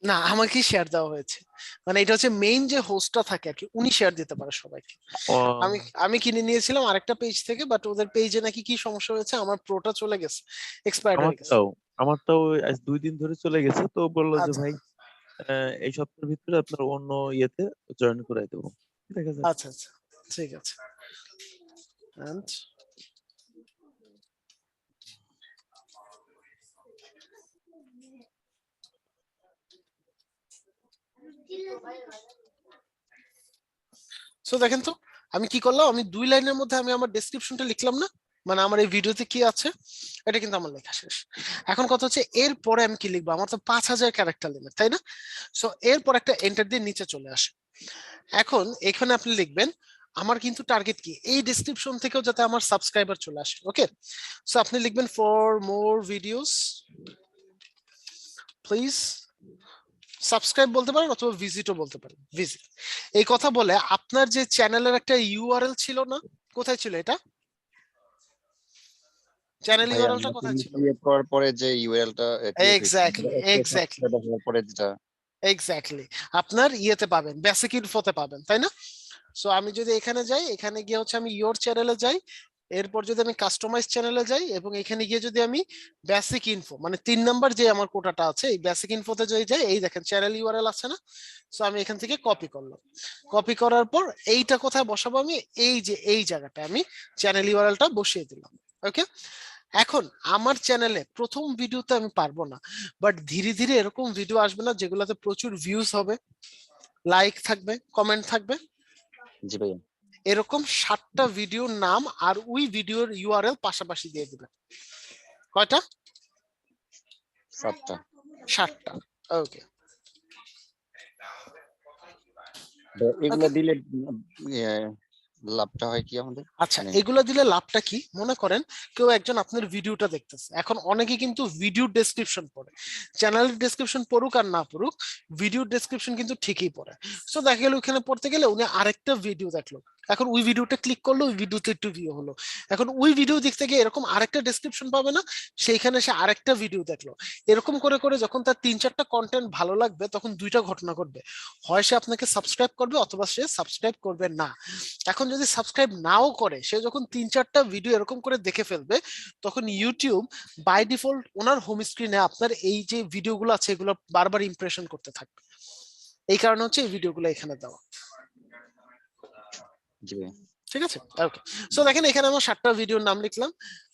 না, আমাকে শেয়ার দেওয়া হয়েছে, মানে এটা হচ্ছে মেইন যে হোস্টটা থাকে আর কি, উনি শেয়ার দিতে পারে সবাইকে। ও আমি আমি কিনে নিয়েছিলাম আরেকটা পেজ থেকে, বাট ওদের পেজে নাকি কি সমস্যা হয়েছে, আমার প্রোটা চলে গেছে, এক্সপায়ার্ড হয়ে গেছে। আমারটাও আজ 2 দিন ধরে চলে গেছে, তো বললো যে আচ্ছা ভাই এই সপ্তাহের ভিতরে আপনার অন্য ইয়েতে জয়েন করাই দেবো। দেখা যাক। আচ্ছা আচ্ছা, ঠিক আছে। And সো দেখেন তো আমি কি করলাম, আমি 2 লাইনের মধ্যে আমি আমার ডেসক্রিপশনটা লিখলাম না, মানে আমার এই ভিডিওতে কি আছে এটা কিন্তু আমার লেখা শেষ। এখন কথা হচ্ছে এরপরে আমি কি লিখবো, আমার তো 5000 ক্যারেক্টার লিমিট, তাই না? সো এরপর একটা এন্টার দিয়ে নিচে চলে আসে। এখন এখানে আপনি লিখবেন আমার কিন্তু টার্গেট কি, এই ডেসক্রিপশন থেকেও যাতে আমার সাবস্ক্রাইবার চলে আসে। ওকে, সো আপনি লিখবেন for more videos please subscribe বলতে পারেন, অথবা ভিজিটও বলতে পারেন, ভিজিট। এই কথা বলে আপনার যে চ্যানেলের একটা ইউআরএল ছিল না, কোথায় ছিল এটা? চ্যানেল ভাইয়া ইউআরএলটা নতুন কোথায় ছিল? ক্রিয়েট করার পরে যে ইউআরএলটা এক্স্যাক্টলি এক্স্যাক্টলি হওয়ার পরে যেটা এক্স্যাক্টলি আপনার ইয়েতে পাবেন, বেসিক ইনফোতে পাবেন, তাই না? সো আমি যদি এখানে যাই, এখানে গিয়ে হচ্ছে আমি ইয়োর চ্যানেলে যাই, এরপর যদি আমি কাস্টমাইজ চ্যানেলে যাই এবং এখানে গিয়ে যদি আমি বেসিক ইনফো মানে 3 নাম্বার যে আমার কোটাটা আছে এই বেসিক ইনফোতে যদি যাই, এই দেখেন চ্যানেল ইউআরএল আছে না? সো আমি এখান থেকে কপি করলাম, কপি করার পর এইটা কোথায় বসাবো, আমি এই যে এই জায়গাটা আমি চ্যানেল ইউআরএলটা বসিয়ে দিলাম। ওকে, এখন আমার চ্যানেলে প্রথম ভিডিওতে আমি পারবো না, বাট ধীরে ধীরে এরকম ভিডিও আসবে না যেগুলোতে প্রচুর ভিউজ হবে, লাইক থাকবে, কমেন্ট থাকবে, জি ভাইয়া। এরকম 7টা ভিডিওর নাম আর ওই ভিডিওর ইউআরএল পাশাপাশি দিয়ে দিবেন। কয়টা? 7টা। 7টা। ওকে, এগুলো দিলে ইয়ে, লাভটা হয় কি আমাদের? আচ্ছা, মানে এগুলো দিলে লাভটা কি? মনে করেন কেউ একজন আপনার ভিডিওটা দেখতেছে, এখন অনেকে কিন্তু ভিডিও ডেসক্রিপশন পড়ে, চ্যানেলের ডেসক্রিপশন পড়ুক আর না পড়ুক, ভিডিও ডেসক্রিপশন কিন্তু ঠিকই পড়ে। সো দেখা গেল ওখানে পড়তে গেলে উনি আরেকটা ভিডিও দেখলো, এখন ওই ভিডিওটা ক্লিক করলো, ওই ভিডিওতে একটু ভিউ হলো, এখন ওই ভিডিও দেখতে গিয়ে এরকম আরেকটা ডেসক্রিপশন পাবে না, সেইখানে সে আরেকটা ভিডিও দেখলো, এরকম করে করে যখন তার 3-4টা কন্টেন্ট ভালো লাগবে, তখন দুইটা ঘটনা ঘটবে, হয় সে আপনাকে সাবস্ক্রাইব করবে অথবা সে সাবস্ক্রাইব করবে না। এখন যদি সাবস্ক্রাইব নাও করে, সে যখন 3-4টা ভিডিও এরকম করে দেখে ফেলবে, তখন ইউটিউব বাই ডিফল্ট ওনার হোম স্ক্রিনে আপনার এই যে ভিডিওগুলো আছে এগুলো বারবার ইমপ্রেশন করতে থাকবে। এই কারণে হচ্ছে এই ভিডিওগুলো এখানে দেওয়া। জি ভাইয়া। ঠিক আছে, ওকে। সো দেখেন এখানে আমার 7টা ভিডিওর নাম লিখলাম।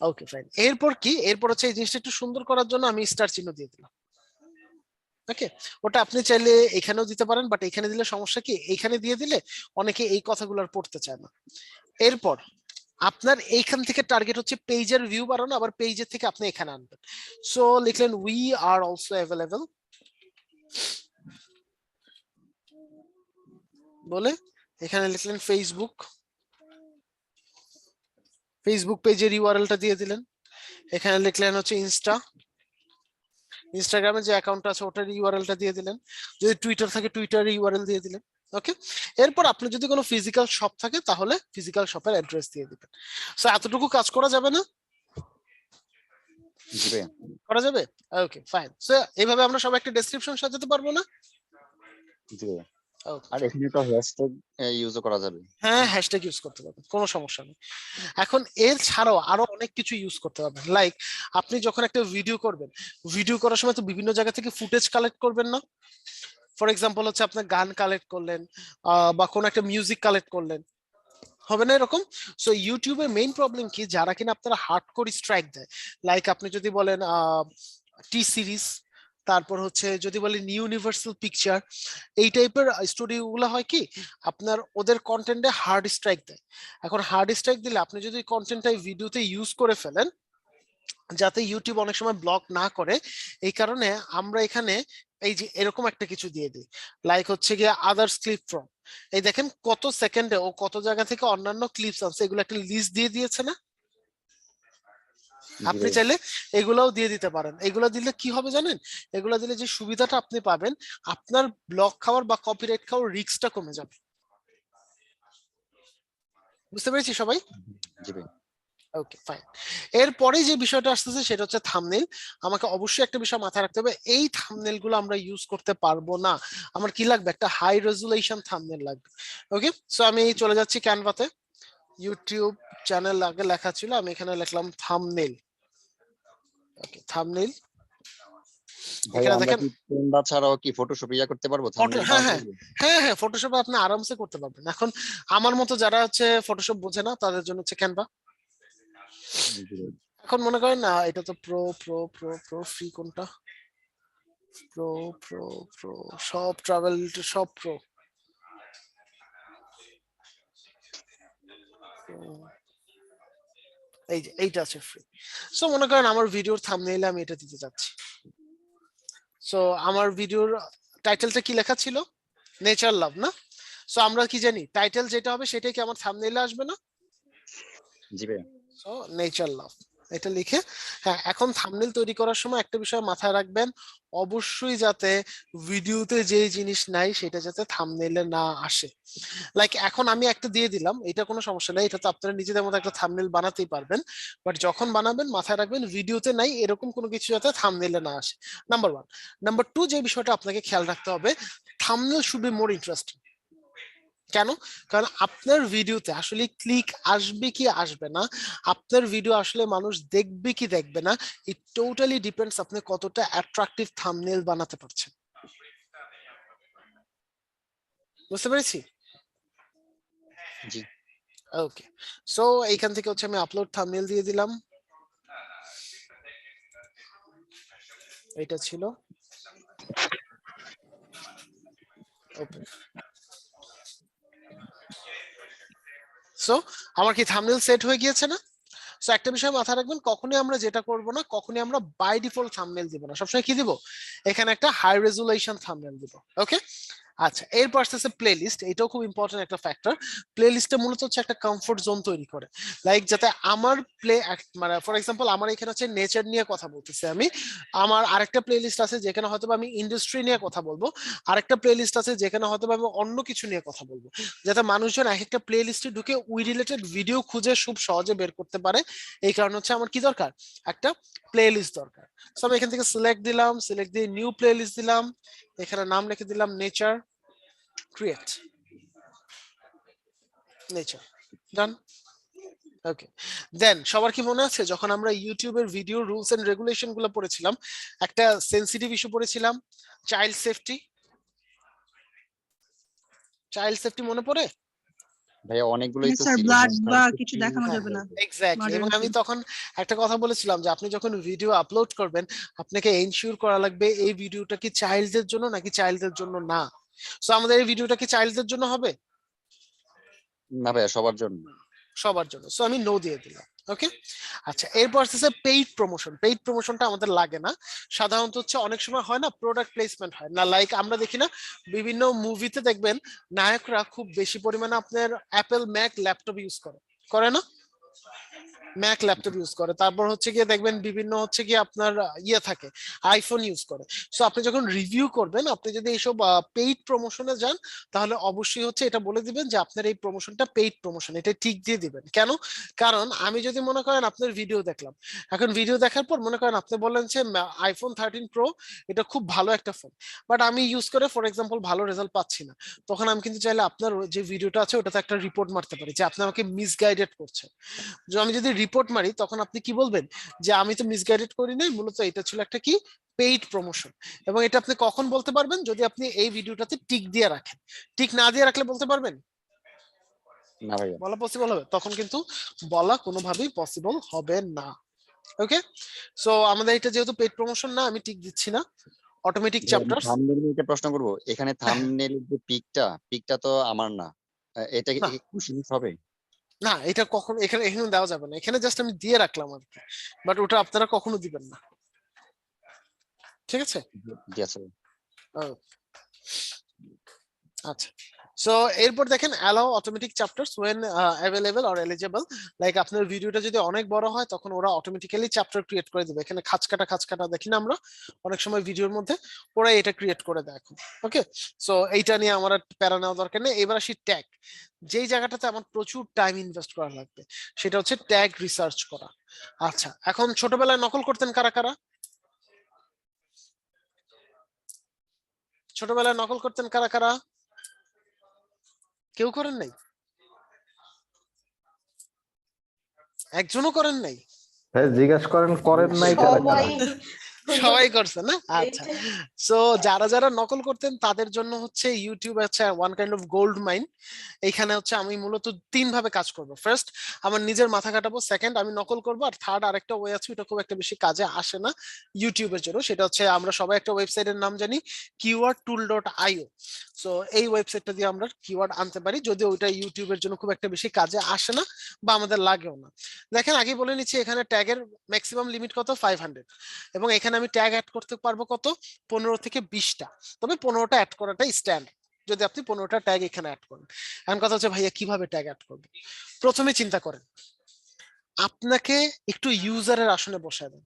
Okay fine. এরপর কি? এরপর হচ্ছে এই জিনিসটা একটু সুন্দর করার জন্য আমি স্টার চিহ্ন দিয়ে দিলাম। ওকে, ওটা আপনি চাইলে এখানেও দিতে পারেন, বাট এখানে দিলে সমস্যা কি, এইখানে দিয়ে দিলে অনেকে এই কথাগুলো আর পড়তে চায় না। এরপর আপনার এইখান থেকে টার্গেট হচ্ছে পেজের ভিউ বাড়ানো, আবার পেজের থেকে আপনি এখানে আনবেন। সো লিখলেন উই আর অলসো অ্যাভেলেবল বলে, এখানে লিখলেন ফেসবুক, ফেসবুক পেজের ইউআরএলটা দিয়ে দিলেন। এখানে লিখলেন হচ্ছে ইনস্টাগ্রামের যে অ্যাকাউন্ট আছে ওটার ইউআরএলটা দিয়ে দিলেন, যদি টুইটার থাকে টুইটারের ইউআরএল দিয়ে দিলেন। ওকে, এরপর আপনি যদি কোনো ফিজিক্যাল শপ থাকে তাহলে ফিজিক্যাল শপের অ্যাড্রেস দিয়ে দিবেন। সো এতটুকু কাজ করা যাবে না? জি ভাইয়া। করা যাবে, ওকে ফাইন। সো এইভাবে আমরা সবাই একটা ডেসক্রিপশন সাজাতে পারবো না? জি ভাইয়া। Okay. আর এখানে তো হ্যাশট্যাগ ইউজও করা যাবে। হ্যাঁ, হ্যাশট্যাগ ইউজ করতে পারবেন, কোনো সমস্যা নেই। এখন এর ছাড়াও আরো অনেক কিছু ইউজ করতে পারবেন, লাইক আপনি যখন একটা ভিডিও করবেন, ভিডিও করার সময় তো বিভিন্ন জায়গা থেকে ফুটেজ কালেক্ট করবেন না? ফর এক্সাম্পল হচ্ছে আপনার গান কালেক্ট করলেন, বা কোন একটা মিউজিক কালেক্ট করলেন, হবে না এরকম? সো ইউটিউবের মেইন প্রবলেম কি, যারা কিনা আপনারা হার্ডকোর স্ট্রাইক দেয়, লাইক আপনি যদি বলেন টি সিরিজ, তারপর হচ্ছে যদি বলেন ইউনিভার্সাল পিকচার, এই টাইপের স্টুডিও গুলো হয় কি আপনার ওদের কন্টেন্টে হার্ড স্ট্রাইক দেয়। এখন হার্ড স্ট্রাইক দিলে আপনি যদি কন্টেন্টটা ভিডিওতে ইউজ করে ফেলেন, যাতে ইউটিউব অনেক সময় ব্লক না করে, এই কারণে আমরা এখানে এই যে এরকম একটা কিছু দিয়ে দিই, লাইক হচ্ছে গিয়ে আদার্স ক্লিপ ফ্রম। এই দেখেন কত সেকেন্ডে ও কত জায়গা থেকে অন্যান্য ক্লিপস আছে, এগুলো একটা লিস্ট দিয়ে দিয়েছে না? জি আপনি ভাইয়া। চাইলে এগুলাও দিয়ে দিতে পারেন। এগুলো দিলে কি হবে জানেন? এগুলো দিলে যে সুবিধাটা আপনি পাবেন, আপনার ব্লক খাওয়ার বা কপিরাইট খাওয়ার রিস্কটা কমে যাবে। বুঝতে পেরেছি সবাই? জি ভাইয়া। Okay fine. এরপরে যে বিষয়টা আসতেছে সেটা হচ্ছে থাম্বনেল। আমাকে অবশ্যই একটা বিষয় মাথায় রাখতে হবে, এই থাম্বনেল গুলো আমরা ইউজ করতে পারবো না। আমার কি লাগবে? একটা হাই রেজুলেশন থাম্বনেল লাগবে। ওকে, সো আমি চলে যাচ্ছি ক্যানভাতে, ইউটিউব চ্যানেল আগে লেখা ছিল, আমি এখানে লিখলাম থাম্বনেল। ওকে, থাম্বনেল। ভাই এখানে আমরা দেখেন কি ক্যানভা ছাড়াও কি ফটোশপ ইয়া করতে পারবো? থাম্বনেল হ্যাঁ বানাতে হ্যাঁ পারবো? হ্যাঁ হ্যাঁ, ফটোশপে আপনি আরামসে করতে পারবেন। এখন আমার মতো যারা হচ্ছে ফটোশপ বোঝে না তাদের জন্য হচ্ছে ক্যানভা। জি ভাইয়া। এখন মনে করেন না, এটা তো pro pro pro pro free কোনটা, প্রো প্রো প্রো সব ট্রাভেল সব প্রো, এই যে এইটা আছে ফ্রি। সো মনে করেন আমার ভিডিওর থাম্বনেইলে আমি এটা দিতে যাচ্ছি। সো আমার ভিডিওর টাইটেলটা কি লেখা ছিল? নেচার লাভ না? সো আমরা কি জানি টাইটেল যেটা হবে সেটাই কি আমার থাম্বনেইলে আসবে না? জি ভাইয়া। সো নেচার লাভ এটা লিখে, হ্যাঁ এখন থাম্বনেল তৈরি করার সময় একটা বিষয় মাথায় রাখবেন, অবশ্যই যাতে ভিডিওতে যে জিনিস নাই সেটা যাতে থাম্বনেইলে না আসে। লাইক এখন আমি একটা দিয়ে দিলাম, এটা কোনো সমস্যা নাই, এটা তো আপনারা নিজেদের মতো একটা থাম্বনেল বানাতেই পারবেন, বাট যখন বানাবেন মাথায় রাখবেন ভিডিওতে নাই এরকম কোনো কিছু যাতে থাম্বনেইলে না আসে, নাম্বার 1। নাম্বার 2, যে বিষয়টা আপনাকে খেয়াল রাখতে হবে, thumbnail should be more interesting. কেন? কারণ আপনার ভিডিওতে আসলে ক্লিক আসবে কি আসবে না, আপনার ভিডিও আসলে মানুষ দেখবে কি দেখবে না, ইট টোটালি ডিপেন্ডস আপনি কতটা অ্যাট্রাকটিভ থাম্বনেল বানাতে পারছেন। বুঝতে পেরেছি? জি। ওকে, সো এইখান থেকে হচ্ছে আমি আপলোড থাম্বনেল দিয়ে দিলাম, এটা ছিল। সো আমার কি থাম্বনেল সেট হয়ে গিয়েছে না? সো একটা বিষয় মাথায় রাখবেন, কখনোই আমরা যেটা করব না, কখনোই আমরা বাই ডিফল্ট থাম্বনেল দিব না, সবসময় কি দিব? এখানে একটা হাই রেজুলেশন থাম্বনেল দিব। ওকে, আচ্ছা, এরপর আসতেছে প্লে লিস্ট। এটাও খুব ইম্পর্টেন্ট একটা ফ্যাক্টর। প্লে লিস্টে মূলত হচ্ছে একটা কমফোর্ট জোন তৈরি করে, লাইক যাতে আমার মানে ফর এক্সাম্পল আমার এখানে হচ্ছে নেচার নিয়ে কথা বলতেছি আমি, আমার আরেকটা প্লে লিস্ট আছে যেখানে হয়তো আমি ইন্ডাস্ট্রি নিয়ে কথা বলবো, আরেকটা প্লে লিস্ট আছে যেখানে হয়তো আমি অন্য কিছু নিয়ে কথা বলবো, যাতে মানুষজন এক একটা প্লে লিস্টে ঢুকে ওই রিলেটেড ভিডিও খুঁজে খুব সহজে বের করতে পারে। এই কারণে হচ্ছে আমার কি দরকার, একটা প্লে লিস্ট দরকার। সো আমি এখান থেকে সিলেক্ট দিলাম, সিলেক্ট দিয়ে নিউ প্লে লিস্ট দিলাম, এখানে নাম লিখে দিলাম নেচার, ক্রিয়েট নেচার, ডান। ওকে, দেন সবার কি মনে আছে যখন আমরা ইউটিউবের ভিডিও রুলস এন্ড রেগুলেশন গুলো পড়েছিলাম, একটা সেনসিটিভ ইস্যু পড়েছিলাম, চাইল্ড সেফটি। চাইল্ড সেফটি মনে পড়ে? ভাইয়া অনেকগুলোই তো স্যার ছিল। ব্লাড বা হ্যাঁ, কিছু দেখানো হ্যাঁ, যাবে না। এক্স্যাক্টলি। এবং আমি Murder তখন একটা কথা বলেছিলাম যে আপনি যখন ভিডিও আপলোড করবেন আপনাকে এনশিওর করা লাগবে এই ভিডিওটা কি চাইল্ডদের জন্য নাকি চাইল্ডদের জন্য না। সো আমাদের এই ভিডিওটা কি চাইল্ডদের জন্য হবে? না ভাইয়া, সবার জন্য। সবার জন্য। সো আমি নো দিয়ে দিলাম। ওকে, আচ্ছা, এরপর আসছে পেইড প্রমোশন। পেইড প্রমোশনটা আমাদের লাগে না, সাধারণত হচ্ছে অনেক সময় হয় না প্রোডাক্ট প্লেসমেন্ট হয় না, লাইক আমরা দেখি না বিভিন্ন মুভিতে দেখবেন নায়করা খুব বেশি পরিমাণে আপনার অ্যাপেল ম্যাক ল্যাপটপ ইউজ করে, করে না? ম্যাক ল্যাপটপ ইউজ করে, তারপর হচ্ছে গিয়ে দেখবেন বিভিন্ন হচ্ছে গিয়ে আপনার ইয়ে থাকে আইফোন ইউজ করে। সো আপনি যখন রিভিউ করবেন, আপনি যদি এইসব পেইড প্রমোশনে যান তাহলে অবশ্যই হচ্ছে এটা বলে দিবেন যে আপনার এই প্রমোশনটা পেইড প্রমোশন, এটা ঠিক দিয়ে দিবেন। কেন? কারণ আমি যদি মনে করেন আপনার ভিডিও দেখলাম, এখন ভিডিও দেখার পর মনে করেন আপনি বললেন যে আইফোন 13 প্রো এটা খুব ভালো একটা ফোন, বাট আমি ইউজ করে ফর এক্সাম্পল ভালো রেজাল্ট পাচ্ছি না, তখন আমি কিন্তু চাইলে আপনার যে ভিডিওটা আছে ওটাতে একটা রিপোর্ট মারতে পারি যে আপনি আমাকে মিসগাইডেড করছেন। যে আমি যদি রিপোর্ট মারি তখন আপনি কি বলবেন যে আমি তো মিসগাইডেড করি নাই, মূলত এটা ছিল একটা কি পেইড প্রমোশন। এবং এটা আপনি কখন বলতে পারবেন? যদি আপনি এই ভিডিওটাতে টিক দিয়ে রাখেন। টিক না দিয়ে রাখলে বলতে পারবেন? না ভাইয়া। বলা পসিবল হবে? তখন কিন্তু বলা কোনোভাবেই পসিবল হবে না। ওকে, সো আমাদের এটা যেহেতু পেইড প্রমোশন না, আমি টিক দিচ্ছি না। অটোমেটিক চ্যাপ্টার্স, থাম্বনেল নিয়ে একটা প্রশ্ন করবো, এখানে থাম্বনেলের যে পিকটা তো আমার না, এটা কি না। খুশি হবে? না, এটা কখনো এখানে এখানে দেওয়া যাবে না, এখানে জাস্ট আমি দিয়ে রাখলাম আর কি, বাট ওটা আপনারা কখনো দিবেন না। ঠিক আছে? জি আচ্ছা। ও, আচ্ছা, সো এরপর দেখেন allow automatic chapters when available or eligible. Like আপনার ভিডিওটা যদি অনেক বড় হয় তখন ওরা অটোমেটিক্যালি চ্যাপ্টার ক্রিয়েট করে দিবে। এখানে খাঁচকাটা দেখি না আমরা অনেক সময় ভিডিওর মধ্যে, ওরা এটা ক্রিয়েট করে দেয় এখন। ওকে, সো এইটা নিয়ে আমার আর প্যারা নেওয়া দরকার নেই। এবার আসি ট্যাগ। যেই জায়গাটাতে আমার প্রচুর টাইম ইনভেস্ট করা লাগবে সেটা হচ্ছে ট্যাগ রিসার্চ করা। আচ্ছা, এখন ছোটবেলায় নকল করতেন কারা কারা? ছোটবেলায় নকল করতেন কারা কারা? কেউ করেন নাই? একজনও করেন নাই? জিজ্ঞেস করেন করেন নাই কারা কারা। সবাই সবাই করছে না? আচ্ছা, এইটাই। সো যারা যারা নকল করতেন তাদের জন্য হচ্ছে ইউটিউব আছে one kind of gold mine. এইখানে হচ্ছে আমি মূলত 3 ভাবে কাজ করব। ফার্স্ট, আমার নিজের মাথা কাটাবো, সেকেন্ড আমি নকল করব, আর থার্ড আরেকটা ওয়ে আছে, এটা খুব একটা বেশি কাজে আসে না ইউটিউবের জন্য। সেটা হচ্ছে আমরা সবাই একটা ওয়েবসাইটের নাম জানি, keywordtool.io। সো এই ওয়েবসাইটটা দিয়ে আমরা কিওয়ার্ড আনতে পারি, যদিও ওইটা ইউটিউবের জন্য খুব একটা বেশি কাজে আসে না বা আমাদের লাগেও না। দেখেন আগে বলে নিচ্ছি, এখানে ট্যাগের ম্যাক্সিমাম লিমিট কত? 500। এবং এখানে আমি ট্যাগ অ্যাড করতে পারবো কত? 15 থেকে 20টা। তবে 15টা অ্যাড করাটাই স্ট্যান্ডার্ড যদি আপনি 15টা ট্যাগ এখানে অ্যাড করেন। এখন কথা হচ্ছে ভাইয়া কিভাবে ট্যাগ অ্যাড করবো? প্রথমে চিন্তা করেন, আপনাকে একটু ইউজারের আসনে বসায় দেন।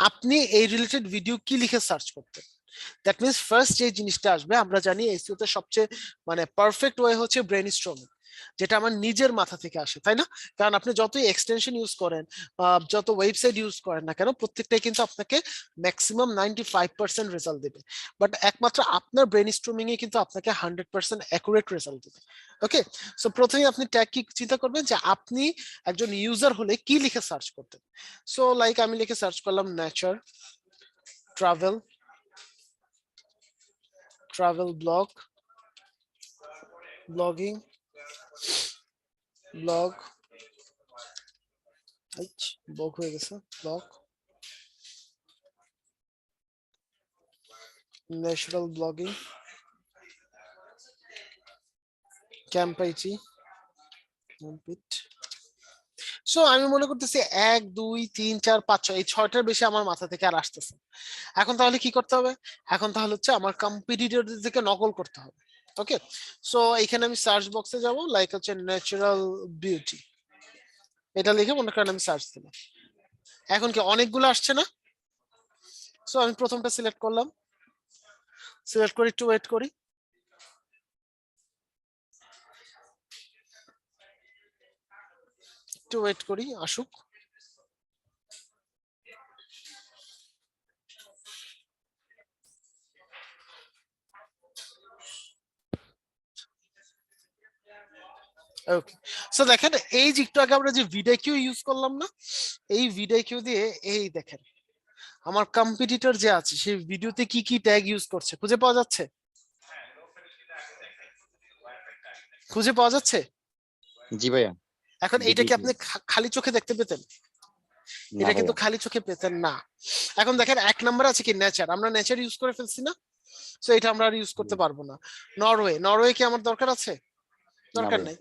আপনি এই রিলেটেড ভিডিও কি লিখে সার্চ করতেন? দ্যাট মিনস ফার্স্ট যে জিনিসটা আসবে, আমরা জানি এসইও তে সবচেয়ে মানে পারফেক্ট ওয়ে হচ্ছে ব্রেন স্টর্মিং, যেটা আমার নিজের মাথা থেকে আসে, তাই না? কারণ আপনি যতই এক্সটেনশন ইউজ করেন, যত ওয়েবসাইট ইউজ করেন না কেন, প্রত্যেকটাই কিন্তু আপনাকে ম্যাক্সিমাম 95% রেজাল্ট দেবে, বাট একমাত্র আপনার ব্রেন স্টর্মিং এ কিন্তু আপনাকে 100% অ্যাকুরেট রেজাল্ট দেবে। ওকে, সো প্রথমে আপনি ট্যাগ কি চিন্তা করবেন যে আপনি একজন ইউজার হলে কি লিখে সার্চ করতেন। সো লাইক আমি লিখে সার্চ করলাম nature, travel blog, blogging, blog, blog হয়ে গেছে, ব্লগ, ন্যাচারাল ব্লগিং, ক্যাম্পাইটি, সো আমি মনে করতেছি 1 2 3 4 5 6 এই 6টার বেশি আমার মাথা থেকে আর আসতেছে না। এখন তাহলে কি করতে হবে? এখন তাহলে হচ্ছে আমার কম্পিটিটরদের থেকে নকল করতে হবে। ওকে, সো এখানে আমি সার্চ বক্সে যাব, লাইক হচ্ছে ন্যাচারাল বিউটি, এটা লিখে মনে করেন আমি সার্চ দিলাম। এখন কি অনেকগুলো আসছে না? সো আমি প্রথমটা সিলেক্ট করলাম, সিলেক্ট করে একটু ওয়েট করি। একটু ওয়েট করি, আসুক। ওকে, সো দেখেন এই যে একটু আগে আমরা যে ভিডিও ইউজ করলাম না, এই ভিডিও দিয়ে এই দেখেন আমার কম্পিটিটর যে আছে সেই ভিডিওতে কি কি ট্যাগ ইউজ করছে খুঁজে পাওয়া যাচ্ছে? খুঁজে পাওয়া যাচ্ছে? জি ভাইয়া। এখন এইটা কি আপনি খালি চোখে দেখতে পেতেন? না এটা কিন্তু ভাইয়া। খালি চোখে পেতেন না। এখন দেখেন 1 নাম্বার আছে কি নেচার, আমরা নেচার ইউজ করে ফেলছি না, সো এটা আমরা আর ইউজ করতে পারবো না। নরওয়ে কি আমার দরকার আছে? দরকার ভাইয়া। নাই।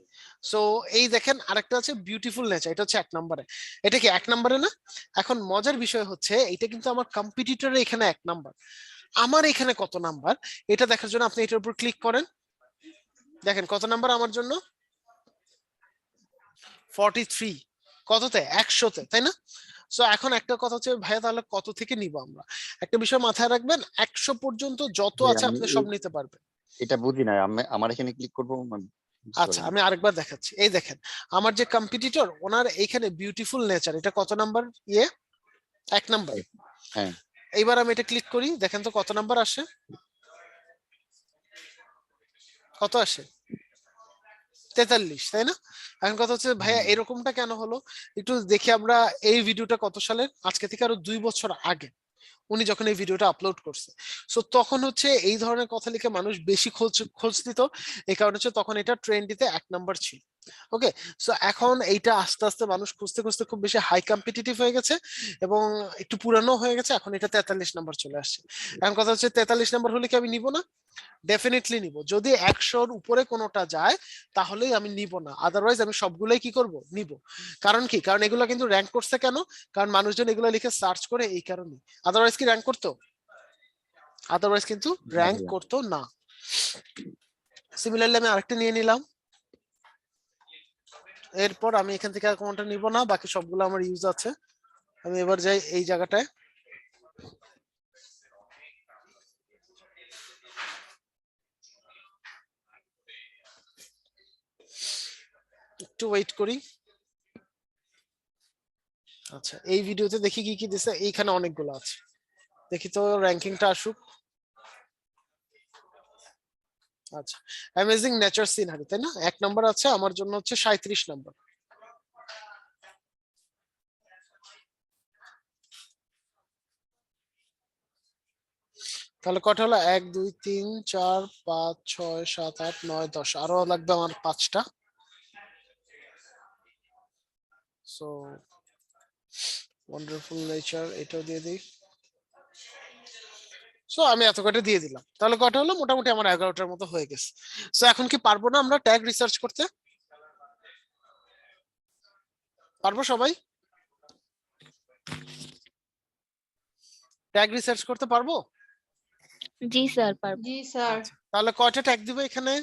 সো এই দেখেন আরেকটা আছে বিউটিফুল নেচার, এটা হচ্ছে 1 নম্বরে। এটা কি 1 নম্বরে না? এখন মজার বিষয় হচ্ছে এটা কিন্তু আমার কম্পিটিটরের এখানে 1 নাম্বার, আমার এখানে কত নাম্বার এটা দেখার জন্য আপনি এটার উপর ক্লিক করেন। দেখেন কত নাম্বার আমার জন্য? 43। কততে? 100তে, তাই না? সো এখন একটা কথা হচ্ছে ভাইয়া তাহলে কত থেকে নিব আমরা? একটা বিষয় মাথায় রাখবেন, 100 পর্যন্ত যত ভাইয়া, আছে আমি আপনি সব নিতে পারবেন। এটা বুঝি না, আমার এখানে ক্লিক করবো বুঝতে আচ্ছা, পারলাম আমি আরেকবার দেখাচ্ছি। এই দেখেন আমার যে কম্পিটিটর ওনার এইখানে বিউটিফুল নেচার, এটা কত নাম্বার? 1 নাম্বার। না। হ্যাঁ। এইবার আমি এটা ক্লিক করি, দেখেন তো কত নাম্বার আসে? কত আসে? 43, তাই না? এখন কথা হচ্ছে ভাইয়া এরকমটা কেন হলো? একটু দেখি আমরা এই ভিডিওটা কত সালের, আজকে থেকে আরো 2 বছর আগে উনি যখন এই ভিডিওটা আপলোড করছে। সো তখন হচ্ছে এই ধরনের কথা লিখে মানুষ বেশি খোঁজ দিত, এই কারণে হচ্ছে তখন এটা ট্রেন্ডিতে 1 নাম্বার ছিল। ওকে, সো এখন এইটা আস্তে আস্তে মানুষ খুঁজতে খুঁজতে খুব বেশি হাই কম্পিটিটিভ হয়ে গেছে এবং একটু পুরানো হয়ে গেছে, এখন এটা 43 নাম্বার চলে আসছে। এখন কথা হচ্ছে 43 নাম্বার হলে কি আমি নিব না? ডেফিনেটলি নিব। যদি 100-র উপরে কোনোটা যায় তাহলেই আমি নিব না, আদারওয়াইজ আমি সবগুলোই কি করব? নিব। কারণ কি? কারণ এগুলো কিন্তু র্যাঙ্ক করছে কেন? কারণ মানুষজন এগুলো লিখে সার্চ করে, এই কারণে। আদারওয়াইজ কি র্যাঙ্ক করতো? আদারওয়াইজ কিন্তু র্যাঙ্ক করতো না। সিমিলারলি আমি আরেকটা নিয়ে নিলাম, এরপর আমি এখান থেকে আর কোনটা নিব না, বাকি সবগুলো আমার ইউজ আছে। আমি এবার যাই এই জায়গাটায়, একটু ওয়েট করি। আচ্ছা, এই ভিডিওতে দেখি কি কি দিছে। এইখানে অনেকগুলো আছে, দেখি তো র্যাঙ্কিংটা আসুক। আচ্ছা, অ্যামেজিং নেচার সিনারি, তাই না? 1 নাম্বার আছে আমার জন্য হচ্ছে 37 নাম্বার। তাহলে কটা হলো? 1 2 3 4 5 6 7 8 9 10, আরো লাগবে আমার 5টা। সো ওয়ান্ডারফুল নেচার এটাও দিয়ে দিই। সো আমি এত কটা দিয়ে দিলাম, তাহলে কটা হলো? মোটামুটি আমার 11টার মতো হয়ে গেছে। সো এখন কি পারবো না আমরা ট্যাগ রিসার্চ করতে? পারবো সবাই? ট্যাগ রিসার্চ করতে পারবো? জি স্যার, পারবো। জি স্যার। তাহলে কয়টা ট্যাগ দিব এখানে?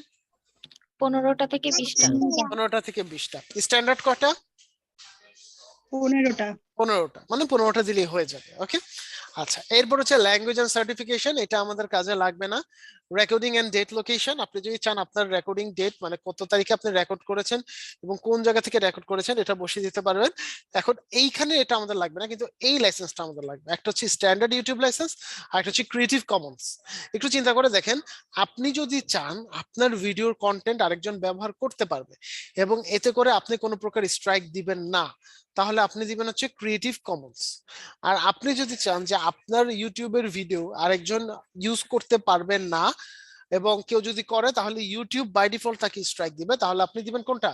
15টা থেকে 20টা। 15টা থেকে 20টা। স্ট্যান্ডার্ড কয়টা? 15টা। 15টা, মানে 15টা দিলেই হয়ে যাবে। ওকে, আচ্ছা, এরপর হচ্ছে ল্যাঙ্গুয়েজ এন্ড সার্টিফিকেশন, এটা আমাদের কাজে লাগবে না। রেকর্ডিং এন্ড ডেট লোকেশন, আপনি যদি চান আপনার রেকর্ডিং ডেট মানে কত তারিখে আপনি রেকর্ড করেছেন এবং কোন জায়গা থেকে রেকর্ড করেছেন এটা বসিয়ে দিতে পারবেন। এখন এইখানে এটা আমাদের লাগবে না, কিন্তু এই লাইসেন্সটা আমাদের লাগবে। একটা হচ্ছে স্ট্যান্ডার্ড ইউটিউব লাইসেন্স, আর একটা হচ্ছে ক্রিয়েটিভ কমন্স। একটু চিন্তা করে দেখেন, আপনি যদি চান আপনার ভিডিওর কন্টেন্ট আরেকজন ব্যবহার করতে পারবে এবং এতে করে আপনি কোনো প্রকার স্ট্রাইক দিবেন না, তাহলে আপনি দিবেন হচ্ছে ক্রিয়েটিভ কমন্স। আর আপনি যদি চান যে আপনার ইউটিউবের ভিডিও আরেকজন ইউজ করতে পারবেন না এবং কেউ যদি করে তাহলে ইউটিউব বাই ডিফল্ট তাকে স্ট্রাইক দিবে, তাহলে আপনি দিবেন কোনটা?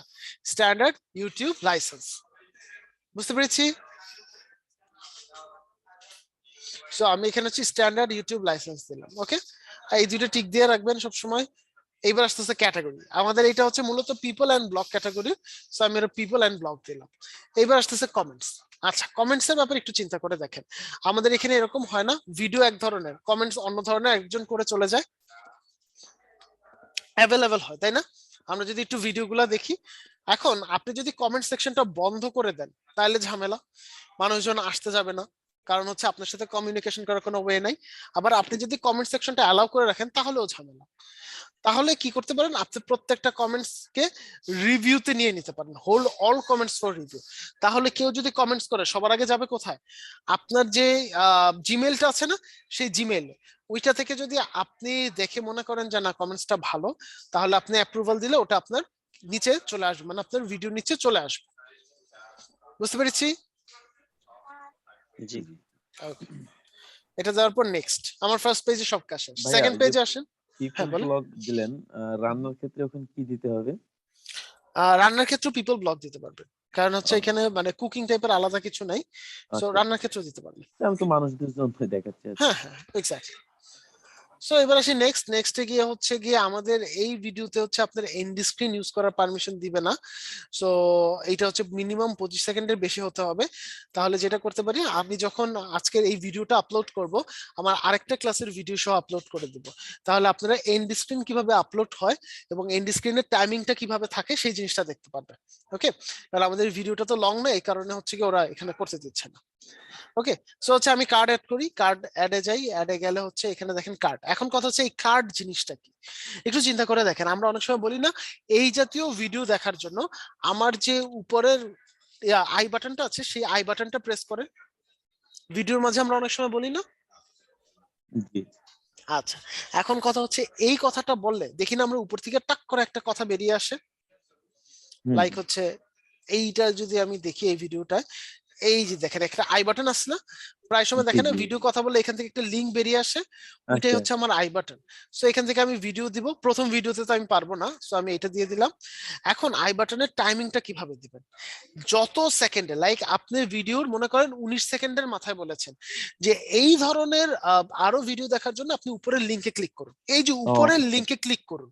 Standard YouTube licence. বুঝতে পেরেছি? সো আমি এখানে হচ্ছে স্ট্যান্ডার্ড ইউটিউব লাইসেন্স দিলাম। ওকে, এই দুটো টিক দিয়ে রাখবেন সব সময়। এইবার আসতেছে ক্যাটাগরি, আমাদের এটা হচ্ছে মূলত people and blog category, so আমি এটা পিপল অ্যান্ড ব্লগ দিলাম। এইবার আসতেছে কমেন্টস। আচ্ছা, কমেন্টস এর ব্যাপারে একটু চিন্তা করে দেখেন, আমাদের এখানে এরকম হয় না ভিডিও এক ধরনের কমেন্টস অন্য ধরনের একজন করে চলে যায়, অ্যাভেলেবেল হয় তাই না? আমরা যদি একটু ভিডিওগুলো দেখি, এখন আপনি যদি কমেন্ট সেকশনটা বন্ধ করে দেন তাহলে ঝামেলা, মানুষজন আসতে যাবে না, কারণ হচ্ছে আপনার সাথে কমিউনিকেশন করার কোনো ওয়ে নাই। আবার আপনি যদি কমেন্ট সেকশনটা অ্যালাউ করে রাখেন তাহলেও ঝামেলা। তাহলে কি করতে পারেন, আপনি প্রত্যেকটা কমেন্টস কে রিভিউতে নিয়ে নিতে পারেন, hold all comments for review. তাহলে কেউ যদি কমেন্টস করে সবার আগে যাবে কোথায়, আপনার যে জিমেলটা আছে না, সেই জিমেল, ওইটা থেকে যদি আপনি দেখে মনে করেন যে না কমেন্টসটা ভালো, তাহলে আপনি অ্যাপ্রুভাল দিলে ওটা আপনার নিচে চলে আসবে, মানে আপনার ভিডিও নিচে চলে আসবে। বুঝতে পেরেছি? জি। Okay. এটা যাওয়ার পর নেক্সট আমার ফার্স্ট পেজে সব কাজ শেষ, ভাইয়া, সেকেন্ড ওই যে পেজে আসেন। পিপল হ্যাঁ বলেন। ব্লগ দিলেন, রান্নার ক্ষেত্রে ওখানে কি দিতে হবে? রান্নার ক্ষেত্রে পিপল ব্লগ দিতে পারবেন, কারণ হচ্ছে ও, এখানে মানে কুকিং টাইপের আলাদা কিছু নাই, সো আচ্ছা রান্নার ক্ষেত্রে দিতে পারবেন। আমি তো মানুষদের জন্য দেখাচ্ছি আর কি। হ্যাঁ হ্যাঁ এক্স্যাক্টলি। সো এবার আসি নেক্সটে গিয়ে হচ্ছে গিয়ে আমাদের এই ভিডিওতে হচ্ছে আপনার এন্ড স্ক্রিন ইউজ করার পারমিশন দিবে না। সো এটা হচ্ছে মিনিমাম 25 সেকেন্ডের বেশি হতে হবে। তাহলে যেটা করতে পারি, আমি যখন আজকের এই ভিডিওটা আপলোড করব, আমার আরেকটা ক্লাসের ভিডিও সহ আপলোড করে দেব, তাহলে আপনারা এন্ড স্ক্রিন কিভাবে আপলোড হয় এবং এন্ড স্ক্রিনের টাইমিংটা কিভাবে থাকে সেই জিনিসটা দেখতে পারবেন। ওকে, কারণ আমাদের ভিডিওটা তো লং না, এই কারণে হচ্ছে কি ওরা এখানে করতে দিচ্ছে না। ওকে, সো হচ্ছে আমি কার্ড অ্যাড করি, কার্ড অ্যাডে যাই, অ্যাডে গেলে হচ্ছে এখানে দেখেন কার্ড। এখন কথা হচ্ছে এই কার্ড জিনিসটা কি, একটু চিন্তা করে দেখেন। আমরা অনেক সময় বলি না এই জাতীয় ভিডিও দেখার জন্য আমার যে উপরের আই বাটনটা আছে সেই আই বাটনটা প্রেস করে, ভিডিওর মাঝে আমরা অনেক সময় বলি না? জি আচ্ছা, এখন কথা হচ্ছে এই কথাটা বললে দেখি না আমরা উপর থেকে টাক করে একটা কথা বেরিয়ে আসে, হুম, লাইক হচ্ছে এইটা যদি আমি দেখি এই ভিডিওটা, এই যে দেখেন একটা আই বাটন আছে না, প্রায় সময় জি দেখেন না জি ভিডিও কথা বলে এখান থেকে একটা লিংক বেরিয়ে আসে, ওইটাই আচ্ছা হচ্ছে আমার আই বাটন। সো এখান থেকে আমি ভিডিও দিব, প্রথম ভিডিওতে তো আমি পারবো না, সো আমি এটা দিয়ে দিলাম। এখন আই বাটনের টাইমিংটা কিভাবে দিবেন, যত সেকেন্ডে, লাইক আপনি ভিডিওর মনে করেন 19 সেকেন্ডের মাথায় বলেছেন যে এই ধরনের আরো ভিডিও দেখার জন্য আপনি উপরের লিংকে ক্লিক করুন, এই যে ও উপরের আচ্ছা লিংকে ক্লিক করুন,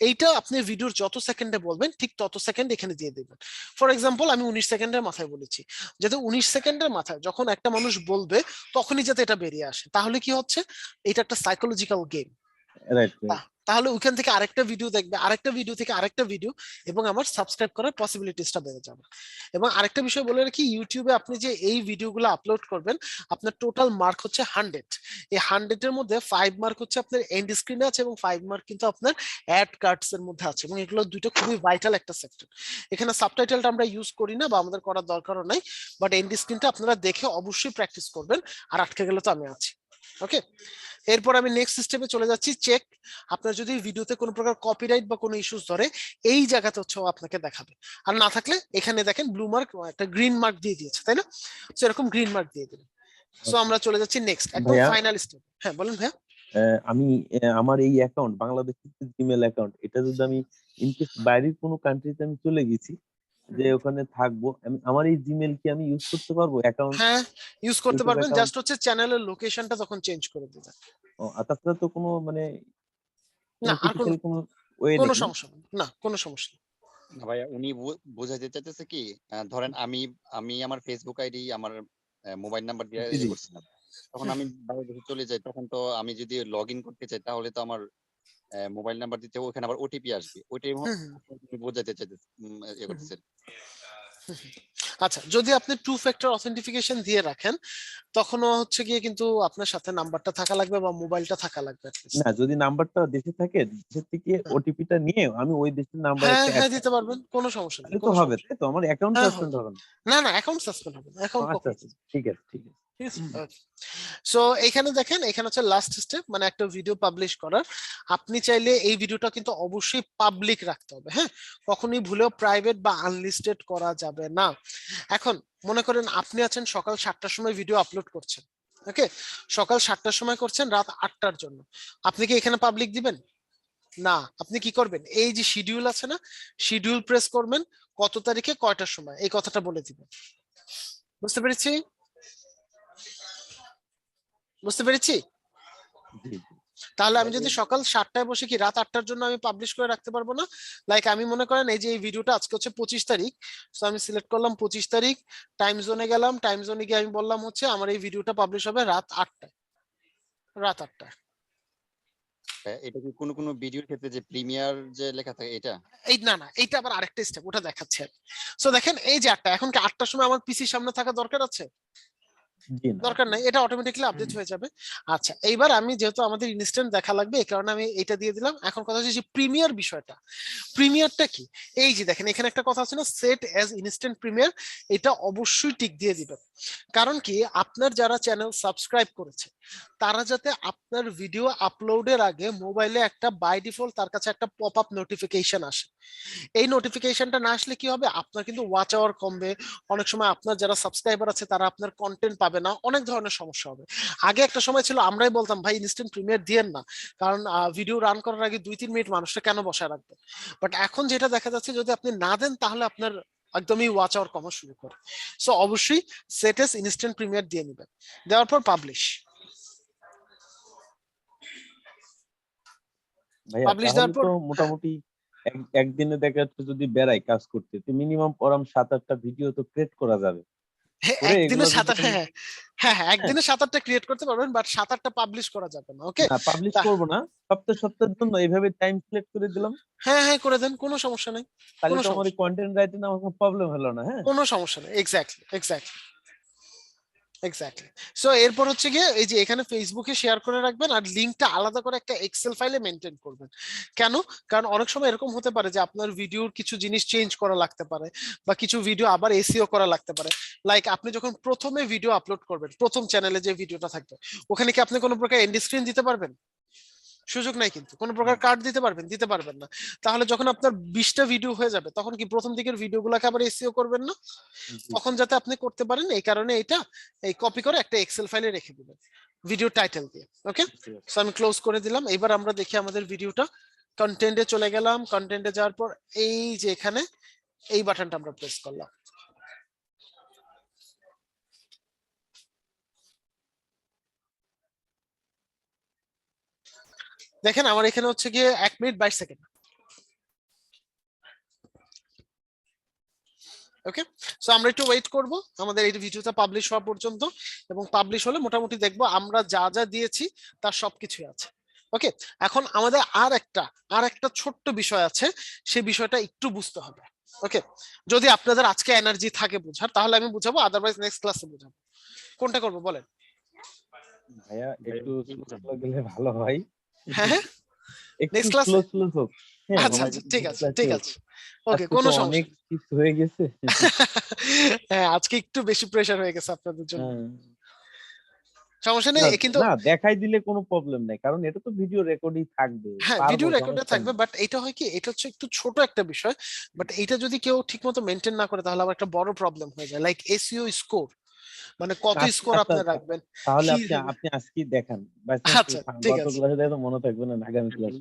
এইটা আপনি ভিডিওর যত সেকেন্ডে বলবেন ঠিক তত সেকেন্ড এখানে দিয়ে দিবেন। ফর এক্সাম্পল আমি 19 সেকেন্ডের মাথায় বলেছি, যাতে 19 সেকেন্ডের মাথায় যখন একটা মানুষ বলবে তখনই যাতে এটা বেরিয়ে আসে। তাহলে কি হচ্ছে, এটা একটা সাইকোলজিক্যাল গেম। রাইট রাইট তাহলে ওইখান থেকে আরেকটা ভিডিও দেখবে, আরেকটা ভিডিও থেকে আরেকটা ভিডিও, এবং আমার সাবস্ক্রাইব করার পসিবিলিটিসটা বেড়ে যাবে। এবং আরেকটা বিষয় বলে রাখি, ইউটিউবে আপনি যে এই ভিডিওগুলো আপলোড করবেন, আপনার টোটাল মার্ক হচ্ছে 100। এই 100 এর মধ্যে 5 মার্ক হচ্ছে আপনার এন্ড স্ক্রিনে আছে এবং 5 মার্ক কিন্তু আপনার অ্যাড কার্ডস এর মধ্যে আছে, এবং এগুলো দুটো খুবই ভাইটাল একটা সেক্টর। এখানে সাবটাইটেলটা আমরা ইউজ করি না বা আমাদের করার দরকারও নাই, বাট এন্ড স্ক্রিনটা আপনারা দেখে অবশ্যই প্র্যাকটিস করবেন, আর আটকে গেলে তো আমি আছি। ওকে, এরপর আমি নেক্সট স্টেপে চলে যাচ্ছি, চেক। আপনার যদি ভিডিওতে কোনো প্রকার কপিরাইট বা কোনো ইস্যুস ধরে, এই জায়গাতে হচ্ছে ও আপনাকে দেখাবে, আর না থাকলে এখানে দেখেন ব্লু মার্ক, একটা গ্রিন মার্ক দিয়ে দিয়েছে তাই না, সো এরকম গ্রিন মার্ক দিয়ে দিবেন। সো আমরা চলে যাচ্ছি নেক্সট একদম ভাইয়া, ফাইনাল স্টেপ। হ্যাঁ বলেন ভাইয়া। আমি আমার এই অ্যাকাউন্ট বাংলাদেশের জিমেল অ্যাকাউন্ট, এটা যদি আমি ইনকেস বাইরের কোনো কান্ট্রিতে আমি চলে গেছি, যে ওখানে থাকবো, আমি আমার এই জিমেল কি আমি ইউজ করতে পারবো অ্যাকাউন্ট? হ্যাঁ ইউজ করতে ইউটিউব পারবেন, অ্যাকাউন্ট? জাস্ট হচ্ছে চ্যানেলের লোকেশনটা তখন চেঞ্জ করে দিবেন। ও, আর তাছাড়া তো কোনো মানে না কোনো আর কোনো ক্রিটিক্যাল কোনো ওয়ে কোনো নেই না? সমস্যা নেই, না কোনো সমস্যা নেই। না ভাইয়া, উনি বোঝাতে চাইতেছে কি, ধরেন আমি আমি আমার ফেসবুক আইডি আমার মোবাইল নাম্বার দিয়ে জি জি করছিলাম, তখন আমি বাংলাদেশে চলে যাই, তখন তো আমি যদি লগ ইন করতে চাই তাহলে তো আমার মোবাইল নাম্বার দিতে হবে, ওখানে আবার ওটিপি আসবে, ওইটাই হুম হুম আপনি বোঝাতে চাইতেছে, ইয়ে হুম করতেছেন। আচ্ছা, যদি আপনি টু ফ্যাক্টর অথেন্টিফিকেশন দিয়ে রাখেন, তখনও হচ্ছে গিয়ে কিন্তু আপনার সাথে নাম্বারটা থাকা লাগবে বা মোবাইলটা থাকা লাগবে at least। না, যদি নাম্বারটা দেশে থাকে, দেশের থেকে হ্যাঁ ওটিপিটা নিয়ে আমি ওই দেশের নাম্বার হ্যাঁ একটা অ্যাড হ্যাঁ, দিতে করতে পারবেন, পারবো, কোনো সমস্যা নেই, তাহলে তো কোনো হবে, সমস্যা তাই তো? আমার অ্যাকাউন্ট হ্যাঁ সাসপেন্ড হবে। হবে না? না না, অ্যাকাউন্ট সাসপেন্ড হবে না, ও, অ্যাকাউন্ট আচ্ছা কখনো আচ্ছা, ঠিক আছে ঠিক আছে। ঠিক আছে। Okay. সো এখানে দেখেন, এখানে হচ্ছে লাস্ট স্টেপ, মানে একটা ভিডিও পাবলিশ করার। আপনি চাইলে এই ভিডিওটা কিন্তু অবশ্যই পাবলিক রাখতে হবে, হ্যাঁ, কখনোই ভুলেও প্রাইভেট বা আনলিস্টেড করা যাবে না। এখন মনে করেন আপনি আছেন সকাল 7টার সময় ভিডিও আপলোড করছেন, ওকে, সকাল 7টার সময় করছেন রাত 8টার জন্য, আপনি কি এখানে পাবলিক দিবেন? না, আপনি কি করবেন, এই যে শিডিউল আছে না, শিডিউল প্রেস করবেন, কত তারিখে কয়টার সময় এই কথাটা বলে দিবেন। বুঝতে পেরেছি? বুঝতে পেরেছি? জি জি তাহলে আমি যদি সকাল 7টায় বসে কি রাত 8টার জন্য আমি পাবলিশ করে রাখতে পারবো না? লাইক আমি মনে করেন এই যে এই ভিডিওটা আজকে হচ্ছে 25 তারিখ, তো আমি সিলেক্ট করলাম 25 তারিখ, টাইম জোনে গেলাম, টাইম জোনে গিয়ে আমি বললাম হচ্ছে আমার এই ভিডিওটা পাবলিশ হবে রাত 8টায়, রাত 8টায়। এটা কি কোনো ভিডিওর ক্ষেত্রে যে প্রিমিয়ার যে লেখা থাকে এটা? এই না না, এইটা আবার আরেকটা স্টেপ, ওটা দেখাচ্ছি আমি। সো দেখেন এই যে 8টা, এখন কি 8টার সময় আমার পিসির সামনে থাকা দরকার আছে? জি না। দরকার নাই, এটা অটোমেটিক্যালি আপডেট হয়ে যাবে। আচ্ছা, এইবার আমি যেহেতু আমাদের ইনস্ট্যান্ট দেখা লাগবে এই কারণে আমি এটা দিয়ে দিলাম। এখন কথা হচ্ছে যে প্রিমিয়ার বিষয়টা, প্রিমিয়ারটা কি? এই যে দেখেন এখানে একটা কথা আছে না, সেট অ্যাজ ইনস্ট্যান্ট প্রিমিয়ার, এটা অবশ্যই টিক দিয়ে দিবেন। কারণ কি আপনার যারা চ্যানেল সাবস্ক্রাইব করেছে তারা যাতে আপনার ভিডিও আপলোডের আগে মোবাইলে একটা বাই ডিফল্ট তার কাছে একটা পপ আপ নোটিফিকেশন আসে। এই নোটিফিকেশনটা না আসলে কি হবে, আপনার কিন্তু ওয়াচ আওয়ার কমবে, অনেক সময় আপনার যারা সাবস্ক্রাইবার আছে তারা আপনার কন্টেন্ট পাবে না, অনেক ধরনের সমস্যা হবে। আগে একটা সময় ছিল আমরাই বলতাম ভাই ইনস্ট্যান্ট প্রিমিয়ার দিয়েন না, কারণ ভিডিও রান করার আগে 2-3 মিনিট মানুষটা কেন বসায় রাখবে। বাট এখন যেটা দেখা যাচ্ছে যদি আপনি না দেন তাহলে আপনার একদমই ওয়াচ আওয়ার কমা শুরু করে। সো অবশ্যই সেট এস ইনস্ট্যান্ট প্রিমিয়ার দিয়ে নেবেন, দেওয়ার পর পাবলিশ। ভাইয়া পাবলিশ তাহলে দেওয়ার পর তো মোটামুটি একদিনে দেখা যাচ্ছে যদি বেড়াই কাজ করতে, তো মিনিমাম ওরম 7-8টা ভিডিও তো ক্রিয়েট করা যাবে। করে একদিনে এগুলো 7-8, যদি হ্যাঁ হ্যাঁ হ্যাঁ, একদিনে 7-8টা ক্রিয়েট করতে পারবেন, বাট 7-8টা পাবলিশ করা যাবে না। ওকে, না পাবলিশ করবো না, সপ্তাহের জন্য এইভাবে টাইম সিলেক্ট করে দিলাম, হ্যাঁ হ্যাঁ করে দেন, কোনো সমস্যা নেই, তাহলে কোনো তো আমার সমস্যা, কন্টেন্ট রাইটিং আমার কোনো প্রবলেম হলো না। হ্যাঁ, কোনো সমস্যা নেই। Exactly exactly exactly. সো এরপর হচ্ছে গিয়ে এই যে এখানে ফেসবুকে শেয়ার করে রাখবেন, আর লিংকটা আলাদা করে একটা এক্সেল ফাইলে মেনটেন করবেন। কেন? কারণ অনেক সময় এরকম হতে পারে যে আপনার ভিডিওর কিছু জিনিস চেঞ্জ করা লাগতে পারে, বা কিছু ভিডিও আবার এসইও করা লাগতে পারে। লাইক আপনি যখন প্রথমে ভিডিও আপলোড করবেন, প্রথম চ্যানেলে যে ভিডিওটা থাকবে ওখানে কি আপনি কোনো প্রকার এন্ড স্ক্রিন দিতে পারবেন? সুযোগ নাই, কিন্তু কোনো প্রকার কার্ড দিতে পারবেন? দিতে পারবেন না। তাহলে যখন আপনার 20টা ভিডিও হয়ে যাবে তখন কি প্রথম দিকের ভিডিওগুলোকে আবার এসইও করবেন না? তখন যাতে আপনি করতে পারেন এই কারণে এটা এই কপি করে একটা এক্সেল ফাইলে রেখে দিবেন ভিডিও টাইটেল দিয়ে। ওকে, সো আমি ক্লোজ করে দিলাম। এবার আমরা দেখি আমাদের ভিডিওটা, কন্টেন্টে চলে গেলাম, কন্টেন্টে যাওয়ার পর এই যে এখানে এই বাটনটা আমরা প্রেস করলাম। দেখেন আমার এখানে হচ্ছে গিয়ে 1 মিনিট 22 সেকেন্ড। ওকে, সো আমরা একটু ওয়েট করব আমাদের এই ভিডিওটা পাবলিশ হওয়া পর্যন্ত, এবং পাবলিশ হলে মোটামুটি দেখবো আমরা যা যা দিয়েছি তার সবকিছুই আছে। ওকে, এখন আমাদের আর একটা ছোট্ট বিষয় আছে, সেই বিষয়টা একটু বুঝতে হবে। ওকে, যদি আপনাদের আজকে এনার্জি থাকে বোঝার তাহলে আমি বুঝাবো, আদারওয়াইজ নেক্সট ক্লাসে বুঝাবো। কোনটা করবো বলেন? ভাইয়া একটু স্লো গেলে ভালো হয়, হ্যাঁ, একটু নেক্সট ক্লাসে। স্লো হোক। হ্যাঁ, আচ্ছা আচ্ছা, ঠিক আছে ঠিক আছে, ওকে, আজকে কোনো তো সমস্যা অনেক নেই। কিছু হয়ে গেছে। হ্যাঁ, আজকে একটু বেশি প্রেসার হয়ে গেছে আপনাদের জন্য, হ্যাঁ। সমস্যা নেই কিন্তু। না দেখাই দিলে কোনো প্রবলেম নেই, কারণ এটা তো ভিডিও রেকর্ডই থাকবে। হ্যাঁ, পারবো, ভিডিও রেকর্ডে সমস্যা থাকবে, নেই। বাট এটা হয় কি, এটা হচ্ছে একটু ছোট একটা বিষয়, বাট এটা যদি কেউ ঠিকমতো মেনটেন না করে তাহলে আবার একটা বড় প্রবলেম হয়ে যায়। লাইক এসইও স্কোর, মানে কত আচ্ছা স্কোর আচ্ছা, আপনি রাখবেন, তাহলে কি আপনি হবে। আপনি আজকেই দেখান, বাই আচ্ছা ঠিক গত আছে, ক্লাসে দেখো মনে থাকবে না, আগামী ক্লাস।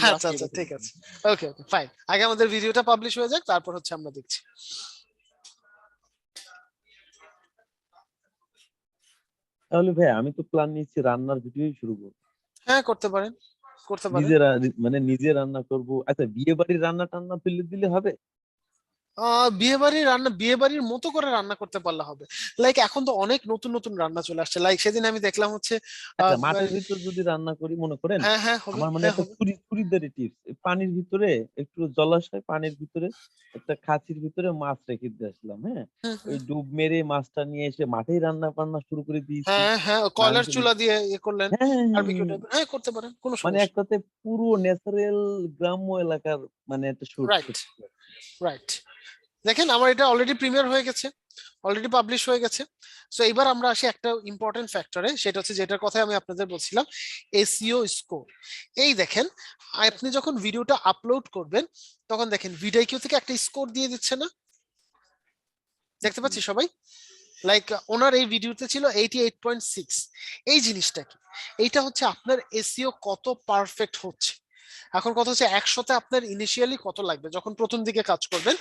আচ্ছা আচ্ছা ঠিক আছে, ওকে ওকে ফাইন। আগে আমাদের ভিডিওটা পাবলিশ হয়ে যাক, তারপর হচ্ছে আমরা দেখছি। তাহলে ভাই আমি তো প্ল্যান নিচ্ছি রান্নার ভিডিওই শুরু করবো। হ্যাঁ, করতে পারেন করতে পারেন। মানে নিজে রান্না করব। আচ্ছা বিয়ে বাড়ির রান্না টান্না তুলে দিলে হবে? বিয়ে বাড়ির মতো করে রান্না করতে পারলে হবে। লাইক এখন তো অনেক নতুন নতুন রান্না চলে আসছে, লাইক সেদিন আমি দেখলাম হচ্ছে আচ্ছা মাঠের ভিতর যদি রান্না করি মনে করেন, হ্যাঁ হ্যাঁ হবে, আমার মানে হ্যাঁ একটা হবে। চুরিদারি টিপস, পানির ভিতরে একটু জলাশয়, পানির ভিতরে একটা খাঁচির ভিতরে মাছ রেখে দিয়ে আসলাম। হ্যাঁ, হুম, ওই হুম। ডুব মেরে মাছটা নিয়ে এসে মাঠেই রান্না বান্না শুরু করে দিয়েছি। হ্যাঁ হ্যাঁ, কয়লার মাংস চুলা দিয়ে ইয়ে করলেন, হ্যাঁ হ্যাঁ হ্যাঁ বারবিকিউ হ্যাঁ। টাইপের, হ্যাঁ করতে পারেন, কোনো মানে সমস্যা। একটাতে পুরো ন্যাচারাল গ্রাম্য এলাকার মানে একটা শুট। Right right. দেখেন আমার এটা অলরেডি প্রিমিয়ার হয়ে গেছে, অলরেডি পাবলিশ হয়ে গেছে। সো এবার আমরা আসি একটা ইম্পর্টেন্ট ফ্যাক্টরে, সেটা হচ্ছে যেটার কথা আমি আপনাদের বলছিলাম, এসইও স্কোর। এই দেখেন আপনি যখন ভিডিওটা আপলোড করবেন তখন দেখেন ভিডিও থেকে একটা স্কোর দিয়ে দিচ্ছে না, দেখতে পাচ্ছি সবাই? লাইক ওনার এই ভিডিওতে ছিল 88.6। এই জিনিসটা কি, এইটা হচ্ছে আপনার এসইও কত পারফেক্ট হচ্ছে। এখন কথা হচ্ছে 100তে আপনার ইনিশিয়ালি কত লাগবে, যখন প্রথম দিকে কাজ করবেন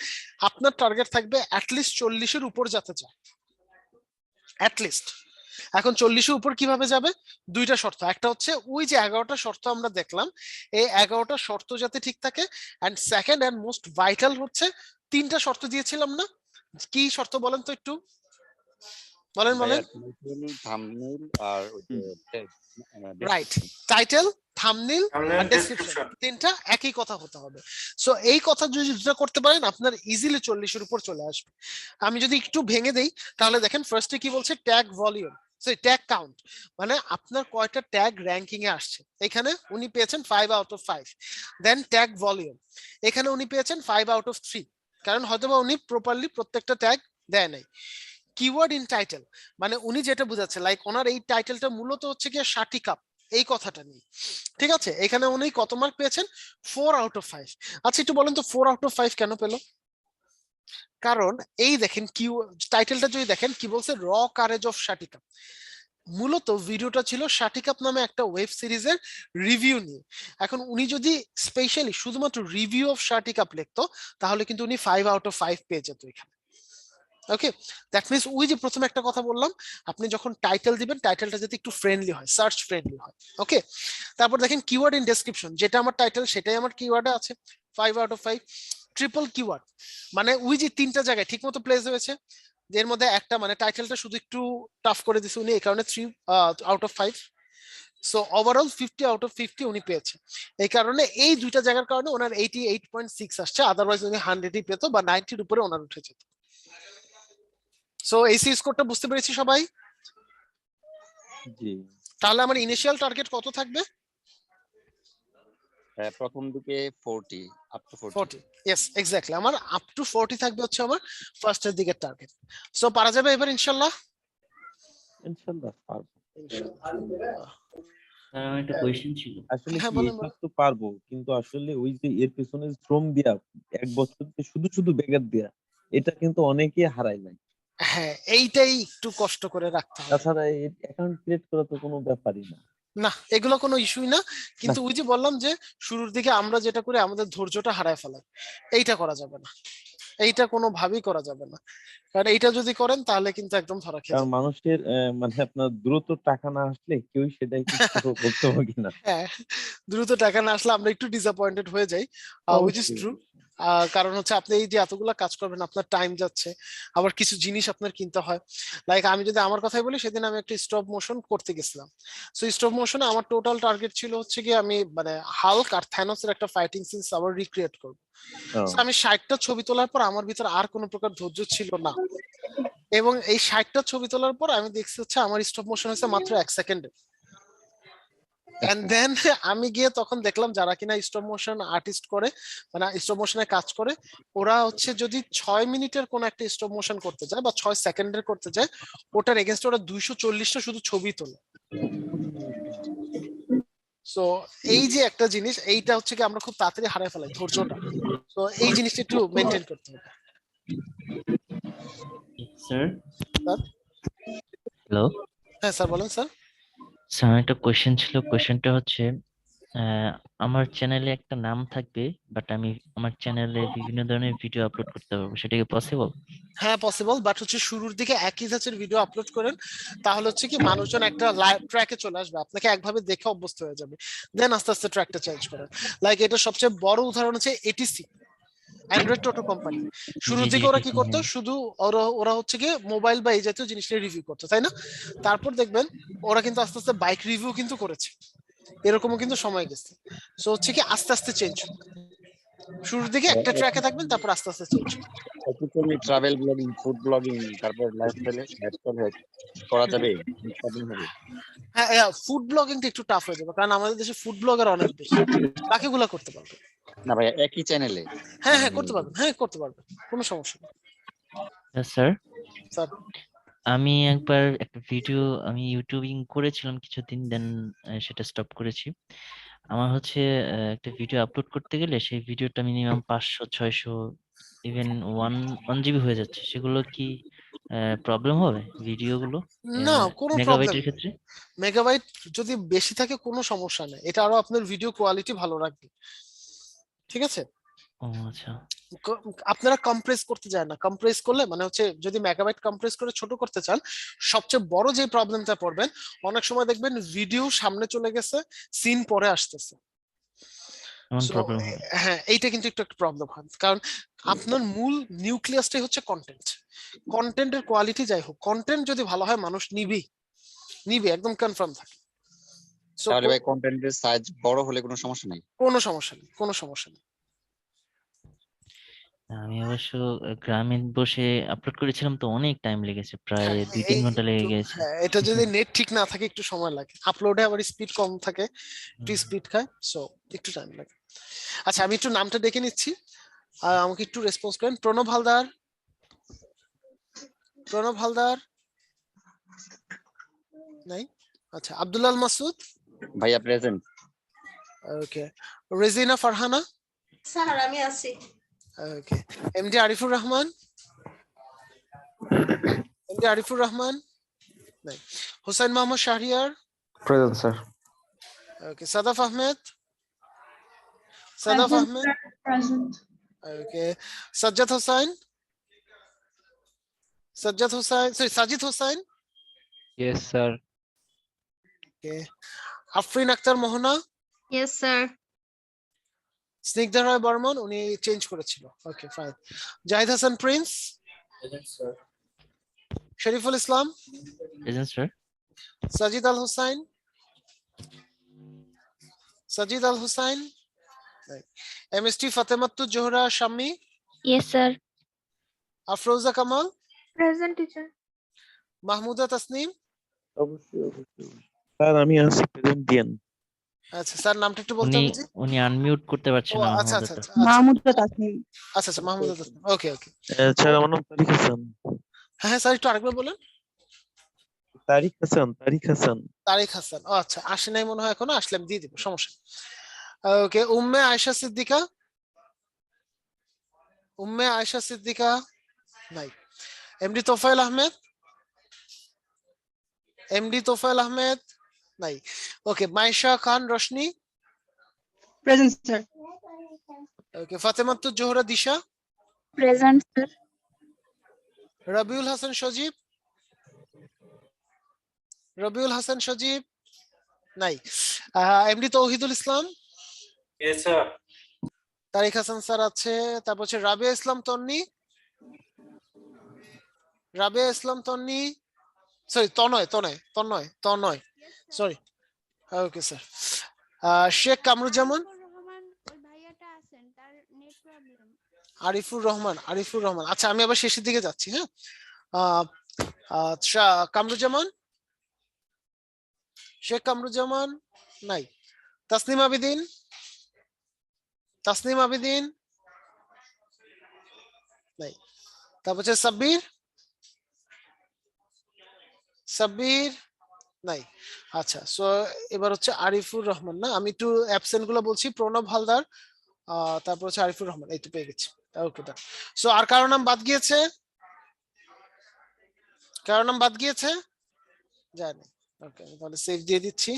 আপনার টার্গেট থাকবে অ্যাটলিস্ট 40-এর উপর যাতে যায়, অ্যাটলিস্ট। এখন 40-এর উপর কিভাবে যাবে? দুইটা শর্ত, একটা হচ্ছে ওই যে 11টা শর্ত আমরা দেখলাম, এই 11টা শর্ত যাতে ঠিক থাকে, and second and most vital হচ্ছে 3টা শর্ত দিয়েছিলাম না, কি শর্ত বলেন তো একটু বলেন ভাইয়া বলেন। থাম্বনেইল আর ওই যে রাইট, টাইটেল, থাম্বনেইল আর ডেসক্রিপশন, তিনটা একই কথা হতে হবে। সো এই কথা যদি দুটো করতে পারেন আপনার ইজিলি 40-এর উপর চলে আসবে। আমি যদি একটু ভেঙে দেই তাহলে দেখেন ফার্স্টে কি বলছে, tag volume, sorry tag count, মানে আপনার কয়টা ট্যাগ র‍্যাঙ্কিং এ আসছে, এখানে উনি পেয়েছেন 5 out of 5। Then tag volume, এখানে উনি পেয়েছেন 5 আউট অফ 3, কারণ হয়তোবা উনি প্রপারলি প্রত্যেকটা ট্যাগ দেয় নাই। কিওয়ার্ড ইন টাইটেল, মানে উনি যেটা বুঝাচ্ছে লাইক ওনার এই টাইটেলটা মূলত হচ্ছে কি শাটি কাপ, এই কথাটা নিয়ে, ঠিক আছে। এখানে উনি কত মার্ক পেয়েছেন? 4 আউট অফ 5। আচ্ছা একটু বলেন তো 4 আউট অফ 5 কেন পেলো? কারণ এই দেখেন কি টাইটেলটা যদি দেখেন কি বলছে, র কারেজ অফ শাটি কাপ। মূলত ভিডিওটা ছিল শাটি কাপ নামে একটা ওয়েব সিরিজের রিভিউ নিয়ে। এখন উনি যদি স্পেশালি শুধুমাত্র রিভিউ অফ শাটি কাপ লিখতো তাহলে কিন্তু উনি 5 আউট অফ 5 পেয়ে যেত এখানে। ওকে, দ্যাট মিন্স ওই যে প্রথমে একটা কথা বললাম, আপনি যখন টাইটেল দিবেন টাইটেলটা যাতে একটু ফ্রেন্ডলি হয়, সার্চ ফ্রেন্ডলি হয়। ওকে, তারপর দেখেন কিওয়ার্ড ইন ডেসক্রিপশন, যেটা আমার টাইটেল সেটাই আমার কিওয়ার্ডে আছে, 5 আউট অফ 5। ট্রিপল কিওয়ার্ড, মানে ওই যে 3টা জায়গায় ঠিকমতো প্লেস হয়েছে, এর মধ্যে একটা মানে টাইটেলটা শুধু একটু টাফ করে দিছে উনি, এই কারণে 3 out of 5। So overall 50 out of 50 উনি পেয়েছে। এই কারণে এই দুইটা জায়গার কারণে ওনার 88.6 আসছে, আদারওয়াইজ উনি 100ই পেত বা 90-র উপরে ওনার উঠে যেত। সো এই সি স্কোরটা বুঝতে পেরেছি সবাই? জি তাহলে আমার ইনিশিয়াল টার্গেট কত থাকবে? প্রথম দিকে 40 আপ টু 40। 40, ইয়েস এক্স্যাক্টলি, আমার আপ টু 40 থাকবে হচ্ছে আমার ফার্স্টের দিকের টার্গেট। সো পারা যাবে এবার ইনশাআল্লাহ? ইনশাআল্লাহ পারবো। স্যার আমার একটা কোয়েশ্চেন ছিল। আসলে হ্যাঁ কি বলেন এটা বলেন। তো পারবো, কিন্তু আসলে ওই যে এর পেছনে শ্রম দিয়া 1 বছর যে শুধু শুধু বেকার দিয়া, এটা কিন্তু অনেকেই হারায় নাই। হ্যাঁ এইটাই একটু কষ্ট করে রাখতে হবে। তাছাড়া অ্যাকাউন্ট ক্রিয়েট করা তো কোনো ব্যাপারই না। না এগুলো কোনো ইস্যুই না, না কিন্তু ওই যে বললাম যে শুরুর দিকে আমরা যেটা করে আমাদের ধৈর্যটা হারায় ফেলাই, এইটা করা যাবে না, এইটা কোনো ভাবেই করা যাবে না, কারণ এইটা যদি করেন তাহলে কিন্তু একদম ধরা খেয়ে কারণ যাবে। মানুষের মানে আপনার দ্রুত টাকা না আসলে কেউই সেটাই কিন্তু করতে পারে না। হ্যাঁ, দ্রুত টাকা না আসলে আমরা একটু ডিসঅ্যাপয়েন্টেড হয়ে যাই, উইচ ইজ অবশ্যই ট্রু। কারণ হচ্ছে আপনি এই যে এতগুলা কাজ করবেন আপনার টাইম যাচ্ছে, আবার কিছু জিনিস আপনার কিনতে হয়। লাইক আমি যদি আমার কথাই বলি, সেদিন আমি একটা স্টপ মোশন করতে গেছিলাম। সো স্টপ মোশনে আমার টোটাল টার্গেট ছিল হচ্ছে কি আমি মানে হাল্ক আর থ্যানোসের একটা ফাইটিং সিনস আবার রিক্রিয়েট করব। ও, সো আমি 60টা ছবি তোলার পর আমার ভিতর আর কোনো প্রকার ধৈর্য ছিল না, এবং এই 60টা ছবি তোলার পর আমি দেখছি হচ্ছে আমার স্টপ মোশন হচ্ছে মাত্র 1 সেকেন্ডে। এন্ড দেন আমি গিয়ে তখন দেখলাম যারা কিনা স্টপ মোশন আর্টিস্ট করে, মানে স্টপ মোশনে কাজ করে, ওরা হচ্ছে যদি 6 মিনিটের কোন একটা স্টপ মোশন করতে যায় বা 6 সেকেন্ডের করতে যায়, ওটার এগেনস্ট ওরা 240টা শুধু ছবি তোলে। সো এই যে একটা জিনিস, এইটা হচ্ছে কি আমরা খুব তাড়াতাড়ি হারায় ফেলাই ধৈর্যটা। তো এই জিনিসটা একটু মেনটেন করতে হবে। Sir sir? হ্যালো হ্যাঁ স্যার বলেন স্যার। স্যার আমার একটা কোয়েশ্চেন ছিল। কোয়েশ্চেনটা হচ্ছে আহ, আমার চ্যানেলে একটা নাম থাকবে, বাট আমি আমার চ্যানেলে বিভিন্ন ধরনের ভিডিও আপলোড করতে পারবো, সেটা কি পসিবল? হ্যাঁ পসিবল, বাট হচ্ছে শুরুর দিকে একই ধাঁচের ভিডিও আপলোড করেন, তাহলে হচ্ছে কি মানুষজন একটা লাইভ ট্র্যাকে চলে আসবে, আপনাকে একভাবে দেখে অভ্যস্ত হয়ে যাবে, দেন আস্তে আস্তে ট্র্যাকটা চেঞ্জ করেন। লাইক এটা সবচেয়ে বড় উদাহরণ হচ্ছে এটিসি, অ্যান্ড্রয়েড টোটো কোম্পানি। শুরুর জি জি দিকে ওরা কি ঠিক, করতো, হ্যাঁ। শুধু ওরা হচ্ছে কি মোবাইল বা এই জাতীয় জিনিস নিয়ে রিভিউ করতো, তাই না? তারপর দেখবেন ওরা কিন্তু আস্তে আস্তে বাইক রিভিউ কিন্তু করেছে, এরকমও কিন্তু সময় গেছে। সো হচ্ছে কি আস্তে আস্তে চেঞ্জ, শুরুর দিকে একটা ট্র্যাকে থাকবেন, তারপর আস্তে আস্তে change. Actually travel blogging, food blogging, তারপর লাইফস্টাইল করা যাবে হবে। হ্যাঁ ফুড ব্লগিংটা একটু টাফ হয়ে যাবে, কারণ আমাদের দেশে ফুড ব্লগার অনেক বেশি, বাকিগুলা করতে পারবে। না ভাই একই চ্যানেলে হ্যাঁ হ্যাঁ করতে পারবেন, হ্যাঁ করতে পারবেন, কোনো সমস্যা নেই স্যার স্যার। আমি একবার একটা ভিডিও আমি ইউটিউবিং করেছিলাম কিছুদিন, দেন সেটা স্টপ করেছি। আমার হচ্ছে একটা ভিডিও আপলোড করতে গেলে সেই ভিডিওটা মিনিমাম 500 600 ইভেন 1 GB হয়ে যাচ্ছে। সেগুলো কি প্রবলেম হবে ভিডিওগুলো না কোনো প্রবলেম মেগাবাইটের নেই, ক্ষেত্রে? মেগাবাইট যদি বেশি থাকে কোনো সমস্যা নেই, এটা আরো আপনার ভিডিও কোয়ালিটি ভালো রাখবে, ঠিক আছে। ও আচ্ছা। আপনারা কম্প্রেস করতে যায় না, কম্প্রেস করলে মানে হচ্ছে যদি মেগাবাইট কম্প্রেস করে ছোট করতে চান, সবচেয়ে বড় যে প্রবলেমটা পড়বেন, অনেক সময় দেখবেন ভিডিও সামনে চলে গেছে, সিন পরে আসতেছে। এমন So, প্রবলেম হয়। হ্যাঁ, এইটা কিন্তু একটু একটা প্রবলেম হয়, কারণ আপনার মূল নিউক্লিয়াসটাই হচ্ছে কন্টেন্ট। কন্টেন্টের কোয়ালিটি যাই হোক, কন্টেন্ট যদি ভালো হয় মানুষ নিবে একদম কনফার্ম থাকে। So, তাহলে ভাই কন্টেন্টের সাইজ বড় হলে কোনো সমস্যা নাই? কোনো সমস্যা নেই, কোনো সমস্যা নেই। আমি অবশ্য গ্রামে বসে আপলোড করেছিলাম, তো অনেক টাইম লেগেছে, প্রায় হ্যাঁ, 2-3 ঘন্টা লেগে একটু, গেছে। হ্যাঁ, এটা যদি নেট ঠিক না থাকে একটু সময় লাগে, আপলোডে আবার স্পিড কম থাকে, একটু স্পিড খায়, সো একটু টাইম লাগে। আচ্ছা, আমি একটু নামটা ডেকে নিচ্ছি, আর আমাকে একটু রেসপন্স করেন। প্রণব হালদার, প্রণব হালদার নাই? আচ্ছা, আব্দুল্লাল মাসুদ, ভাইয়া present. Okay. Rezina Farhana, sir আমি আছি। Okay. MD Arifur Rahman, MD Arifur Rahman নাই। Hussain Mohammad Shahriar, present sir. Okay. Sadaf Ahmed, Sadaf Ahmed, okay. Sajjad Hossain, Sajjad Hossain, sorry Sajid Hossain, Yes, sir. Okay. Afrin Akter Mohona, yes sir. Snigdha Roy Barman, উনি চেঞ্জ করেছিল, okay fine. Zahid Hasan Prince, Present, sir. Shariful Islam, present sir. Sajid Al Hossain, Sajid Al Hossain, MST ফাতেমাত্তু Zohra Shammi, yes sir. Afroza Kamal, present teacher. Mahmuda Tasnim. অবশ্যই স্যার, আমি আছি, প্রেজেন্ট দিয়েন। আচ্ছা স্যার, নামটা একটু বলতে উনি হবে জি। উনি আনমিউট করতে পারছেন ও না, আচ্ছা আচ্ছা মাহমুদা। আচ্ছা, মাহমুদা তাসনিম। আচ্ছা আচ্ছা, মাহমুদা তাসনিম, ওকে ওকে। স্যার, আমার নাম তারিক হাসান। হ্যাঁ হ্যাঁ স্যার, একটু আরেকবার বলেন। তারিক হাসান, তারিক হাসান। তারিক হাসান, ও আচ্ছা, আসে নাই মনে হয় এখনো, আসলে আমি দিয়ে দিব, সমস্যা নেই। ওকে। উম্মে আয়েশা সিদ্দিকা, উম্মে আয়েশা সিদ্দিকা নাই। এমডি তোফায়েল আহমেদ, এমডি তোফায়েল আহমেদ নাই। Okay. Maisha Khan Roshni, present sir. Okay. Fatematu Zohra Disha, present sir. Rabiul Hasan Sajib, Rabiul Hasan Sajib নাই। MD Touhidul Islam, Yes, sir. Tariq Hasan sir আছে। তারপর হচ্ছে Rabia Islam Tonni, Rabia Islam Tonni, sorry Tonoy, Tonoy Tonoy Tonoy, sorry, okay sir. Sheikh Kamruzzaman, Arifur Rahman, Arifur Rahman, আচ্ছা আমি আবার শেষের দিকে যাচ্ছি, হ্যাঁ। আচ্ছা, কামরুজ্জামান, শেখ কামরুজ্জামান নাই। তাসনিম আবিদিন, তাসনিম আবিদিন নাই। তারপর হচ্ছে সাব্বির, সাব্বির নাই। আচ্ছা, সো এবার হচ্ছে আরিফুর রহমান, না আমি একটু অ্যাবসেন্ট গুলো বলছি। প্রণব হালদার, তারপর হচ্ছে আরিফুর রহমান, এই তো পেয়ে গেছি, ওকে ডান। সো আর কারো নাম বাদ গিয়েছে? কারো নাম বাদ গিয়েছে? জানি, ওকে, তাহলে সেভ দিয়ে দিচ্ছি।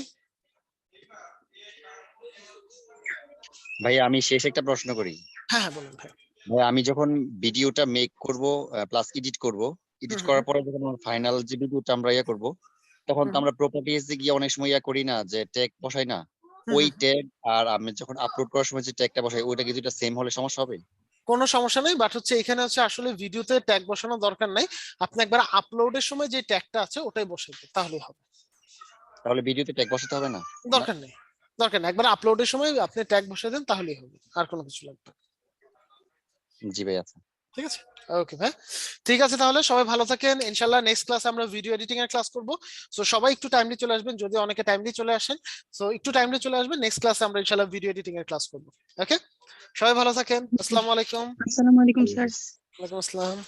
ভাইয়া আমি শেষ একটা প্রশ্ন করি। হ্যাঁ হ্যাঁ বলুন ভাই। ভাইয়া আমি যখন ভিডিওটা মেক করব প্লাস এডিট করব, এডিট করার পরে যখন ফাইনাল যে ভিডিওটা আমরা ইয়া করব, তখন তো আমরা প্রপার্টিজে গিয়ে অনেক সময় ইয়া করি না, যে ট্যাগ বসাই না, ওই ট্যাগ আর আমি যখন আপলোড করার সময় যে ট্যাগটা বসাই ওইটা কি দুটো সেম হলে সমস্যা হবে? কোনো সমস্যা নেই, বাট হচ্ছে এখানে হচ্ছে আসলে ভিডিওতে ট্যাগ বসানোর দরকার নাই, আপনি একবার আপলোডের সময় যে ট্যাগটা আছে ওটাই বসিয়ে দিন, তাহলেই হবে। তাহলে ভিডিওতে ট্যাগ বসাতে হবে না? দরকার নেই, দরকার নেই, একবার আপলোডের সময় আপনি ট্যাগ বসিয়ে দেন তাহলেই হবে, আর কোনো কিছু লাগবে না। জি ভাই, আচ্ছা ঠিক আছে, ওকে ভাই, ঠিক আছে, তাহলে সবাই ভালো থাকেন। ইনশাআল্লাহ নেক্সট ক্লাসে আমরা ভিডিও এডিটিং এর ক্লাস করব। সো সবাই একটু টাইমলি চলে আসবেন, যদি অনেকে টাইমলি চলে আসেন, সো একটু টাইমলি চলে আসবেন। নেক্সট ক্লাসে আমরা ইনশাআল্লাহ ভিডিও এডিটিং এর ক্লাস করব। ওকে, সবাই ভালো থাকেন, আসসালামু আলাইকুম। আসসালামু আলাইকুম স্যার। ওয়ালাইকুম আসসালাম।